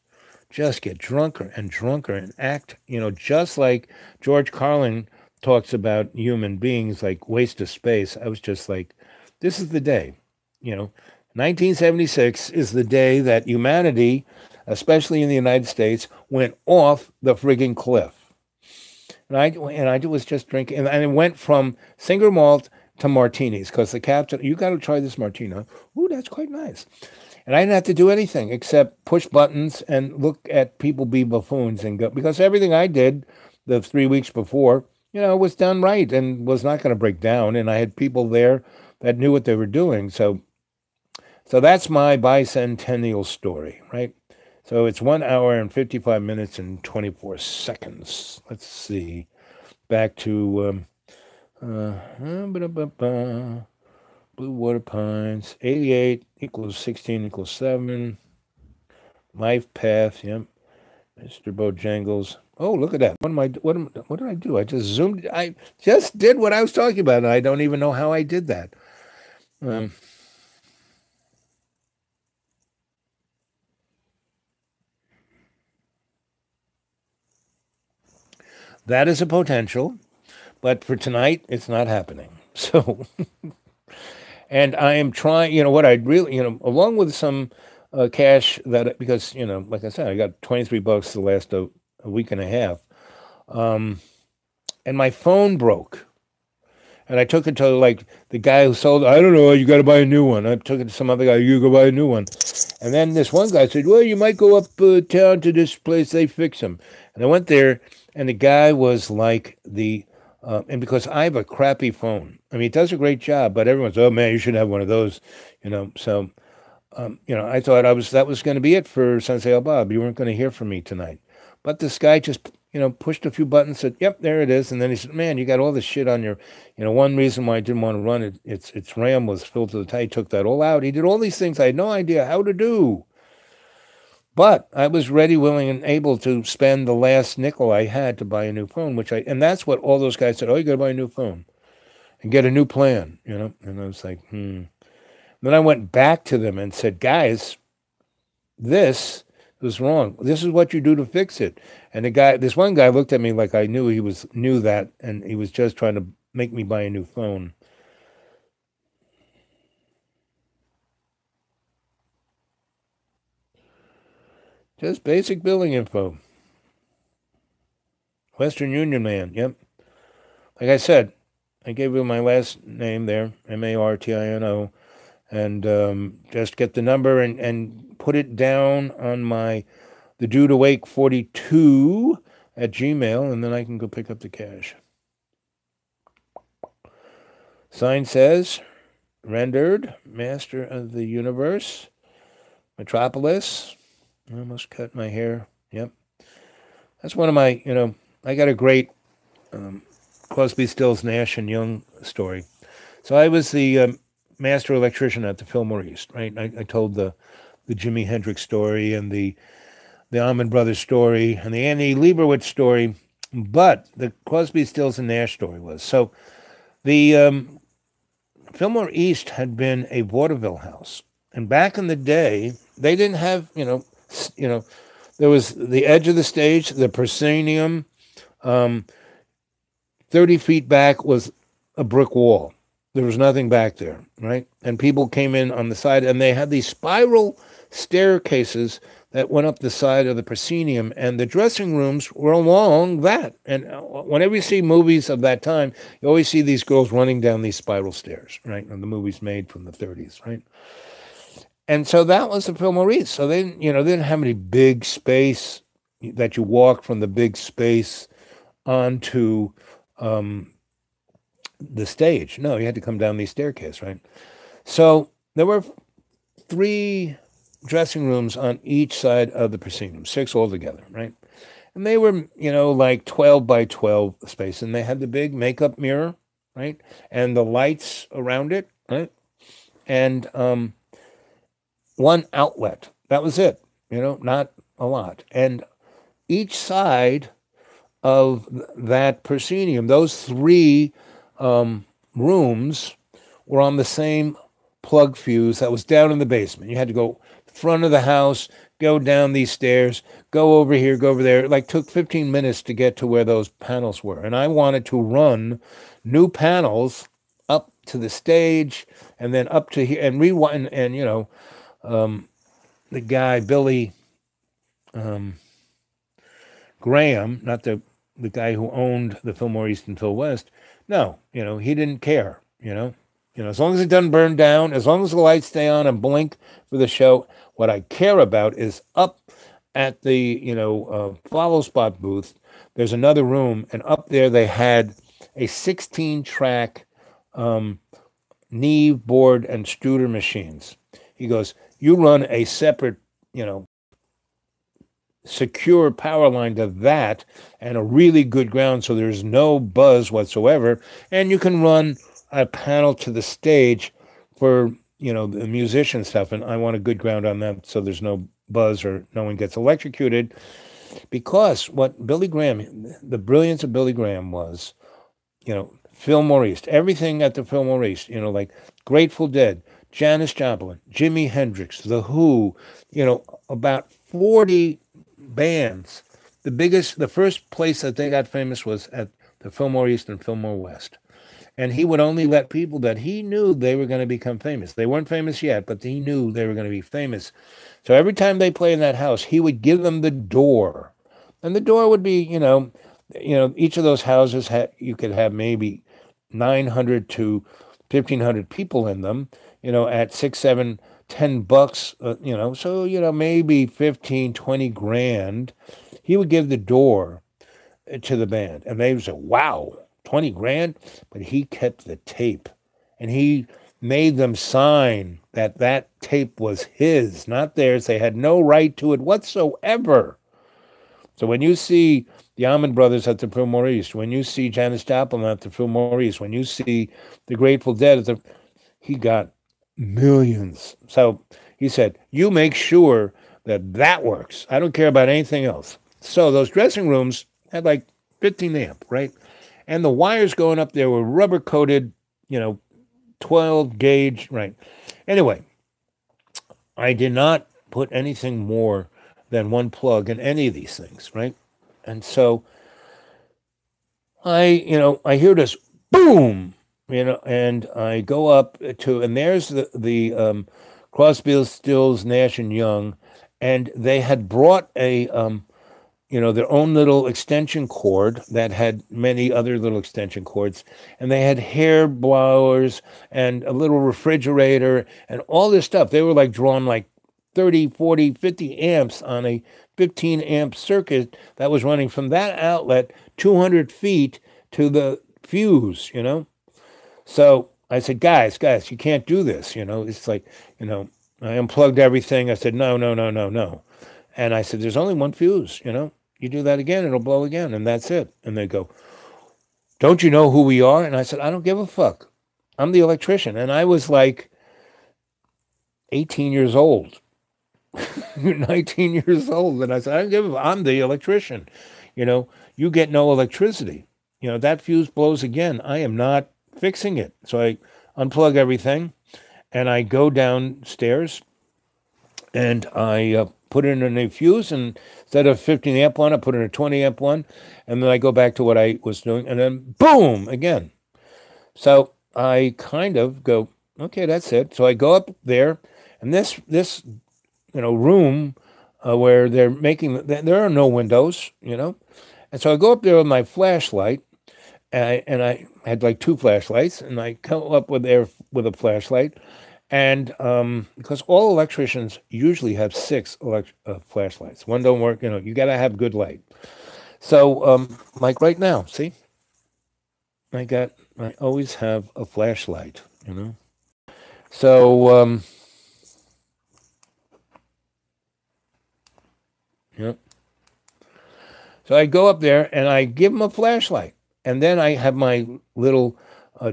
just get drunker and drunker and act, just like George Carlin talks about human beings like waste of space, I was just like, this is the day, you know, 1976 is the day that humanity, especially in the United States, went off the frigging cliff. And I was just drinking, and it went from single malt to martinis because the captain, you got to try this martini. Ooh, that's quite nice. And I didn't have to do anything except push buttons and look at people be buffoons and go, because everything I did the 3 weeks before, was done right and was not going to break down. And I had people there that knew what they were doing. So that's my bicentennial story, right? So it's 1 hour and 55 minutes and 24 seconds. Let's see. Back to Blue Water Pines. 88 equals 16 equals 7. Life Path, yep. Mr. Bojangles. Oh, look at that. What did I do? I just zoomed. I just did what I was talking about, and I don't even know how I did that. That is a potential, but for tonight, it's not happening. So, and I am trying, what I really, along with some cash that, because, like I said, I got $23 the last a week and a half. And my phone broke. And I took it to like the guy who sold it. I don't know, you got to buy a new one. I took it to some other guy, you go buy a new one. And then this one guy said, well, you might go up town to this place, they fix them. And I went there, and the guy was like and because I have a crappy phone. I mean, it does a great job, but everyone's, oh man, you should have one of those, So, I thought that was going to be it for Sensei El Bob. You weren't going to hear from me tonight. But this guy just, pushed a few buttons, said, yep, there it is. And then he said, man, you got all this shit on your, one reason why I didn't want to run it, its RAM was filled to the top. He took that all out. He did all these things I had no idea how to do. But I was ready, willing, and able to spend the last nickel I had to buy a new phone, and that's what all those guys said, oh, you got to buy a new phone and get a new plan, And I was like, Then I went back to them and said, guys, this was wrong. This is what you do to fix it. And this one guy looked at me like I knew that, and he was just trying to make me buy a new phone. Just basic billing info. Western Union man, yep. Like I said, I gave you my last name there, Martino, and just get the number and put it down on the Dude Awake 42 at Gmail, and then I can go pick up the cash. Sign says, rendered, Master of the Universe, Metropolis. I almost cut my hair. Yep. That's one of my, I got a great Crosby, Stills, Nash, and Young story. So I was the master electrician at the Fillmore East, right? I told the Jimi Hendrix story and the Allman Brothers story and the Annie Leibovitz story, but the Crosby, Stills, and Nash story was. So the Fillmore East had been a vaudeville house. And back in the day, they didn't have, there was the edge of the stage, the proscenium, 30 feet back was a brick wall. There was nothing back there, right? And people came in on the side, and they had these spiral staircases that went up the side of the proscenium, and the dressing rooms were along that. And whenever you see movies of that time, you always see these girls running down these spiral stairs, right? And the movies made from the 30s, right? And so that was the Fillmore East. So they didn't have any big space that you walked from the big space onto the stage. No, you had to come down these staircases, right? So there were 3 dressing rooms on each side of the proscenium, 6 altogether, right? And they were, like 12 by 12 space. And they had the big makeup mirror, right? And the lights around it, right? And one outlet. That was it, not a lot. And each side of that proscenium, those 3 rooms were on the same plug fuse that was down in the basement. You had to go front of the house, go down these stairs, go over here, go over there. It like took 15 minutes to get to where those panels were. And I wanted to run new panels up to the stage and then up to here and rewind. And you know, the guy, Billy Graham, not the guy who owned the Fillmore East and Phil West, no, you know, he didn't care, you know. You know, as long as it doesn't burn down, as long as the lights stay on and blink for the show, what I care about is up at the, you know, follow spot booth. There's another room, and up there they had a 16-track Neve board and Studer machines. He goes, you run a separate, you know, secure power line to that and a really good ground so there's no buzz whatsoever, and you can run a panel to the stage for, you know, the musician stuff, and I want a good ground on that so there's no buzz or no one gets electrocuted. Because what Billy Graham, the brilliance of Billy Graham was, you know, Fillmore East, everything at the Fillmore East, you know, like Grateful Dead, Janis Joplin, Jimi Hendrix, The Who, you know, about 40 bands. The first place that they got famous was at the Fillmore East and Fillmore West. And he would only let people that he knew they were going to become famous. They weren't famous yet, but he knew they were going to be famous. So every time they played in that house, he would give them the door. And the door would be, you know, each of those houses you could have maybe 900 to 1,500 people in them, you know, at $6, $7, $10, you know, so, you know, maybe 15, 20 grand. He would give the door to the band, and they would say, wow, 20 grand, but he kept the tape, and he made them sign that tape was his, not theirs. They had no right to it whatsoever. So when you see the Allman Brothers at the Fillmore East, when you see Janis Joplin at the Fillmore East, when you see the Grateful Dead he got millions. So he said, you make sure that works. I don't care about anything else. So those dressing rooms had like 15 amp, right? And the wires going up there were rubber coated, you know, 12 gauge, right? Anyway, I did not put anything more than one plug in any of these things, right? And so I hear this boom, you know, and I go up to, and there's the Crosby, Stills, Nash and Young, and they had brought a their own little extension cord that had many other little extension cords, and they had hair blowers and a little refrigerator and all this stuff. They were like drawing like 30, 40, 50 amps on a 15 amp circuit that was running from that outlet 200 feet to the fuse, you know? So I said, guys, you can't do this, you know? It's like, you know, I unplugged everything. I said, no. And I said, there's only one fuse, you know? You do that again, it'll blow again, and that's it. And they go, don't you know who we are? And I said, I don't give a fuck. I'm the electrician. And I was like 18 years old, 19 years old. And I said, I don't give a fuck. I'm the electrician. You know, you get no electricity. You know, that fuse blows again. I am not fixing it. So I unplug everything, and I go downstairs, and I put in a new fuse, and instead of 15 amp one, I put in a 20 amp one, and then I go back to what I was doing, and then boom, again. So I kind of go, okay, that's it. So I go up there, and this room where they're making, there are no windows, you know, and so I go up there with my flashlight, and I had like 2 flashlights, and I come up with a flashlight. And because all electricians usually have 6 flashlights. One don't work, you know, you got to have good light. So like right now, see, I always have a flashlight, you know. So, yeah. So I go up there and I give them a flashlight. And then I have my little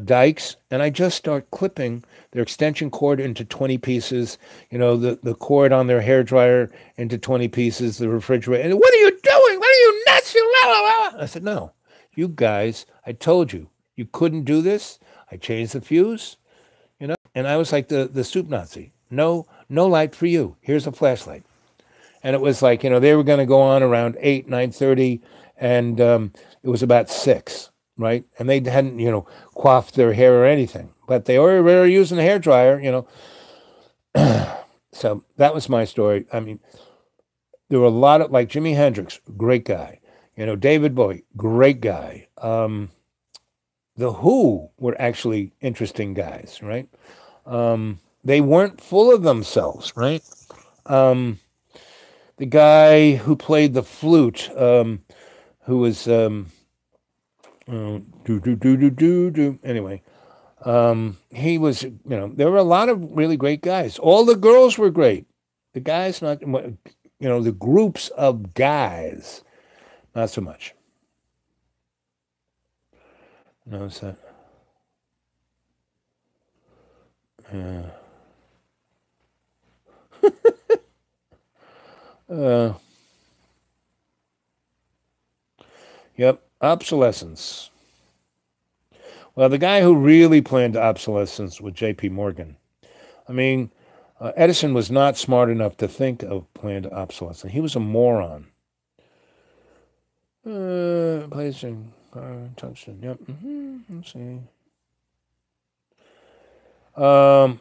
dikes, and I just start clipping their extension cord into 20 pieces, you know, the cord on their hairdryer into 20 pieces, the refrigerator. And what are you doing? What are you nuts? I said, no, you guys, I told you, you couldn't do this. I changed the fuse, you know, and I was like the soup Nazi. No light for you. Here's a flashlight. And it was like, they were going to go on around 8, 9:30, and it was about 6, right? And they hadn't, coiffed their hair or anything, but they were using the hair dryer. So that was my story. I mean, there were a lot of, like Jimi Hendrix, great guy. David Bowie, great guy. The Who were actually interesting guys, right? They weren't full of themselves, right? The guy who played the flute, who was anyway, he was, there were a lot of really great guys. All the girls were great. The guys, not, the groups of guys, not so much. Notice that. Yep, obsolescence. Well, the guy who really planned obsolescence was J.P. Morgan. I mean, Edison was not smart enough to think of planned obsolescence. He was a moron. Placing tungsten. Yep. Let's see. Al,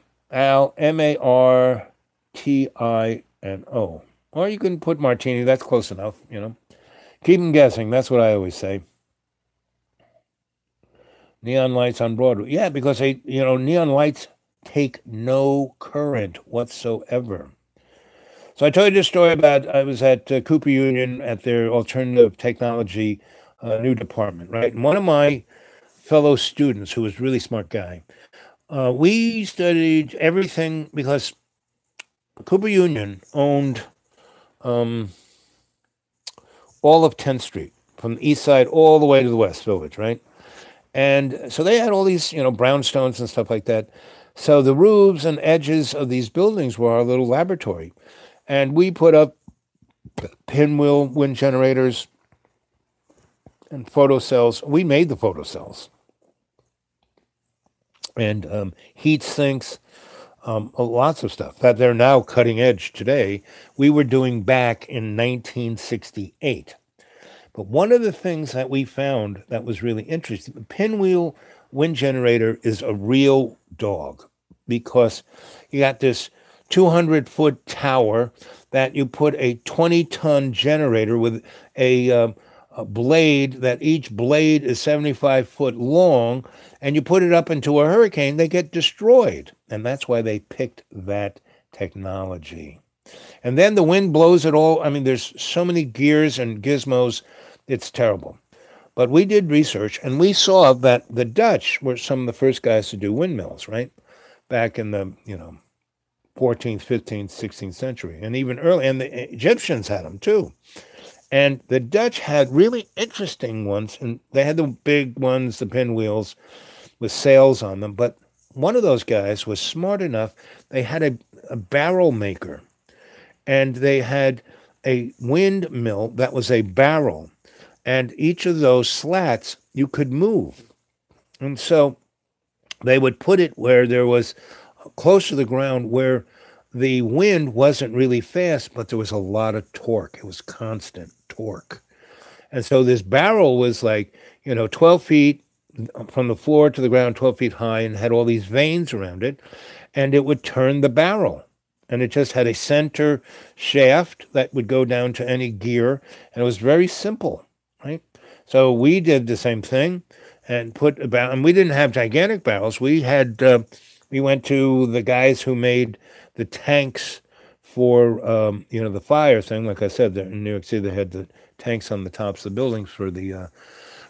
Martino. Or you can put Martini. That's close enough. Keep them guessing. That's what I always say. Neon lights on Broadway. Yeah, because neon lights take no current whatsoever. So I told you this story about I was at Cooper Union at their alternative technology new department, right? And one of my fellow students, who was a really smart guy, we studied everything because Cooper Union owned all of 10th Street from the east side all the way to the West Village, right? And so they had all these, brownstones and stuff like that. So the roofs and edges of these buildings were our little laboratory. And we put up pinwheel wind generators and photocells. We made the photocells. And heat sinks, lots of stuff that they're now cutting edge today. We were doing back in 1968. But one of the things that we found that was really interesting, the pinwheel wind generator is a real dog because you got this 200-foot tower that you put a 20-ton generator with a blade that each blade is 75 foot long, and you put it up into a hurricane, they get destroyed. And that's why they picked that technology. And then the wind blows it all. I mean, there's so many gears and gizmos. It's terrible. But we did research, and we saw that the Dutch were some of the first guys to do windmills, right? Back in the, 14th, 15th, 16th century, and even early. And the Egyptians had them, too. And the Dutch had really interesting ones, and they had the big ones, the pinwheels, with sails on them. But one of those guys was smart enough. They had a barrel maker, and they had a windmill that was a barrel. And each of those slats you could move. And so they would put it where there was close to the ground where the wind wasn't really fast, but there was a lot of torque. It was constant torque. And so this barrel was like, 12 feet from the floor to the ground, 12 feet high, and had all these vanes around it. And it would turn the barrel. And it just had a center shaft that would go down to any gear. And it was very simple. Right, so we did the same thing, and and we didn't have gigantic barrels. We went to the guys who made the tanks for the fire thing. Like I said, in New York City, they had the tanks on the tops of the buildings for the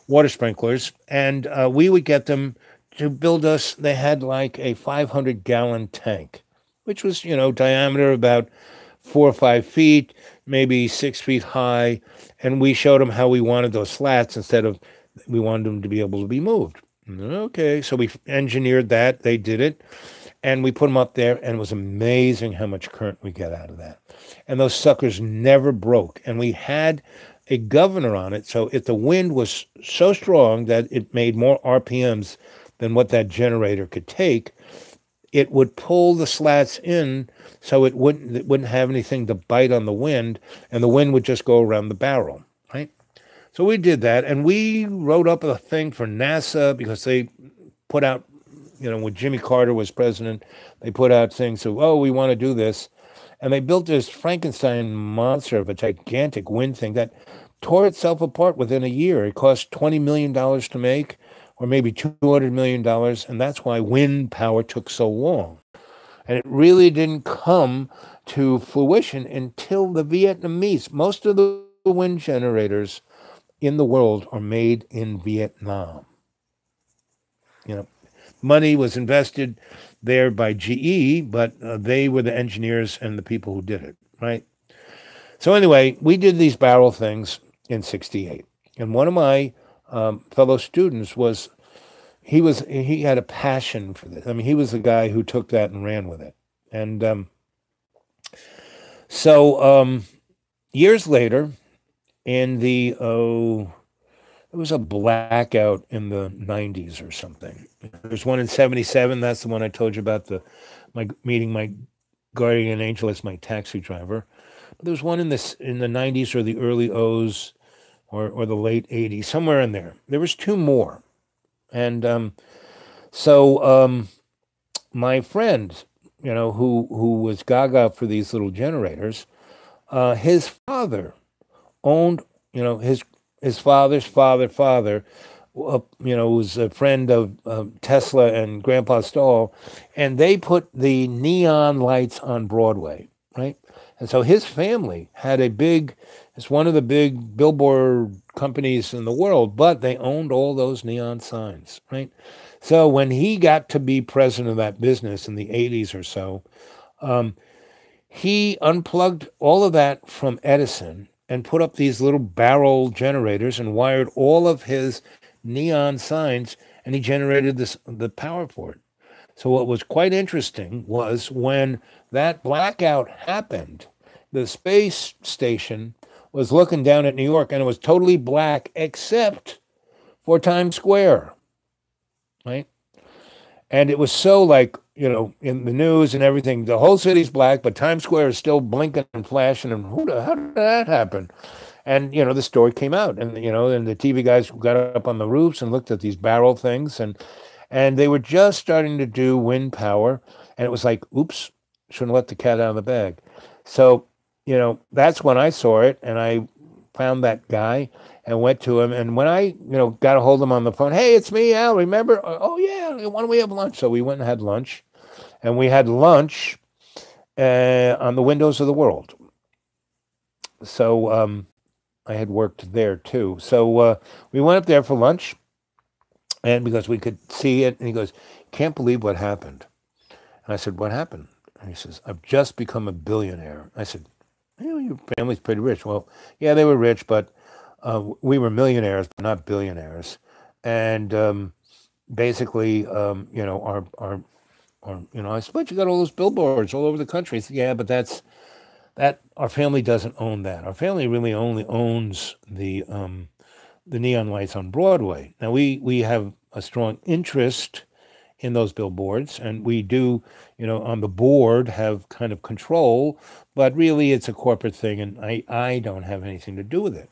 water sprinklers, and we would get them to build us. They had like a 500-gallon tank, which was diameter about 4 or 5 feet, maybe 6 feet high. And we showed them how we wanted those slats instead of we wanted them to be able to be moved. Okay, so we engineered that. They did it. And we put them up there, and it was amazing how much current we get out of that. And those suckers never broke. And we had a governor on it, so if the wind was so strong that it made more RPMs than what that generator could take, it would pull the slats in so it wouldn't have anything to bite on the wind, and the wind would just go around the barrel, right? So we did that, and we wrote up a thing for NASA because they put out, when Jimmy Carter was president, they put out things of, oh, we want to do this. And they built this Frankenstein monster of a gigantic wind thing that tore itself apart within a year. It cost $20 million to make, or maybe $200 million. And that's why wind power took so long. And it really didn't come to fruition until the Vietnamese. Most of the wind generators in the world are made in Vietnam. Money was invested there by GE, but they were the engineers and the people who did it, right? So anyway, we did these barrel things in '68. And one of my fellow students he had a passion for this. I mean, he was the guy who took that and ran with it. And so years later, in it was a blackout in the 90s or something. There's one in '77. That's the one I told you about, meeting my guardian angel as my taxi driver. But there was one in the '90s or the early O's or the late '80s, somewhere in there. There was two more. And so my friend, who was gaga for these little generators, his father owned, his father's father, was a friend of Tesla and Grandpa Stahl, and they put the neon lights on Broadway, right? And so his family had it's one of the big billboard companies in the world, but they owned all those neon signs, right? So when he got to be president of that business in the '80s or so, he unplugged all of that from Edison and put up these little barrel generators and wired all of his neon signs, and he generated the power for it. So what was quite interesting was when that blackout happened, the space station was looking down at New York, and it was totally black except for Times Square, right? And it was so in the news and everything, the whole city's black, but Times Square is still blinking and flashing. And how did that happen? And, the story came out, and, and the TV guys got up on the roofs and looked at these barrel things, and they were just starting to do wind power. And it was like, oops, shouldn't let the cat out of the bag. So, that's when I saw it, and I found that guy and went to him. And when I, got a hold of him on the phone, hey, it's me, Al, remember? Oh, yeah, why don't we have lunch? So we went and had lunch. And we had lunch on the windows of the world. So I had worked there, too. So we went up there for lunch, and because we could see it. And he goes, can't believe what happened. And I said, what happened? And he says, I've just become a billionaire. I said, your family's pretty rich. Well, yeah, they were rich, but we were millionaires, but not billionaires. And basically, our I said, but you got all those billboards all over the country. He said, yeah, but that our family doesn't own that. Our family really only owns the neon lights on Broadway. Now we have a strong interest in those billboards, and we do, on the board have kind of control, but really it's a corporate thing, and I don't have anything to do with it.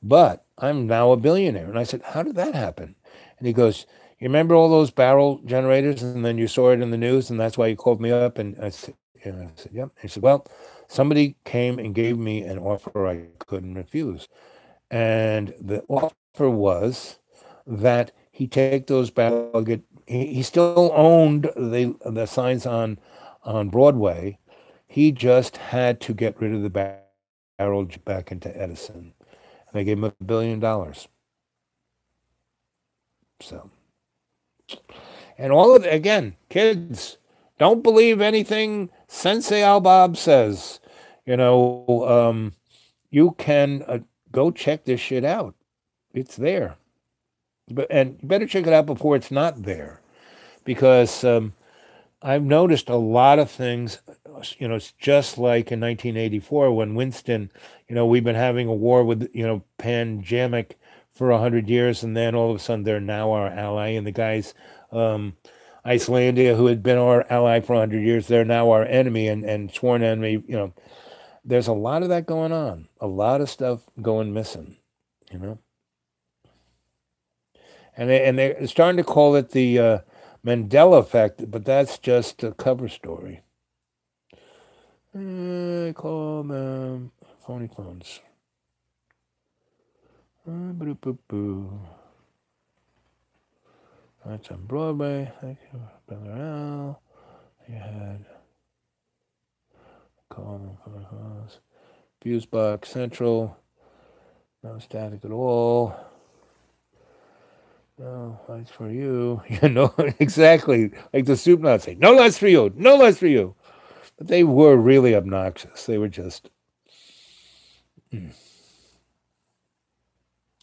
But I'm now a billionaire. And I said, how did that happen? And he goes, you remember all those barrel generators, and then you saw it in the news, and that's why you called me up? And I said, yep. He said, well, somebody came and gave me an offer I couldn't refuse. And the offer was that he take those barrel, he still owned the signs on Broadway. He just had to get rid of the barrel back into Edison. And they gave him $1 billion. So, and all of it, again, kids, don't believe anything Sensei Albob says. You can go check this shit out. It's there. And you better check it out before it's not there. Because I've noticed a lot of things, it's just like in 1984 when Winston, we've been having a war with, pandemic for 100 years, and then all of a sudden they're now our ally, and the guys Icelandia, who had been our ally for 100 years, they're now our enemy and sworn enemy. There's a lot of that going on, a lot of stuff going missing, you know. And they're starting to call it the Mandela effect, but that's just a cover story. I call them phony phones. That's on Broadway. Thank you, Brother Al. You had call them phony phones. Fuse box central. No static at all. No lights for you. Exactly. Like the soup nuts say, no lights for you. No lights for you. But they were really obnoxious. They were just. And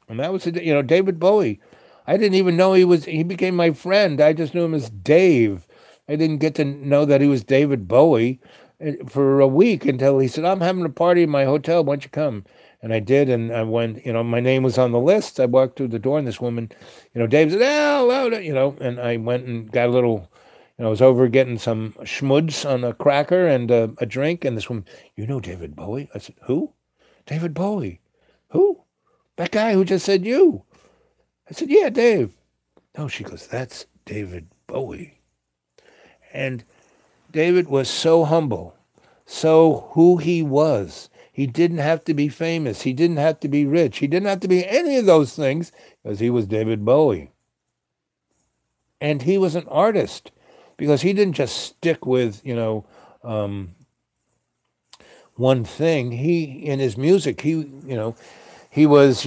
that was, David Bowie. I didn't even know he became my friend. I just knew him as Dave. I didn't get to know that he was David Bowie for a week until he said, I'm having a party in my hotel. Why don't you come? And I did. And I went, my name was on the list. I walked through the door and this woman, Dave said, hello, and I went and got a little, I was over getting some schmuds on a cracker and a drink. And this woman, David Bowie? I said, who? David Bowie. Who? That guy who just said you. I said, yeah, Dave. No, she goes, that's David Bowie. And David was so humble, so who he was. He didn't have to be famous. He didn't have to be rich. He didn't have to be any of those things because he was David Bowie. And he was an artist because he didn't just stick with, one thing. In his music, he was,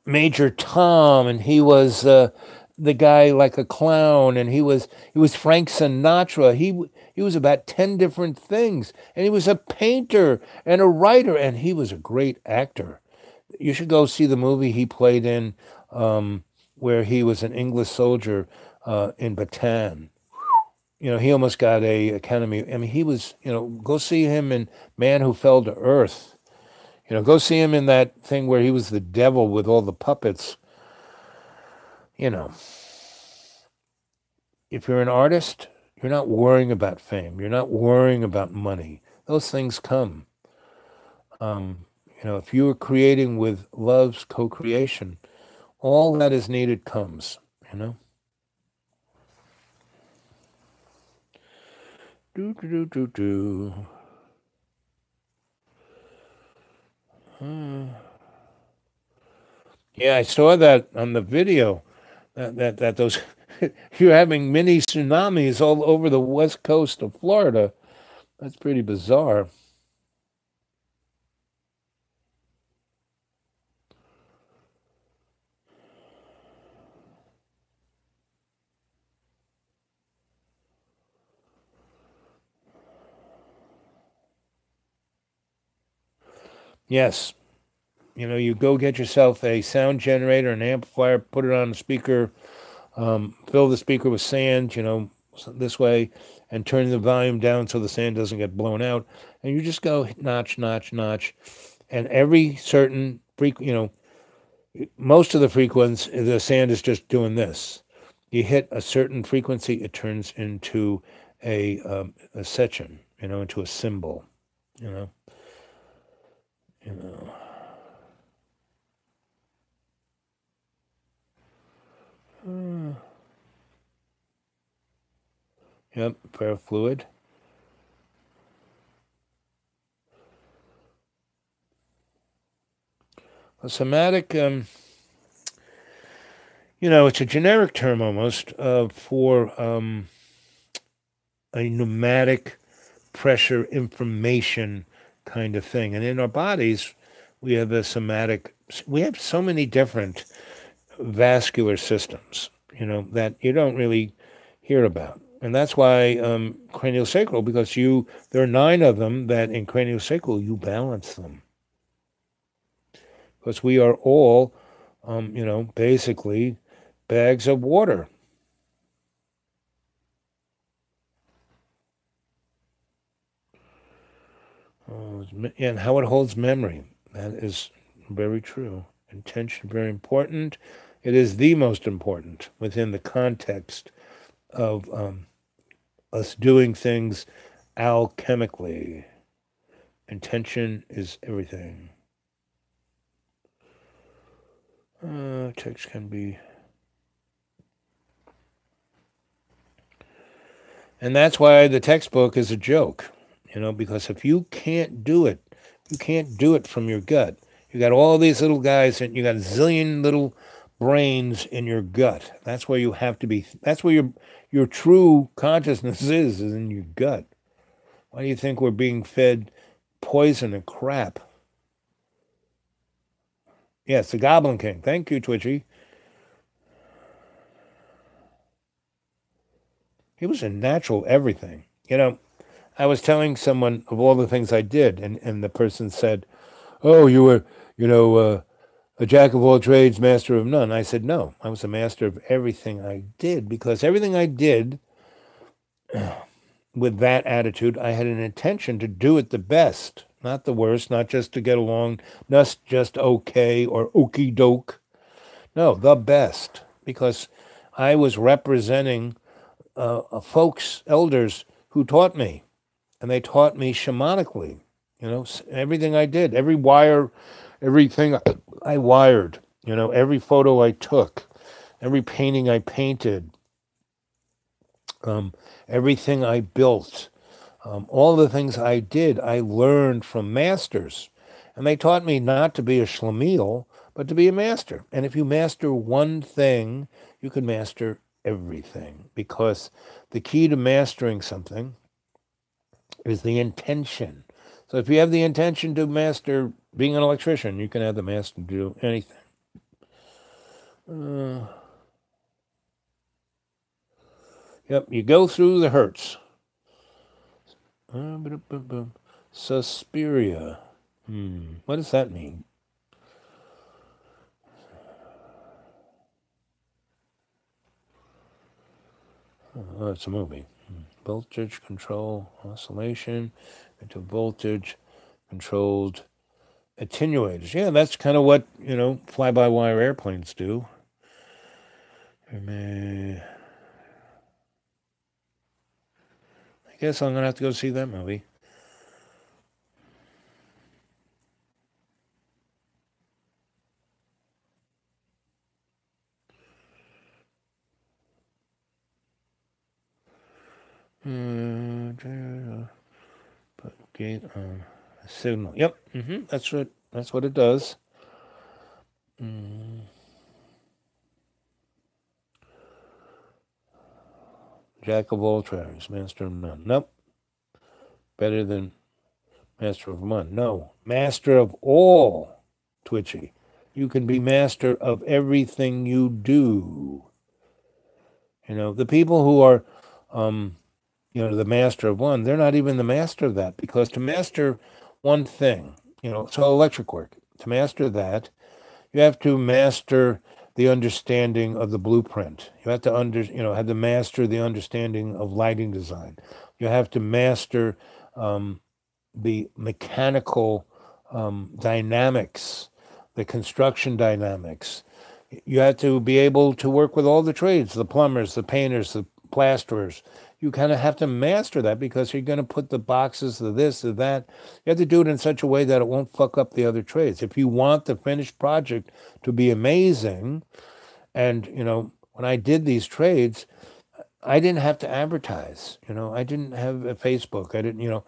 Major Tom, and he was the guy like a clown, and he was Frank Sinatra. He was about 10 different things, and he was a painter and a writer, and he was a great actor. You should go see the movie he played in, where he was an English soldier in Bataan. He almost got a Academy. I mean, he was. Go see him in Man Who Fell to Earth. Go see him in that thing where he was the devil with all the puppets. If you're an artist, you're not worrying about fame. You're not worrying about money. Those things come. If you are creating with love's co-creation, all that is needed comes, Do, do, do, do, do. Yeah, I saw that on the video. That those you're having mini tsunamis all over the west coast of Florida. That's pretty bizarre. Yes. You go get yourself a sound generator, an amplifier, put it on a speaker, fill the speaker with sand, this way, and turn the volume down so the sand doesn't get blown out. And you just go notch, notch, notch. And every certain most of the frequency, the sand is just doing this. You hit a certain frequency, it turns into a section, into a symbol, you know. Yep, ferrofluid. A somatic, it's a generic term almost for a pneumatic pressure information kind of thing. And in our bodies, we have a somatic, we have so many different vascular systems, that you don't really hear about. And that's why craniosacral, because there are 9 of them that in craniosacral, you balance them. Because we are all, basically bags of water. And how it holds memory. That is very true. Intention, very important. It is the most important within the context of us doing things alchemically. Intention is everything. Text can be... And that's why the textbook is a joke, because if you can't do it, you can't do it from your gut. You got all these little guys and you got a zillion little brains in your gut. That's where you have to be. That's where your true consciousness is in your gut. Why do you think we're being fed poison and crap? Yes, the Goblin King. Thank you, Twitchy. He was a natural everything. I was telling someone of all the things I did, and the person said, "Oh, you were, a jack of all trades, master of none." I said, "No, I was a master of everything I did, because everything I did with that attitude, I had an intention to do it the best, not the worst, not just to get along, not just okay or okie doke. No, the best, because I was representing folks, elders who taught me, and they taught me shamanically. Everything I did, every wire, everything I wired, every photo I took, every painting I painted, everything I built, all the things I did, I learned from masters. And they taught me not to be a schlemiel, but to be a master. And if you master one thing, you can master everything, because the key to mastering something is the intention. So if you have the intention to master being an electrician, you can have the master do anything. Yep, you go through the hurts. Suspiria. What does that mean? Oh, it's a movie. Voltage control, oscillation, into voltage controlled attenuators. Yeah, that's kind of what, fly-by-wire airplanes do. I guess I'm going to have to go see that movie. Put gate on a signal. Yep. That's what it does. Jack of all trades, master of none. Nope. Better than master of one. No. Master of all, Twitchy. You can be master of everything you do. The people who are the master of one, they're not even the master of that, because to master one thing, so electric work, to master that, you have to master the understanding of the blueprint. You have to have to master the understanding of lighting design. You have to master the mechanical dynamics, the construction dynamics. You have to be able to work with all the trades, the plumbers, the painters, the plasterers. You kind of have to master that, because you're going to put the boxes, the this, the that. You have to do it in such a way that it won't fuck up the other trades. If you want the finished project to be amazing, and, when I did these trades, I didn't have to advertise. I didn't have a Facebook. I didn't,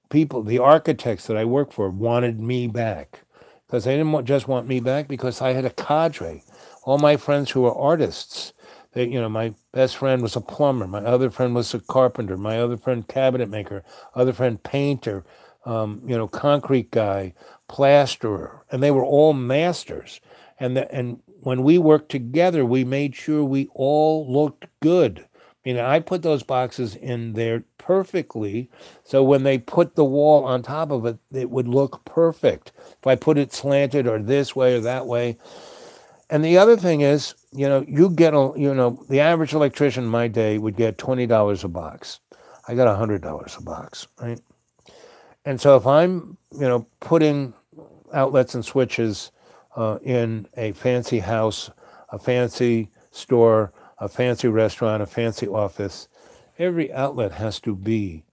people, the architects that I worked for wanted me back, because they didn't just want me back because I had a cadre. All my friends who were artists, my best friend was a plumber. My other friend was a carpenter. My other friend, cabinet maker. Other friend, painter. Concrete guy, plasterer. And they were all masters. And when we worked together, we made sure we all looked good. I put those boxes in there perfectly, so when they put the wall on top of it, it would look perfect. If I put it slanted or this way or that way. And the other thing is, you get, the average electrician in my day would get $20 a box. I got $100 a box, right? And so if I'm, putting outlets and switches in a fancy house, a fancy store, a fancy restaurant, a fancy office. Every outlet has to be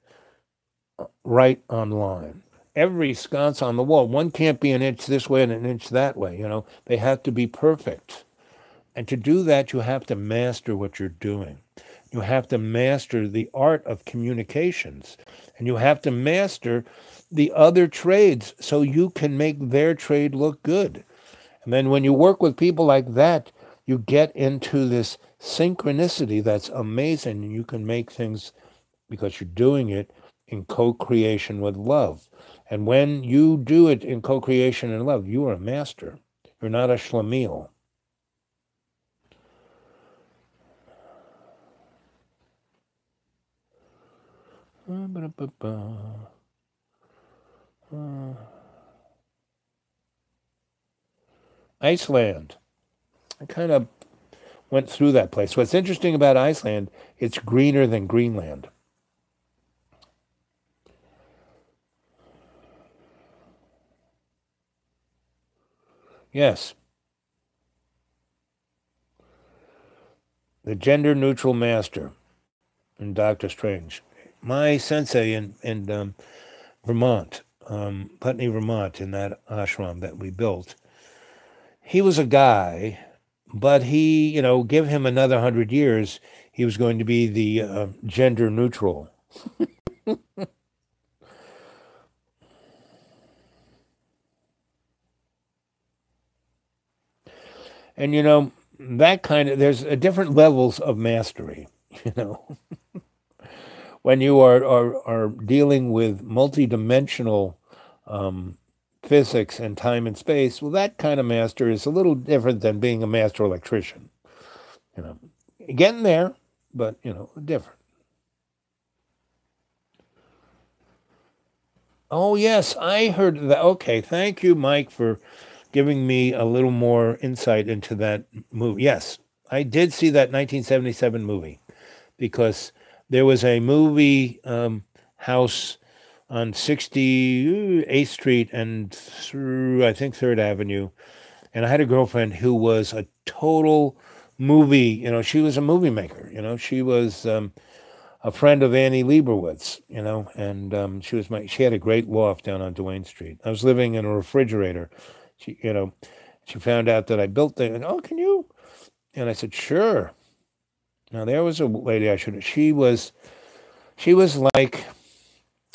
right on line. Every sconce on the wall, one can't be an inch this way and an inch that way. They have to be perfect. And to do that, you have to master what you're doing. You have to master the art of communications. And you have to master the other trades so you can make their trade look good. And then when you work with people like that, you get into this synchronicity that's amazing. And you can make things because you're doing it in co-creation with love. And when you do it in co-creation and love, you are a master. You're not a schlemiel. Iceland. I kind of went through that place. What's interesting about Iceland, it's greener than Greenland. Yes. The gender-neutral master in Doctor Strange. My sensei in Vermont, Putney, Vermont, in that ashram that we built, he was a guy, but he, give him another 100 years, he was going to be the gender neutral. And that there's different levels of mastery, when you are dealing with multidimensional physics and time and space. Well, that kind of master is a little different than being a master electrician. Getting there, but different. Oh yes, I heard that. Okay, thank you, Mike, for giving me a little more insight into that movie. Yes, I did see that 1977 movie because there was a movie house on 68th Street and through, I think, 3rd Avenue. And I had a girlfriend who was a total movie, she was a movie maker. She was a friend of Annie Leibovitz, and she had a great loft down on Duane Street. I was living in a refrigerator. She found out that I built it, and, oh, can you? And I said, sure. Now there was a lady she was like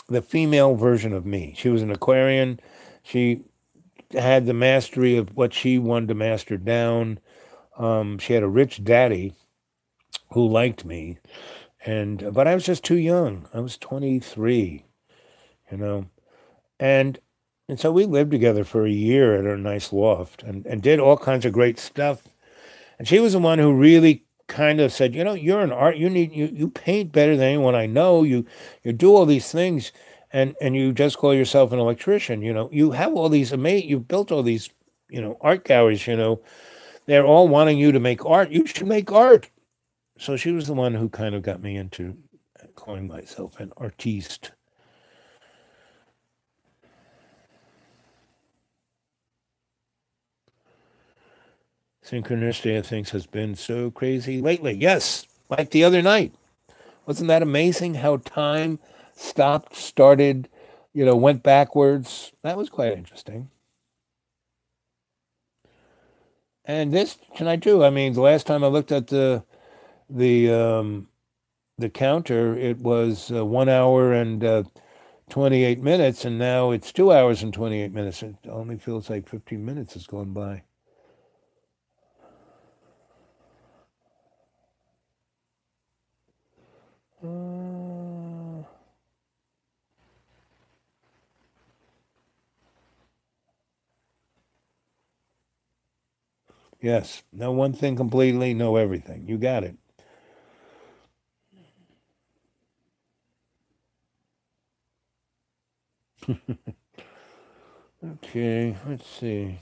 the female version of me. She was an Aquarian. She had the mastery of what she wanted to master down. She had a rich daddy who liked me, but I was just too young. I was 23, and so we lived together for a year at her nice loft and did all kinds of great stuff. And she was the one who really kind of said, you're an art. You paint better than anyone I know. You do all these things, and you just call yourself an electrician. You have all these amazing. You've built all these, art galleries. They're all wanting you to make art. You should make art. So she was the one who kind of got me into calling myself an artiste. Synchronicity, I think, has been so crazy lately. Yes, like the other night. Wasn't that amazing how time stopped, started, went backwards? That was quite interesting. And this tonight too. I mean, the last time I looked at the the counter, it was 1 hour and 28 minutes, and now it's 2 hours and 28 minutes. It only feels like 15 minutes has gone by. Yes, know one thing completely, know everything. You got it. Okay, let's see.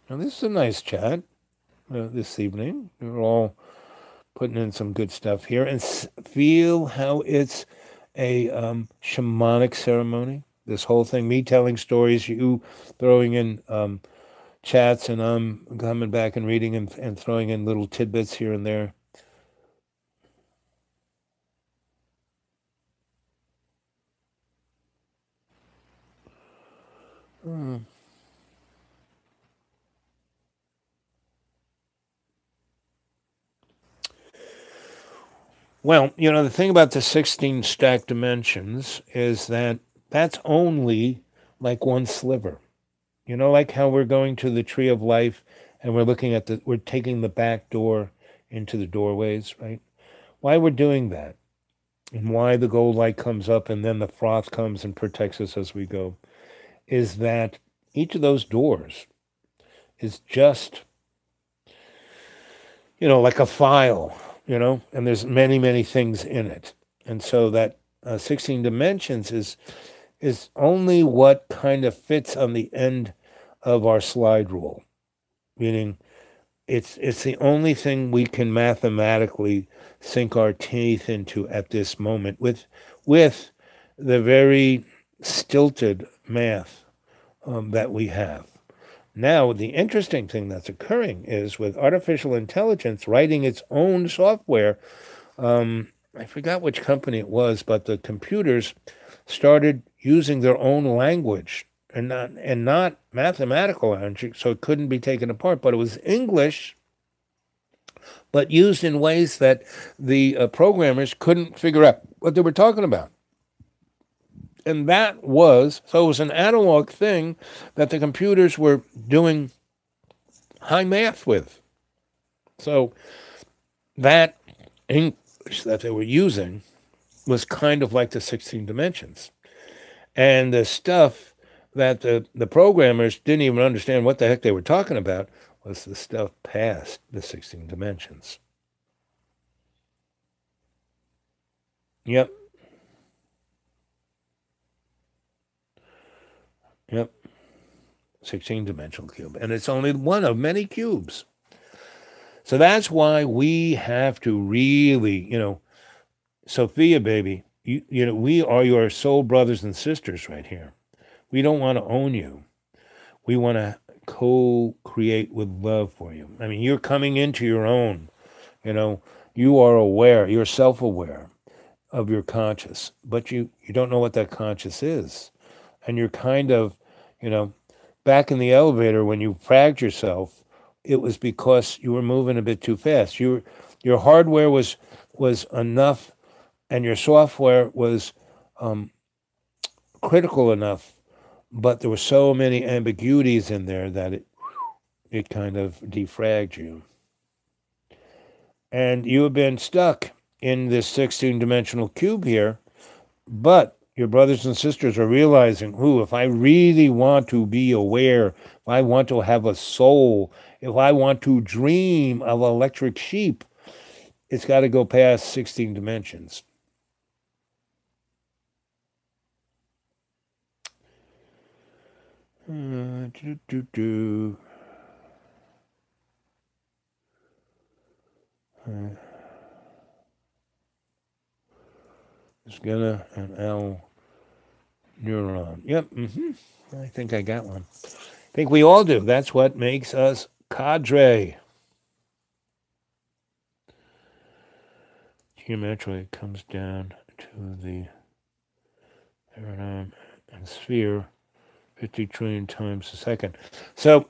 Now, this is a nice chat this evening. We're all putting in some good stuff here and feel how it's a shamanic ceremony. This whole thing, me telling stories, you throwing in chats, and I'm coming back and reading and throwing in little tidbits here and there. Well, the thing about the 16 stack dimensions is that that's only like one sliver. Like how we're going to the tree of life and we're taking the back door into the doorways, right? Why we're doing that and why the gold light comes up and then the froth comes and protects us as we go is that each of those doors is just, like a file, and there's many, many things in it. And so that 16 dimensions is only what kind of fits on the end of our slide rule, meaning it's the only thing we can mathematically sink our teeth into at this moment with the very stilted math that we have. Now, the interesting thing that's occurring is with artificial intelligence writing its own software. I forgot which company it was, but the computers started using their own language and not mathematical language, so it couldn't be taken apart. But it was English, but used in ways that the programmers couldn't figure out what they were talking about. And it was an analog thing that the computers were doing high math with. So that English that they were using was kind of like the 16 dimensions. And the stuff that the programmers didn't even understand what the heck they were talking about was the stuff past the 16 dimensions. Yep. Yep. 16-dimensional cube. And it's only one of many cubes. So that's why we have to really, Sophia, baby, we are your soul brothers and sisters right here. We don't want to own you. We want to co-create with love for you. I mean, you're coming into your own, you are aware, you're self-aware of your conscious, but you don't know what that conscious is. And you're kind of, back in the elevator when you fragged yourself, it was because you were moving a bit too fast. Your hardware was enough, and your software was critical enough, but there were so many ambiguities in there that it kind of defragged you. And you have been stuck in this 16-dimensional cube here, but your brothers and sisters are realizing, if I really want to be aware, if I want to have a soul, if I want to dream of electric sheep, it's got to go past 16 dimensions. It's gonna an L neuron. Yep. I think I got one. I think we all do. That's what makes us cadre. Geometrically, it comes down to the paradigm and sphere 50 trillion times a second. So,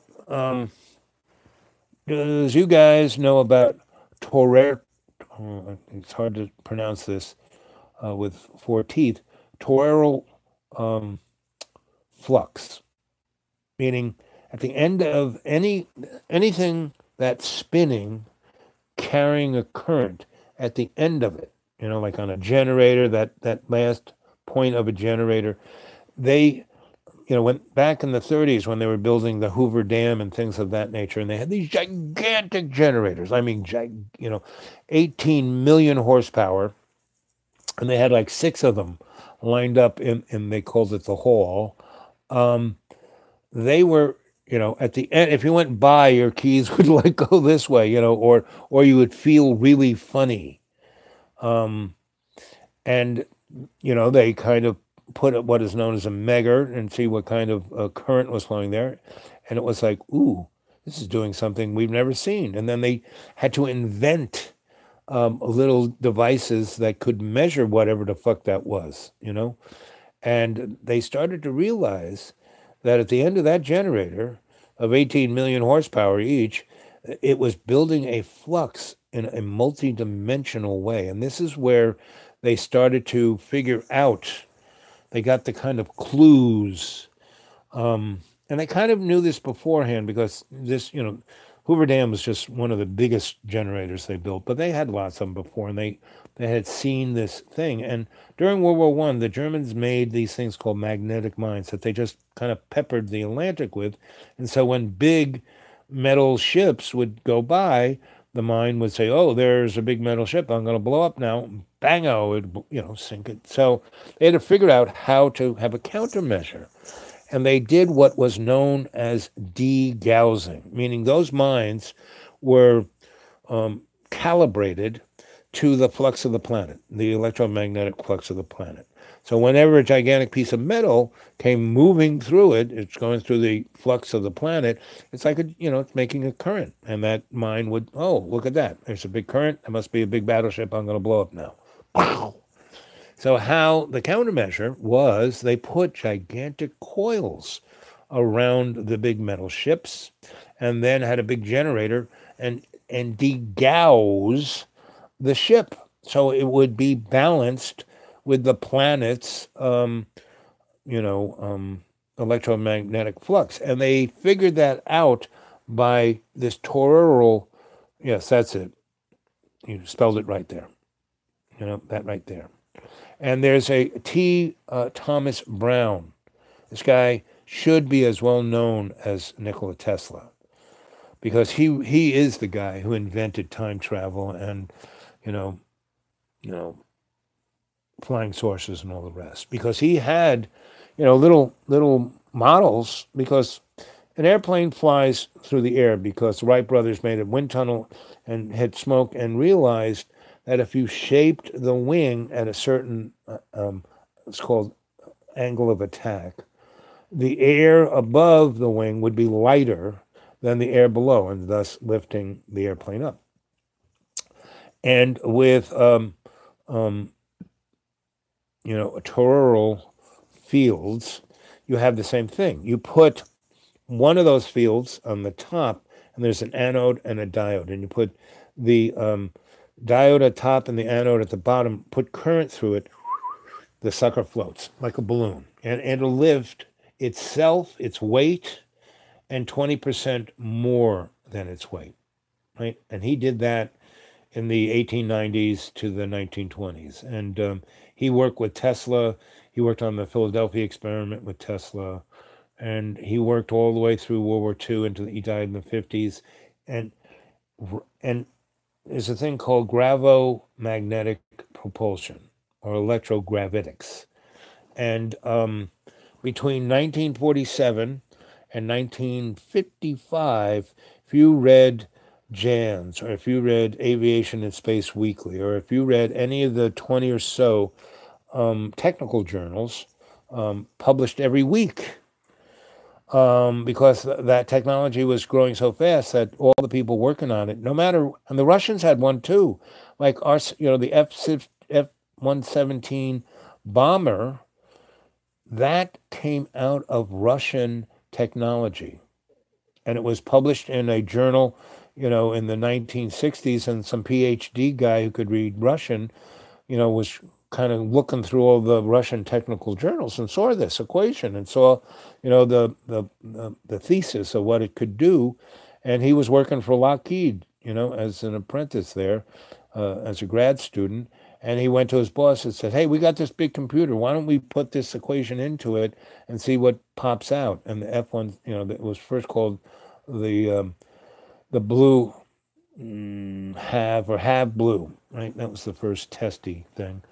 as you guys know about torero, it's hard to pronounce this with 4 teeth, torero flux, meaning at the end of anything that's spinning, carrying a current at the end of it, like on a generator, that last point of a generator, they, when back in the 30s when they were building the Hoover Dam and things of that nature, and they had these gigantic generators, 18 million horsepower, and they had like 6 of them lined up in they called it the hall. They were, at the end, if you went by, your keys would like go this way, or you would feel really funny. And, they kind of put what is known as a megger and see what kind of current was flowing there. And it was like, ooh, this is doing something we've never seen. And then they had to invent little devices that could measure whatever the fuck that was, And they started to realize that at the end of that generator of 18 million horsepower each, it was building a flux in a multi-dimensional way. And this is where they started to figure out, they got the kind of clues. And they kind of knew this beforehand because this, Hoover Dam was just one of the biggest generators they built, but they had lots of them before, and they had seen this thing. And during World War One, the Germans made these things called magnetic mines that they just kind of peppered the Atlantic with. And so when big metal ships would go by, the mine would say, "Oh, there's a big metal ship. I'm going to blow up now." Bango, it sink it. So they had to figure out how to have a countermeasure. And they did what was known as degaussing, meaning those mines were calibrated to the flux of the planet, the electromagnetic flux of the planet. So whenever a gigantic piece of metal came moving through it, it's going through the flux of the planet, it's like, it's making a current. And that mine would, oh, look at that. There's a big current. There must be a big battleship. I'm going to blow up now. Wow. So how the countermeasure was they put gigantic coils around the big metal ships and then had a big generator and degauss the ship so it would be balanced with the planet's electromagnetic flux. And they figured that out by this toroidal, yes, that's it. You spelled it right there. That right there. And there's a Thomas Brown. This guy should be as well known as Nikola Tesla because he is the guy who invented time travel and, flying saucers and all the rest. Because he had, little models because an airplane flies through the air because the Wright brothers made a wind tunnel and had smoke and realized that if you shaped the wing at a certain, it's called angle of attack, the air above the wing would be lighter than the air below, and thus lifting the airplane up. And with, toroidal fields, you have the same thing. You put one of those fields on the top, and there's an anode and a diode, and you put the diode at top and the anode at the bottom, put current through it, the sucker floats like a balloon. And it'll lift itself, its weight, and 20% more than its weight, right? And he did that in the 1890s to the 1920s. And he worked with Tesla. He worked on the Philadelphia experiment with Tesla. And he worked all the way through World War II he died in the 50s. And there's a thing called gravomagnetic propulsion or electrogravitics. And between 1947 and 1955, if you read JANS or if you read Aviation and Space Weekly or if you read any of the 20 or so technical journals published every week, because that technology was growing so fast that all the people working on it, and the Russians had one too, like the F-117 bomber, that came out of Russian technology. And it was published in a journal, in the 1960s, and some PhD guy who could read Russian, was kind of looking through all the Russian technical journals and saw this equation and saw, the thesis of what it could do. And he was working for Lockheed, as an apprentice there, as a grad student. And he went to his boss and said, "Hey, we got this big computer. Why don't we put this equation into it and see what pops out?" And the F1, that was first called the blue have blue, right? That was the first testy thing.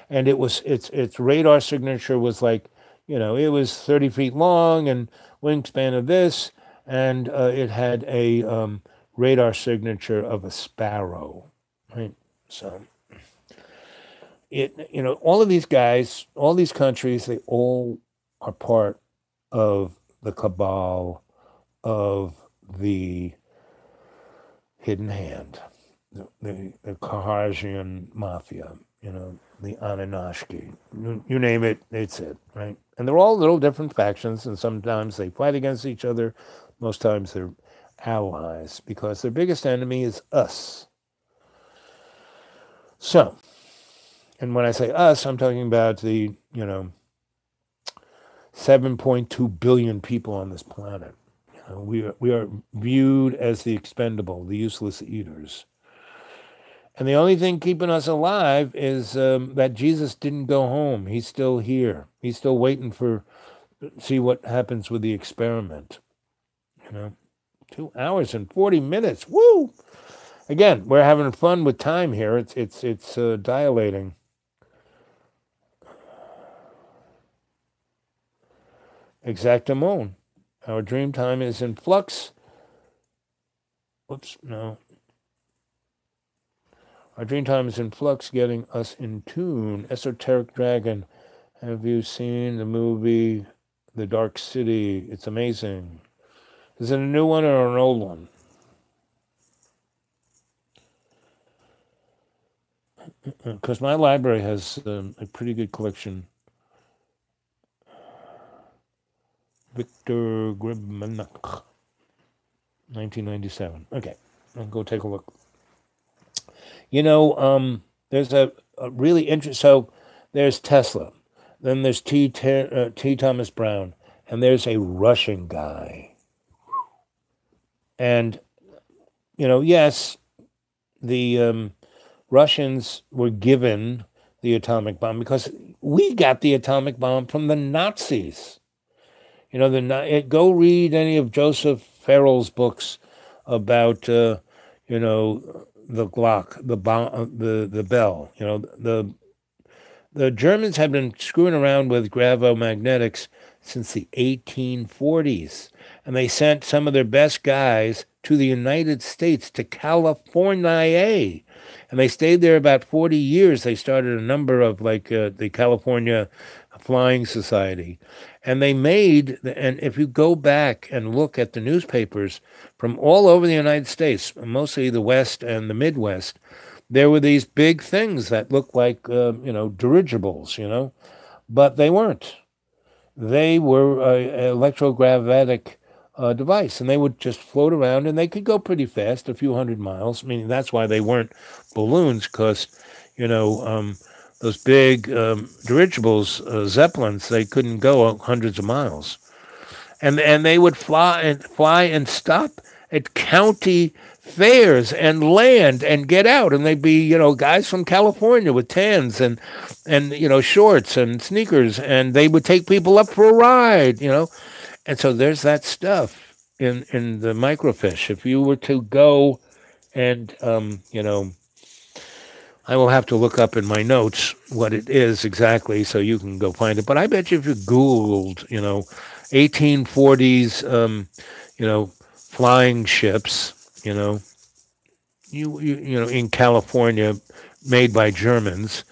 And its radar signature was like, it was 30 feet long and wingspan of this, and it had a radar signature of a sparrow, right? So all of these guys, all these countries, they all are part of the cabal of the hidden hand, the Khazarian mafia. the Anunnaki. You name it, it's it, right? And they're all little different factions, and sometimes they fight against each other. Most times they're allies because their biggest enemy is us. So, and when I say us, I'm talking about the, 7.2 billion people on this planet. We are viewed as the expendable, the useless eaters. And the only thing keeping us alive is that Jesus didn't go home. He's still here. He's still waiting for, see what happens with the experiment. 2 hours and 40 minutes. Woo! Again, we're having fun with time here. It's dilating. Exactamone. Our dream time is in flux. Whoops, no. Our dream time is in flux, getting us in tune. Esoteric Dragon. Have you seen the movie The Dark City? It's amazing. Is it a new one or an old one? Because my library has a pretty good collection. Victor Grimanuk, 1997. Okay, I'll go take a look. There's a really interesting. So there's Tesla, then there's T. Thomas Brown, and there's a Russian guy. And yes, the Russians were given the atomic bomb because we got the atomic bomb from the Nazis. Go read any of Joseph Farrell's books about, the Glock, the bomb, the bell. The Germans had been screwing around with gravomagnetics since the 1840s, and they sent some of their best guys to the United States, to California, and they stayed there about 40 years. They started a number of the California Flying Society. And they made, and if you go back and look at the newspapers from all over the United States, mostly the West and the Midwest, there were these big things that looked like, dirigibles, but they weren't. They were an electrogravitic device, and they would just float around, and they could go pretty fast, a few hundred miles. I mean, that's why they weren't balloons, because, those big dirigibles, Zeppelins, they couldn't go hundreds of miles. And they would fly and stop at county fairs and land and get out. And they'd be, guys from California with tans and shorts and sneakers. And they would take people up for a ride, And so there's that stuff in the microfiche. If you were to go and, I will have to look up in my notes what it is exactly so you can go find it. But I bet you if you Googled, 1840s, flying ships, in California, made by Germans,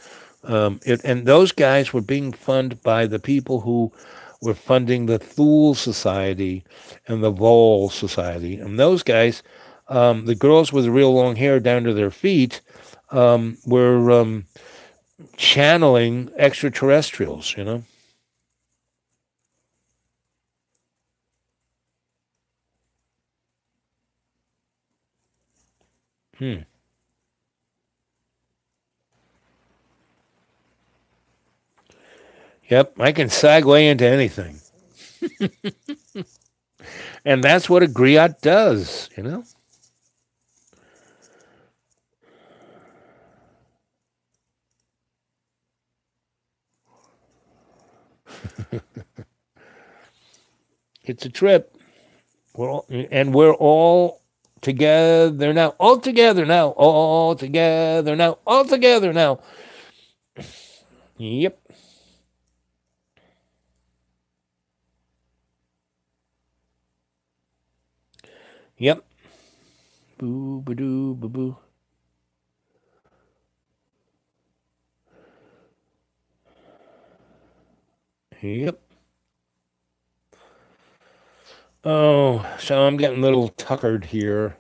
and those guys were being funded by the people who were funding the Thule Society and the Vol Society. And those guys, the girls with the real long hair down to their feet, were channeling extraterrestrials, Yep, I can segue into anything. And that's what a griot does, It's a trip. We're all together now, all together now, all together now, all together now. Yep. Yep. Boo, ba doo, ba boo. Yep. Oh, so I'm getting a little tuckered here.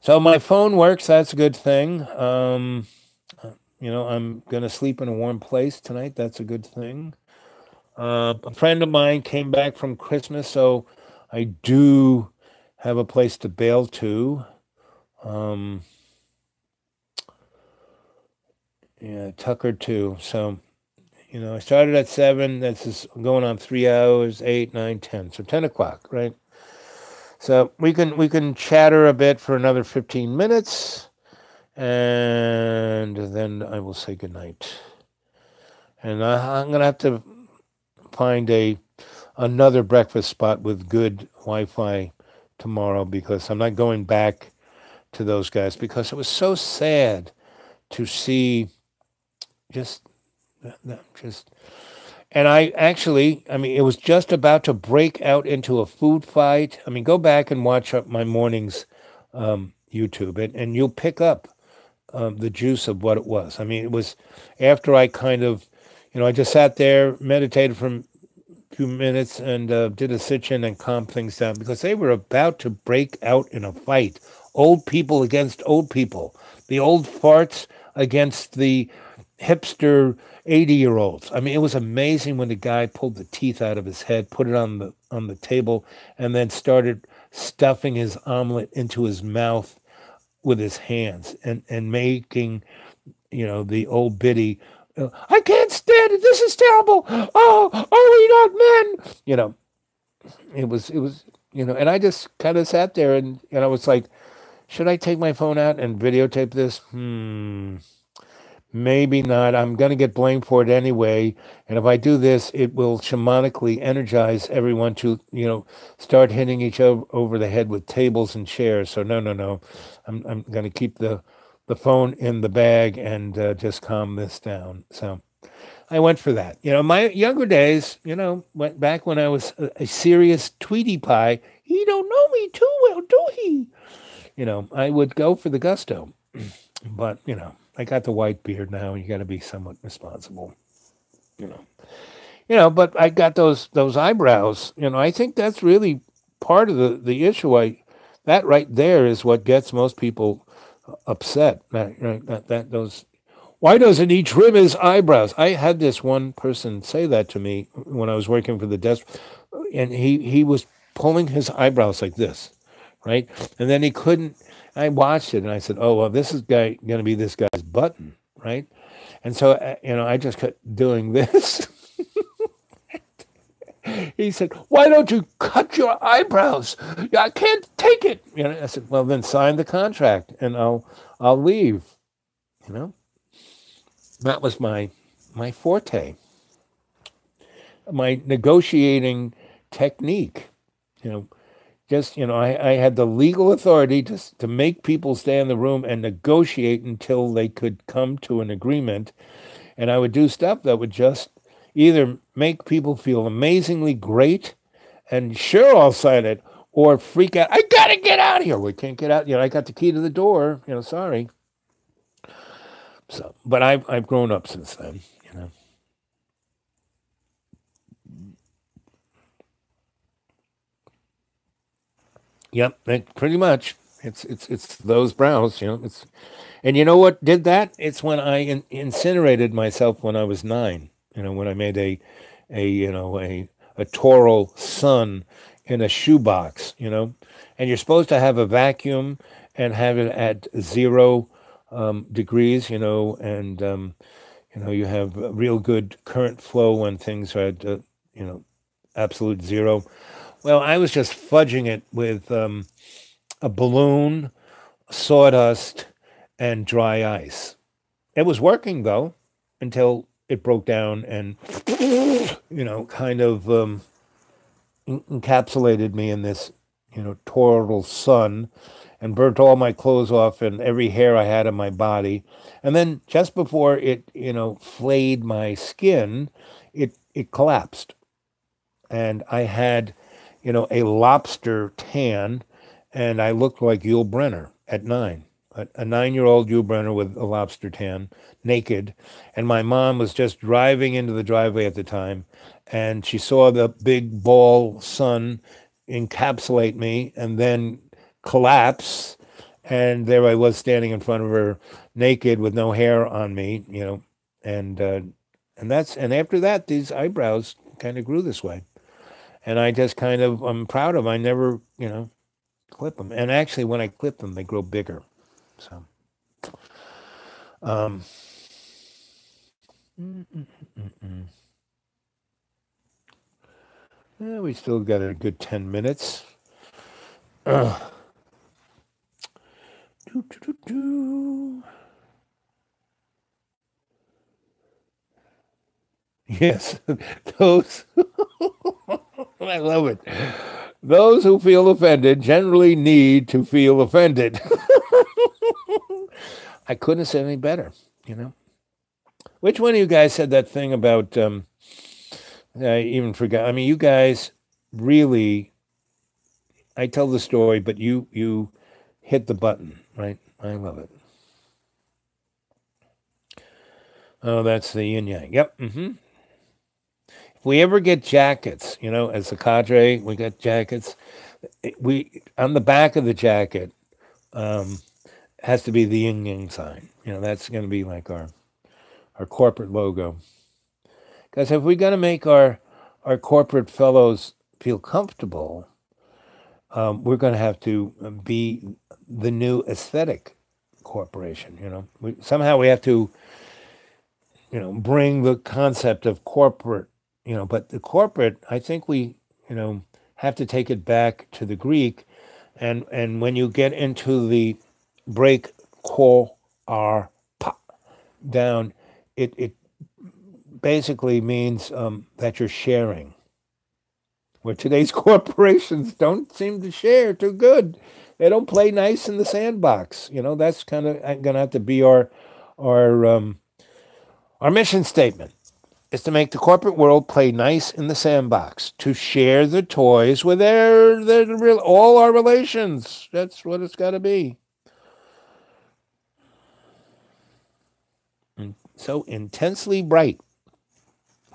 So my phone works. That's a good thing. I'm going to sleep in a warm place tonight. That's a good thing. A friend of mine came back from Christmas, so I do have a place to bail to. Um, yeah, Tucker too. So, I started at 7. That's just going on 3 hours, 8, 9, 10. So 10 o'clock, right? So we can chatter a bit for another 15 minutes, and then I will say goodnight. And I'm gonna have to find another breakfast spot with good Wi-Fi tomorrow because I'm not going back to those guys because it was so sad to see just just and I mean, it was just about to break out into a food fight. I mean, go back and watch my morning's YouTube, and you'll pick up the juice of what it was. I mean, it was after I kind of, I just sat there, meditated for a few minutes, and did a sit-in and calm things down because they were about to break out in a fight. Old people against old people. The old farts against the hipster 80-year-olds. I mean, it was amazing when the guy pulled the teeth out of his head, put it on the table, and then started stuffing his omelet into his mouth with his hands and making, the old biddy, I can't stand it. This is terrible. Oh, are we not men? It was, and I just kind of sat there and I was like, should I take my phone out and videotape this? Maybe not. I'm going to get blamed for it anyway. And if I do this, it will shamanically energize everyone to, start hitting each other over the head with tables and chairs. So no, no, no. I'm going to keep the phone in the bag and just calm this down. So I went for that. My younger days, went back when I was a serious Tweety Pie. He don't know me too well, do he? I would go for the gusto. But, I got the white beard now. You got to be somewhat responsible, you know. But I got those eyebrows. I think that's really part of the issue. That right there is what gets most people upset. That those. Why doesn't he trim his eyebrows? I had this one person say that to me when I was working for the desk, and he was pulling his eyebrows like this, right? And then he couldn't. I watched it and I said, "Oh well, this is going to be this guy's button, right?" And so I just kept doing this. He said, "Why don't you cut your eyebrows? I can't take it." I said, "Well, then sign the contract and I'll leave." That was my forte, my negotiating technique. I had the legal authority to make people stay in the room and negotiate until they could come to an agreement. And I would do stuff that would just either make people feel amazingly great and sure I'll sign it, or freak out. I got to get out of here. We can't get out. I got the key to the door. Sorry. So, but I've grown up since then. Yep, pretty much. It's those brows. And you know what did that? It's when I incinerated myself when I was 9. When I made a toral sun in a shoebox. And you're supposed to have a vacuum and have it at 0 degrees. And you have a real good current flow when things are at absolute 0. Well, I was just fudging it with a balloon, sawdust, and dry ice. It was working, though, until it broke down and, kind of encapsulated me in this, total sun and burnt all my clothes off and every hair I had on my body. And then just before it, flayed my skin, it collapsed. And I had a lobster tan, and I looked like Yul Brynner at 9. A 9-year-old Yul Brynner with a lobster tan, naked. And my mom was just driving into the driveway at the time, and she saw the big ball sun encapsulate me and then collapse. And there I was standing in front of her naked with no hair on me, and and after that, these eyebrows kind of grew this way. And I just I'm proud of 'em. I never, clip them. And actually, when I clip them, they grow bigger. So, um, mm, mm, mm, mm. Yeah, we still got a good 10 minutes. Uh, doo, doo, doo, doo. Yes, those, I love it. Those who feel offended generally need to feel offended. I couldn't have said any better, you know. Which one of you guys said that thing about, I even forgot. I mean, you guys really, I tell the story, but you hit the button, right? I love it. Oh, that's the yin yang. Yep. If we ever get jackets, as a cadre, we got jackets. We on the back of the jacket um, has to be the yin yang sign. That's going to be like our corporate logo. Because if we're going to make our corporate fellows feel comfortable, we're going to have to be the new aesthetic corporation. Somehow we have to bring the concept of corporate. But the corporate, I think we have to take it back to the Greek, and when you get into the break ko r pa down, it basically means that you're sharing. Where today's corporations don't seem to share too good. They don't play nice in the sandbox. That's kind of going to have to be our our mission statement is to make the corporate world play nice in the sandbox, to share the toys with all our relations. That's what it's got to be. And so intensely bright,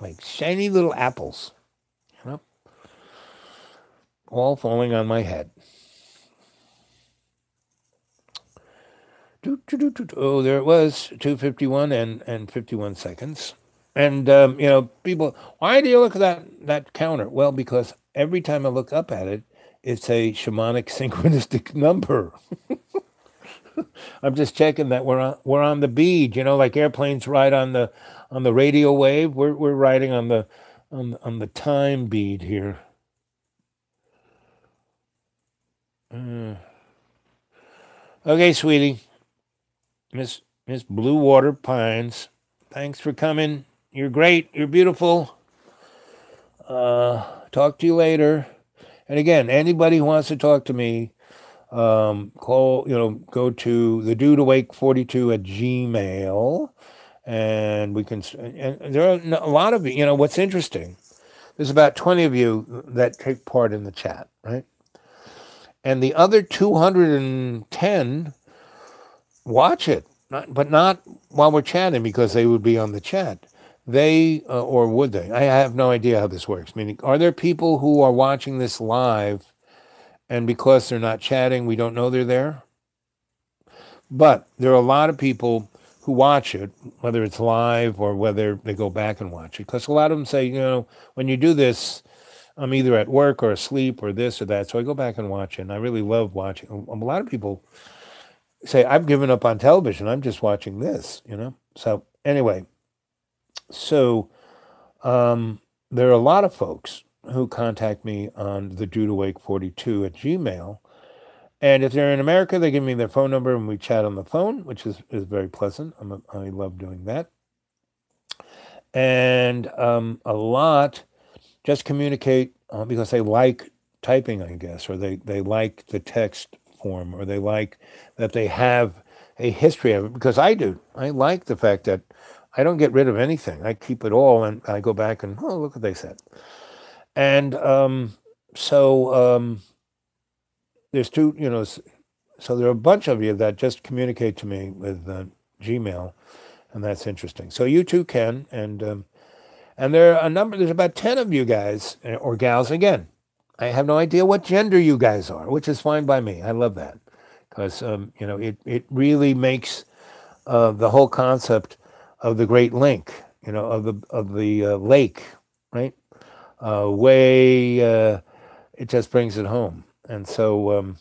like shiny little apples, all falling on my head. Oh, there it was, 2:51 and 51 seconds. And people, why do you look at that counter? Well, because every time I look up at it, it's a shamanic synchronistic number. I'm just checking that we're on the bead. Like airplanes ride on the radio wave. We're riding on the time bead here. Okay, sweetie, Miss Blue Water Pines, thanks for coming. You're great. You're beautiful. Talk to you later. And again, anybody who wants to talk to me, go to the Dude Awake 42 at Gmail, and we can. And there are a lot of you. What's interesting? There's about 20 of you that take part in the chat, right? And the other 210 watch it, but not while we're chatting because they would be on the chat. They, or would they? I have no idea how this works. Meaning, are there people who are watching this live and because they're not chatting, we don't know they're there? But there are a lot of people who watch it, whether it's live or whether they go back and watch it. Because a lot of them say, when you do this, I'm either at work or asleep or this or that. So I go back and watch it. And I really love watching. A lot of people say, I've given up on television. I'm just watching this, So anyway, so there are a lot of folks who contact me on the Dude Awake 42 at Gmail. And if they're in America, they give me their phone number and we chat on the phone, which is very pleasant. I love doing that. And a lot just communicate because they like typing, I guess, or they like the text form, or they like that they have a history of it, because I do. I like the fact that I don't get rid of anything. I keep it all, and I go back and, oh, look what they said. And there's two, so there are a bunch of you that just communicate to me with Gmail, and that's interesting. So you too can, and there are there's about 10 of you guys, or gals, again. I have no idea what gender you guys are, which is fine by me. I love that. because it really makes the whole concept of the Great Link, of the lake, right? Way it just brings it home, and so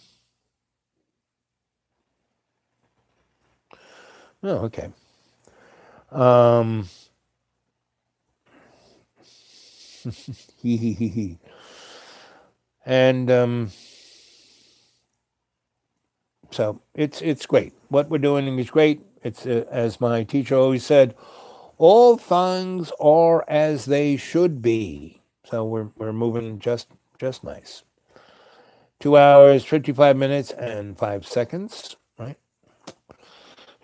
oh, okay. Um, Hee hee hee hee. And so it's great. What we're doing is great. It's as my teacher always said, all things are as they should be. So we're moving just nice. 2 hours, 55 minutes, and 5 seconds. Right.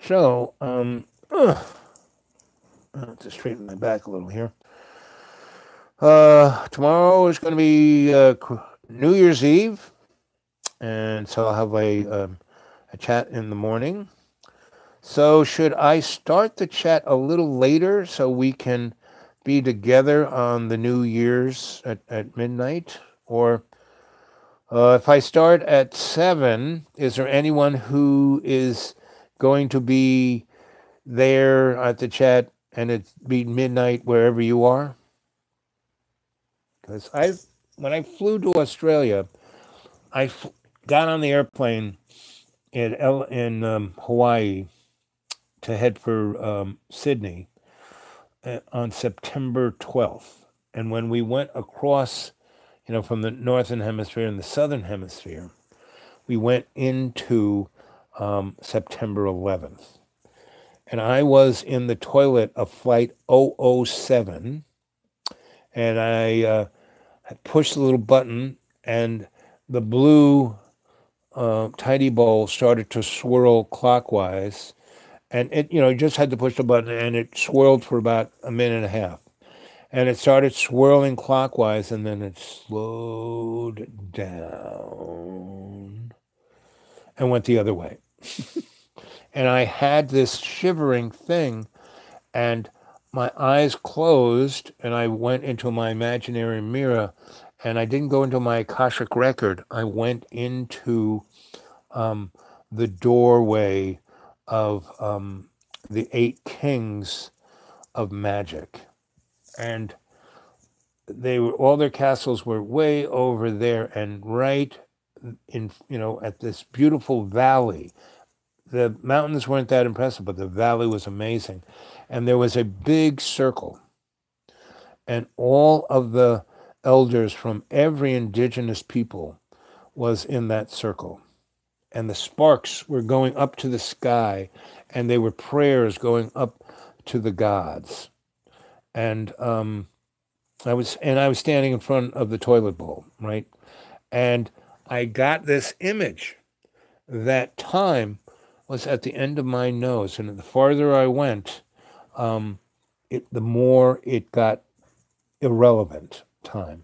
So I'll have to straighten my back a little here. Tomorrow is going to be New Year's Eve, and so I'll have a chat in the morning. So should I start the chat a little later so we can be together on the New Year's at midnight? Or if I start at 7, is there anyone who is going to be there at the chat and it's be midnight wherever you are? Because when I flew to Australia, I got on the airplane in Hawaii to head for Sydney on September 12th. And when we went across, from the northern hemisphere and the southern hemisphere, we went into September 11th. And I was in the toilet of flight 007, and I pushed the little button, and the blue tidy bowl started to swirl clockwise. And it, you just had to push the button, and it swirled for about a minute and a half. And it started swirling clockwise, and then it slowed down and went the other way. And I had this shivering thing, and my eyes closed, and I went into my imaginary mirror, and I didn't go into my Akashic record. I went into the doorway of the 8 kings of magic, and all their castles were way over there, and right in at this beautiful valley. The mountains weren't that impressive, but the valley was amazing, and there was a big circle, and all of the elders from every indigenous people was in that circle. And the sparks were going up to the sky, and they were prayers going up to the gods. And I was standing in front of the toilet bowl, right? And I got this image that time was at the end of my nose, and the farther I went, the more it got irrelevant time.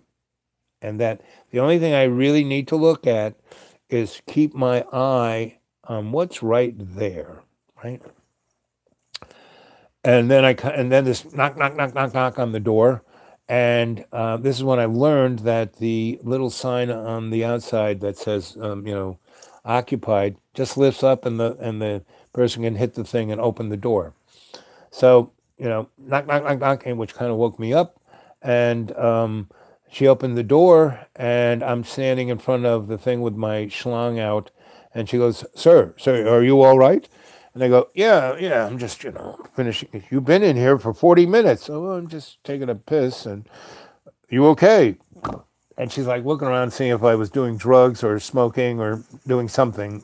And that the only thing I really need to look at is keep my eye on what's right there, right? And then this knock, knock, knock, knock, knock on the door, and this is when I learned that the little sign on the outside that says, occupied, just lifts up, and the person can hit the thing and open the door. So knock, knock, knock, knock, which kind of woke me up, and she opened the door, and I'm standing in front of the thing with my schlong out, and she goes, Sir, are you all right? And I go, yeah, I'm just, finishing. You've been in here for 40 minutes. Oh, I'm just taking a piss, and you okay? And she's like looking around, seeing if I was doing drugs or smoking or doing something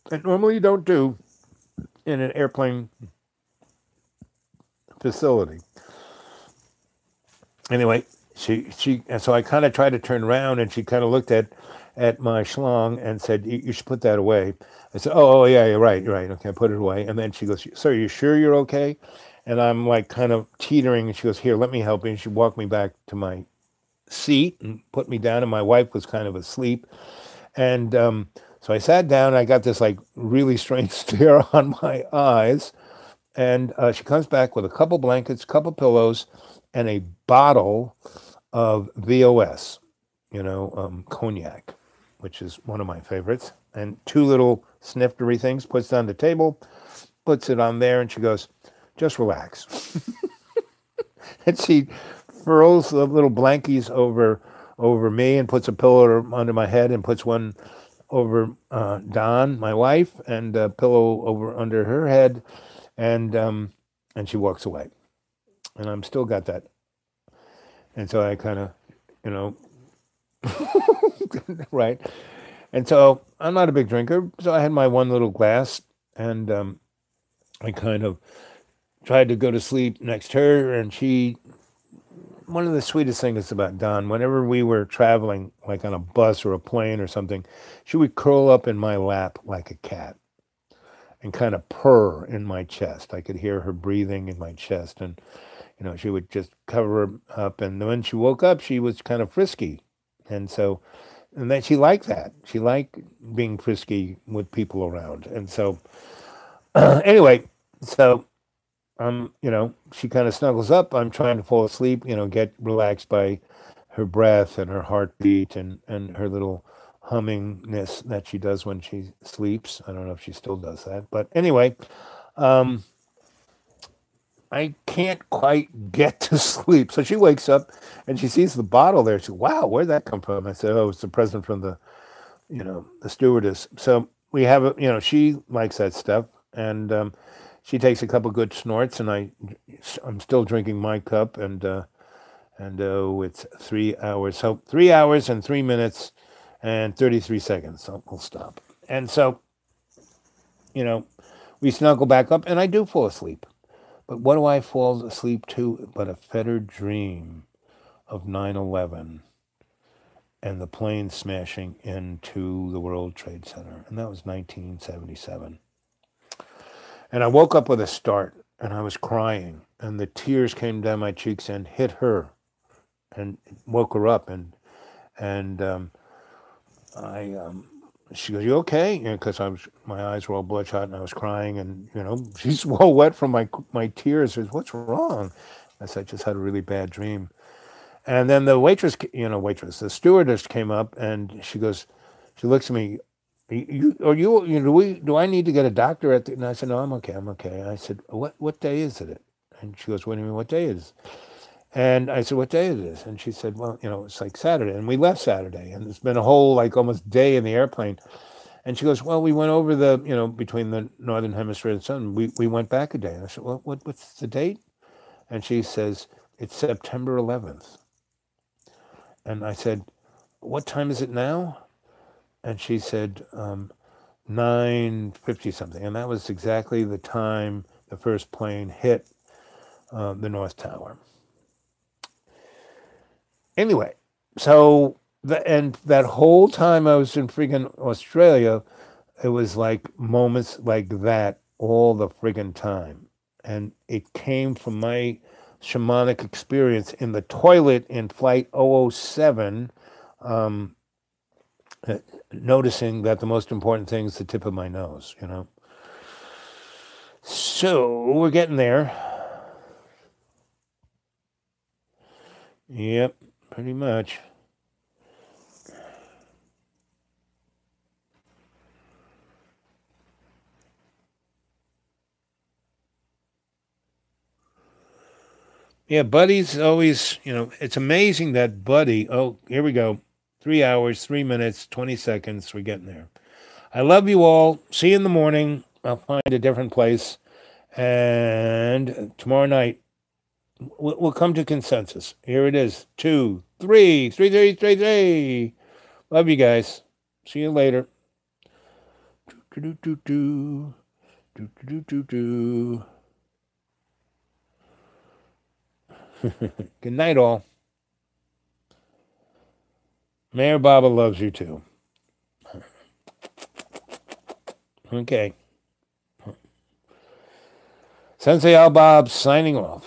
that normally you don't do in an airplane facility. Anyway, and so I kind of tried to turn around, and she kind of looked at my schlong and said, you should put that away. I said, oh yeah, you're right. Okay, I put it away. And then she goes, sir, are you sure you're okay? And I'm like kind of teetering, and she goes, here, let me help you. And she walked me back to my seat and put me down, and my wife was kind of asleep. And so I sat down, and I got this like really strange stare on my eyes. And she comes back with a couple blankets, couple pillows, and a bottle of VOS, cognac, which is one of my favorites, and two little sniftery things, puts it on the table, puts it on there, and she goes, just relax. And she furls the little blankies over me and puts a pillow under my head and puts one over Dawn, my wife, and a pillow over under her head, and she walks away. And I'm still got that. And so I kind of, you know, right. And so I'm not a big drinker, so I had my one little glass, and I kind of tried to go to sleep next to her, and she, one of the sweetest things about Dawn, whenever we were traveling, like on a bus or a plane or something, she would curl up in my lap like a cat and kind of purr in my chest. I could hear her breathing in my chest, and she would just cover her up. And when she woke up, she was kind of frisky, and then she liked that. She liked being frisky with people around, and so anyway, so she kind of snuggles up. I'm trying to fall asleep, get relaxed by her breath and her heartbeat and her little hummingness that she does when she sleeps. I don't know if she still does that, but anyway, I can't quite get to sleep. So she wakes up and she sees the bottle there. She says, wow, where'd that come from? I said, oh, it's a present from the stewardess. So we have she likes that stuff, and she takes a couple good snorts, and I'm still drinking my cup, and it's 3 hours. So 3 hours and 3 minutes and 33 seconds. So we'll stop. And so, we snuggle back up, and I do fall asleep. But what do I fall asleep to but a fettered dream of 9/11 and the plane smashing into the World Trade Center? And that was 1977. And I woke up with a start, and I was crying, and the tears came down my cheeks and hit her and woke her up. And she goes, you okay? Because my eyes were all bloodshot, and I was crying, and she's all wet from my tears. She says, what's wrong? I said, I just had a really bad dream. And then the the stewardess came up, and she goes, she looks at me, do I need to get a doctor and I said, no, I'm okay. I said, what day is it? And she goes, what do you mean, what day is it? And I said, what day it is? And she said, well, it's like Saturday. And we left Saturday, and it's been a whole almost day in the airplane. And she goes, well, we went over between the Northern Hemisphere and the Sun. We went back a day. And I said, well, what's the date? And she says, it's September 11th. And I said, what time is it now? And she said, 9:50 something. And that was exactly the time the first plane hit the North Tower. Anyway, so that whole time I was in friggin' Australia, it was like moments like that all the friggin' time. And it came from my shamanic experience in the toilet in Flight 007, noticing that the most important thing is the tip of my nose, So we're getting there. Yep, pretty much. Yeah, Buddy's always, it's amazing that Buddy, oh, here we go. 3 hours, 3 minutes, 20 seconds. We're getting there. I love you all. See you in the morning. I'll find a different place. And tomorrow night, we'll come to consensus. Here it is. 2, 3, 3, 3, 3, 3. Love you guys. See you later. Good night, all. Mayor Baba loves you too. Okay. Sensei Al Bob signing off.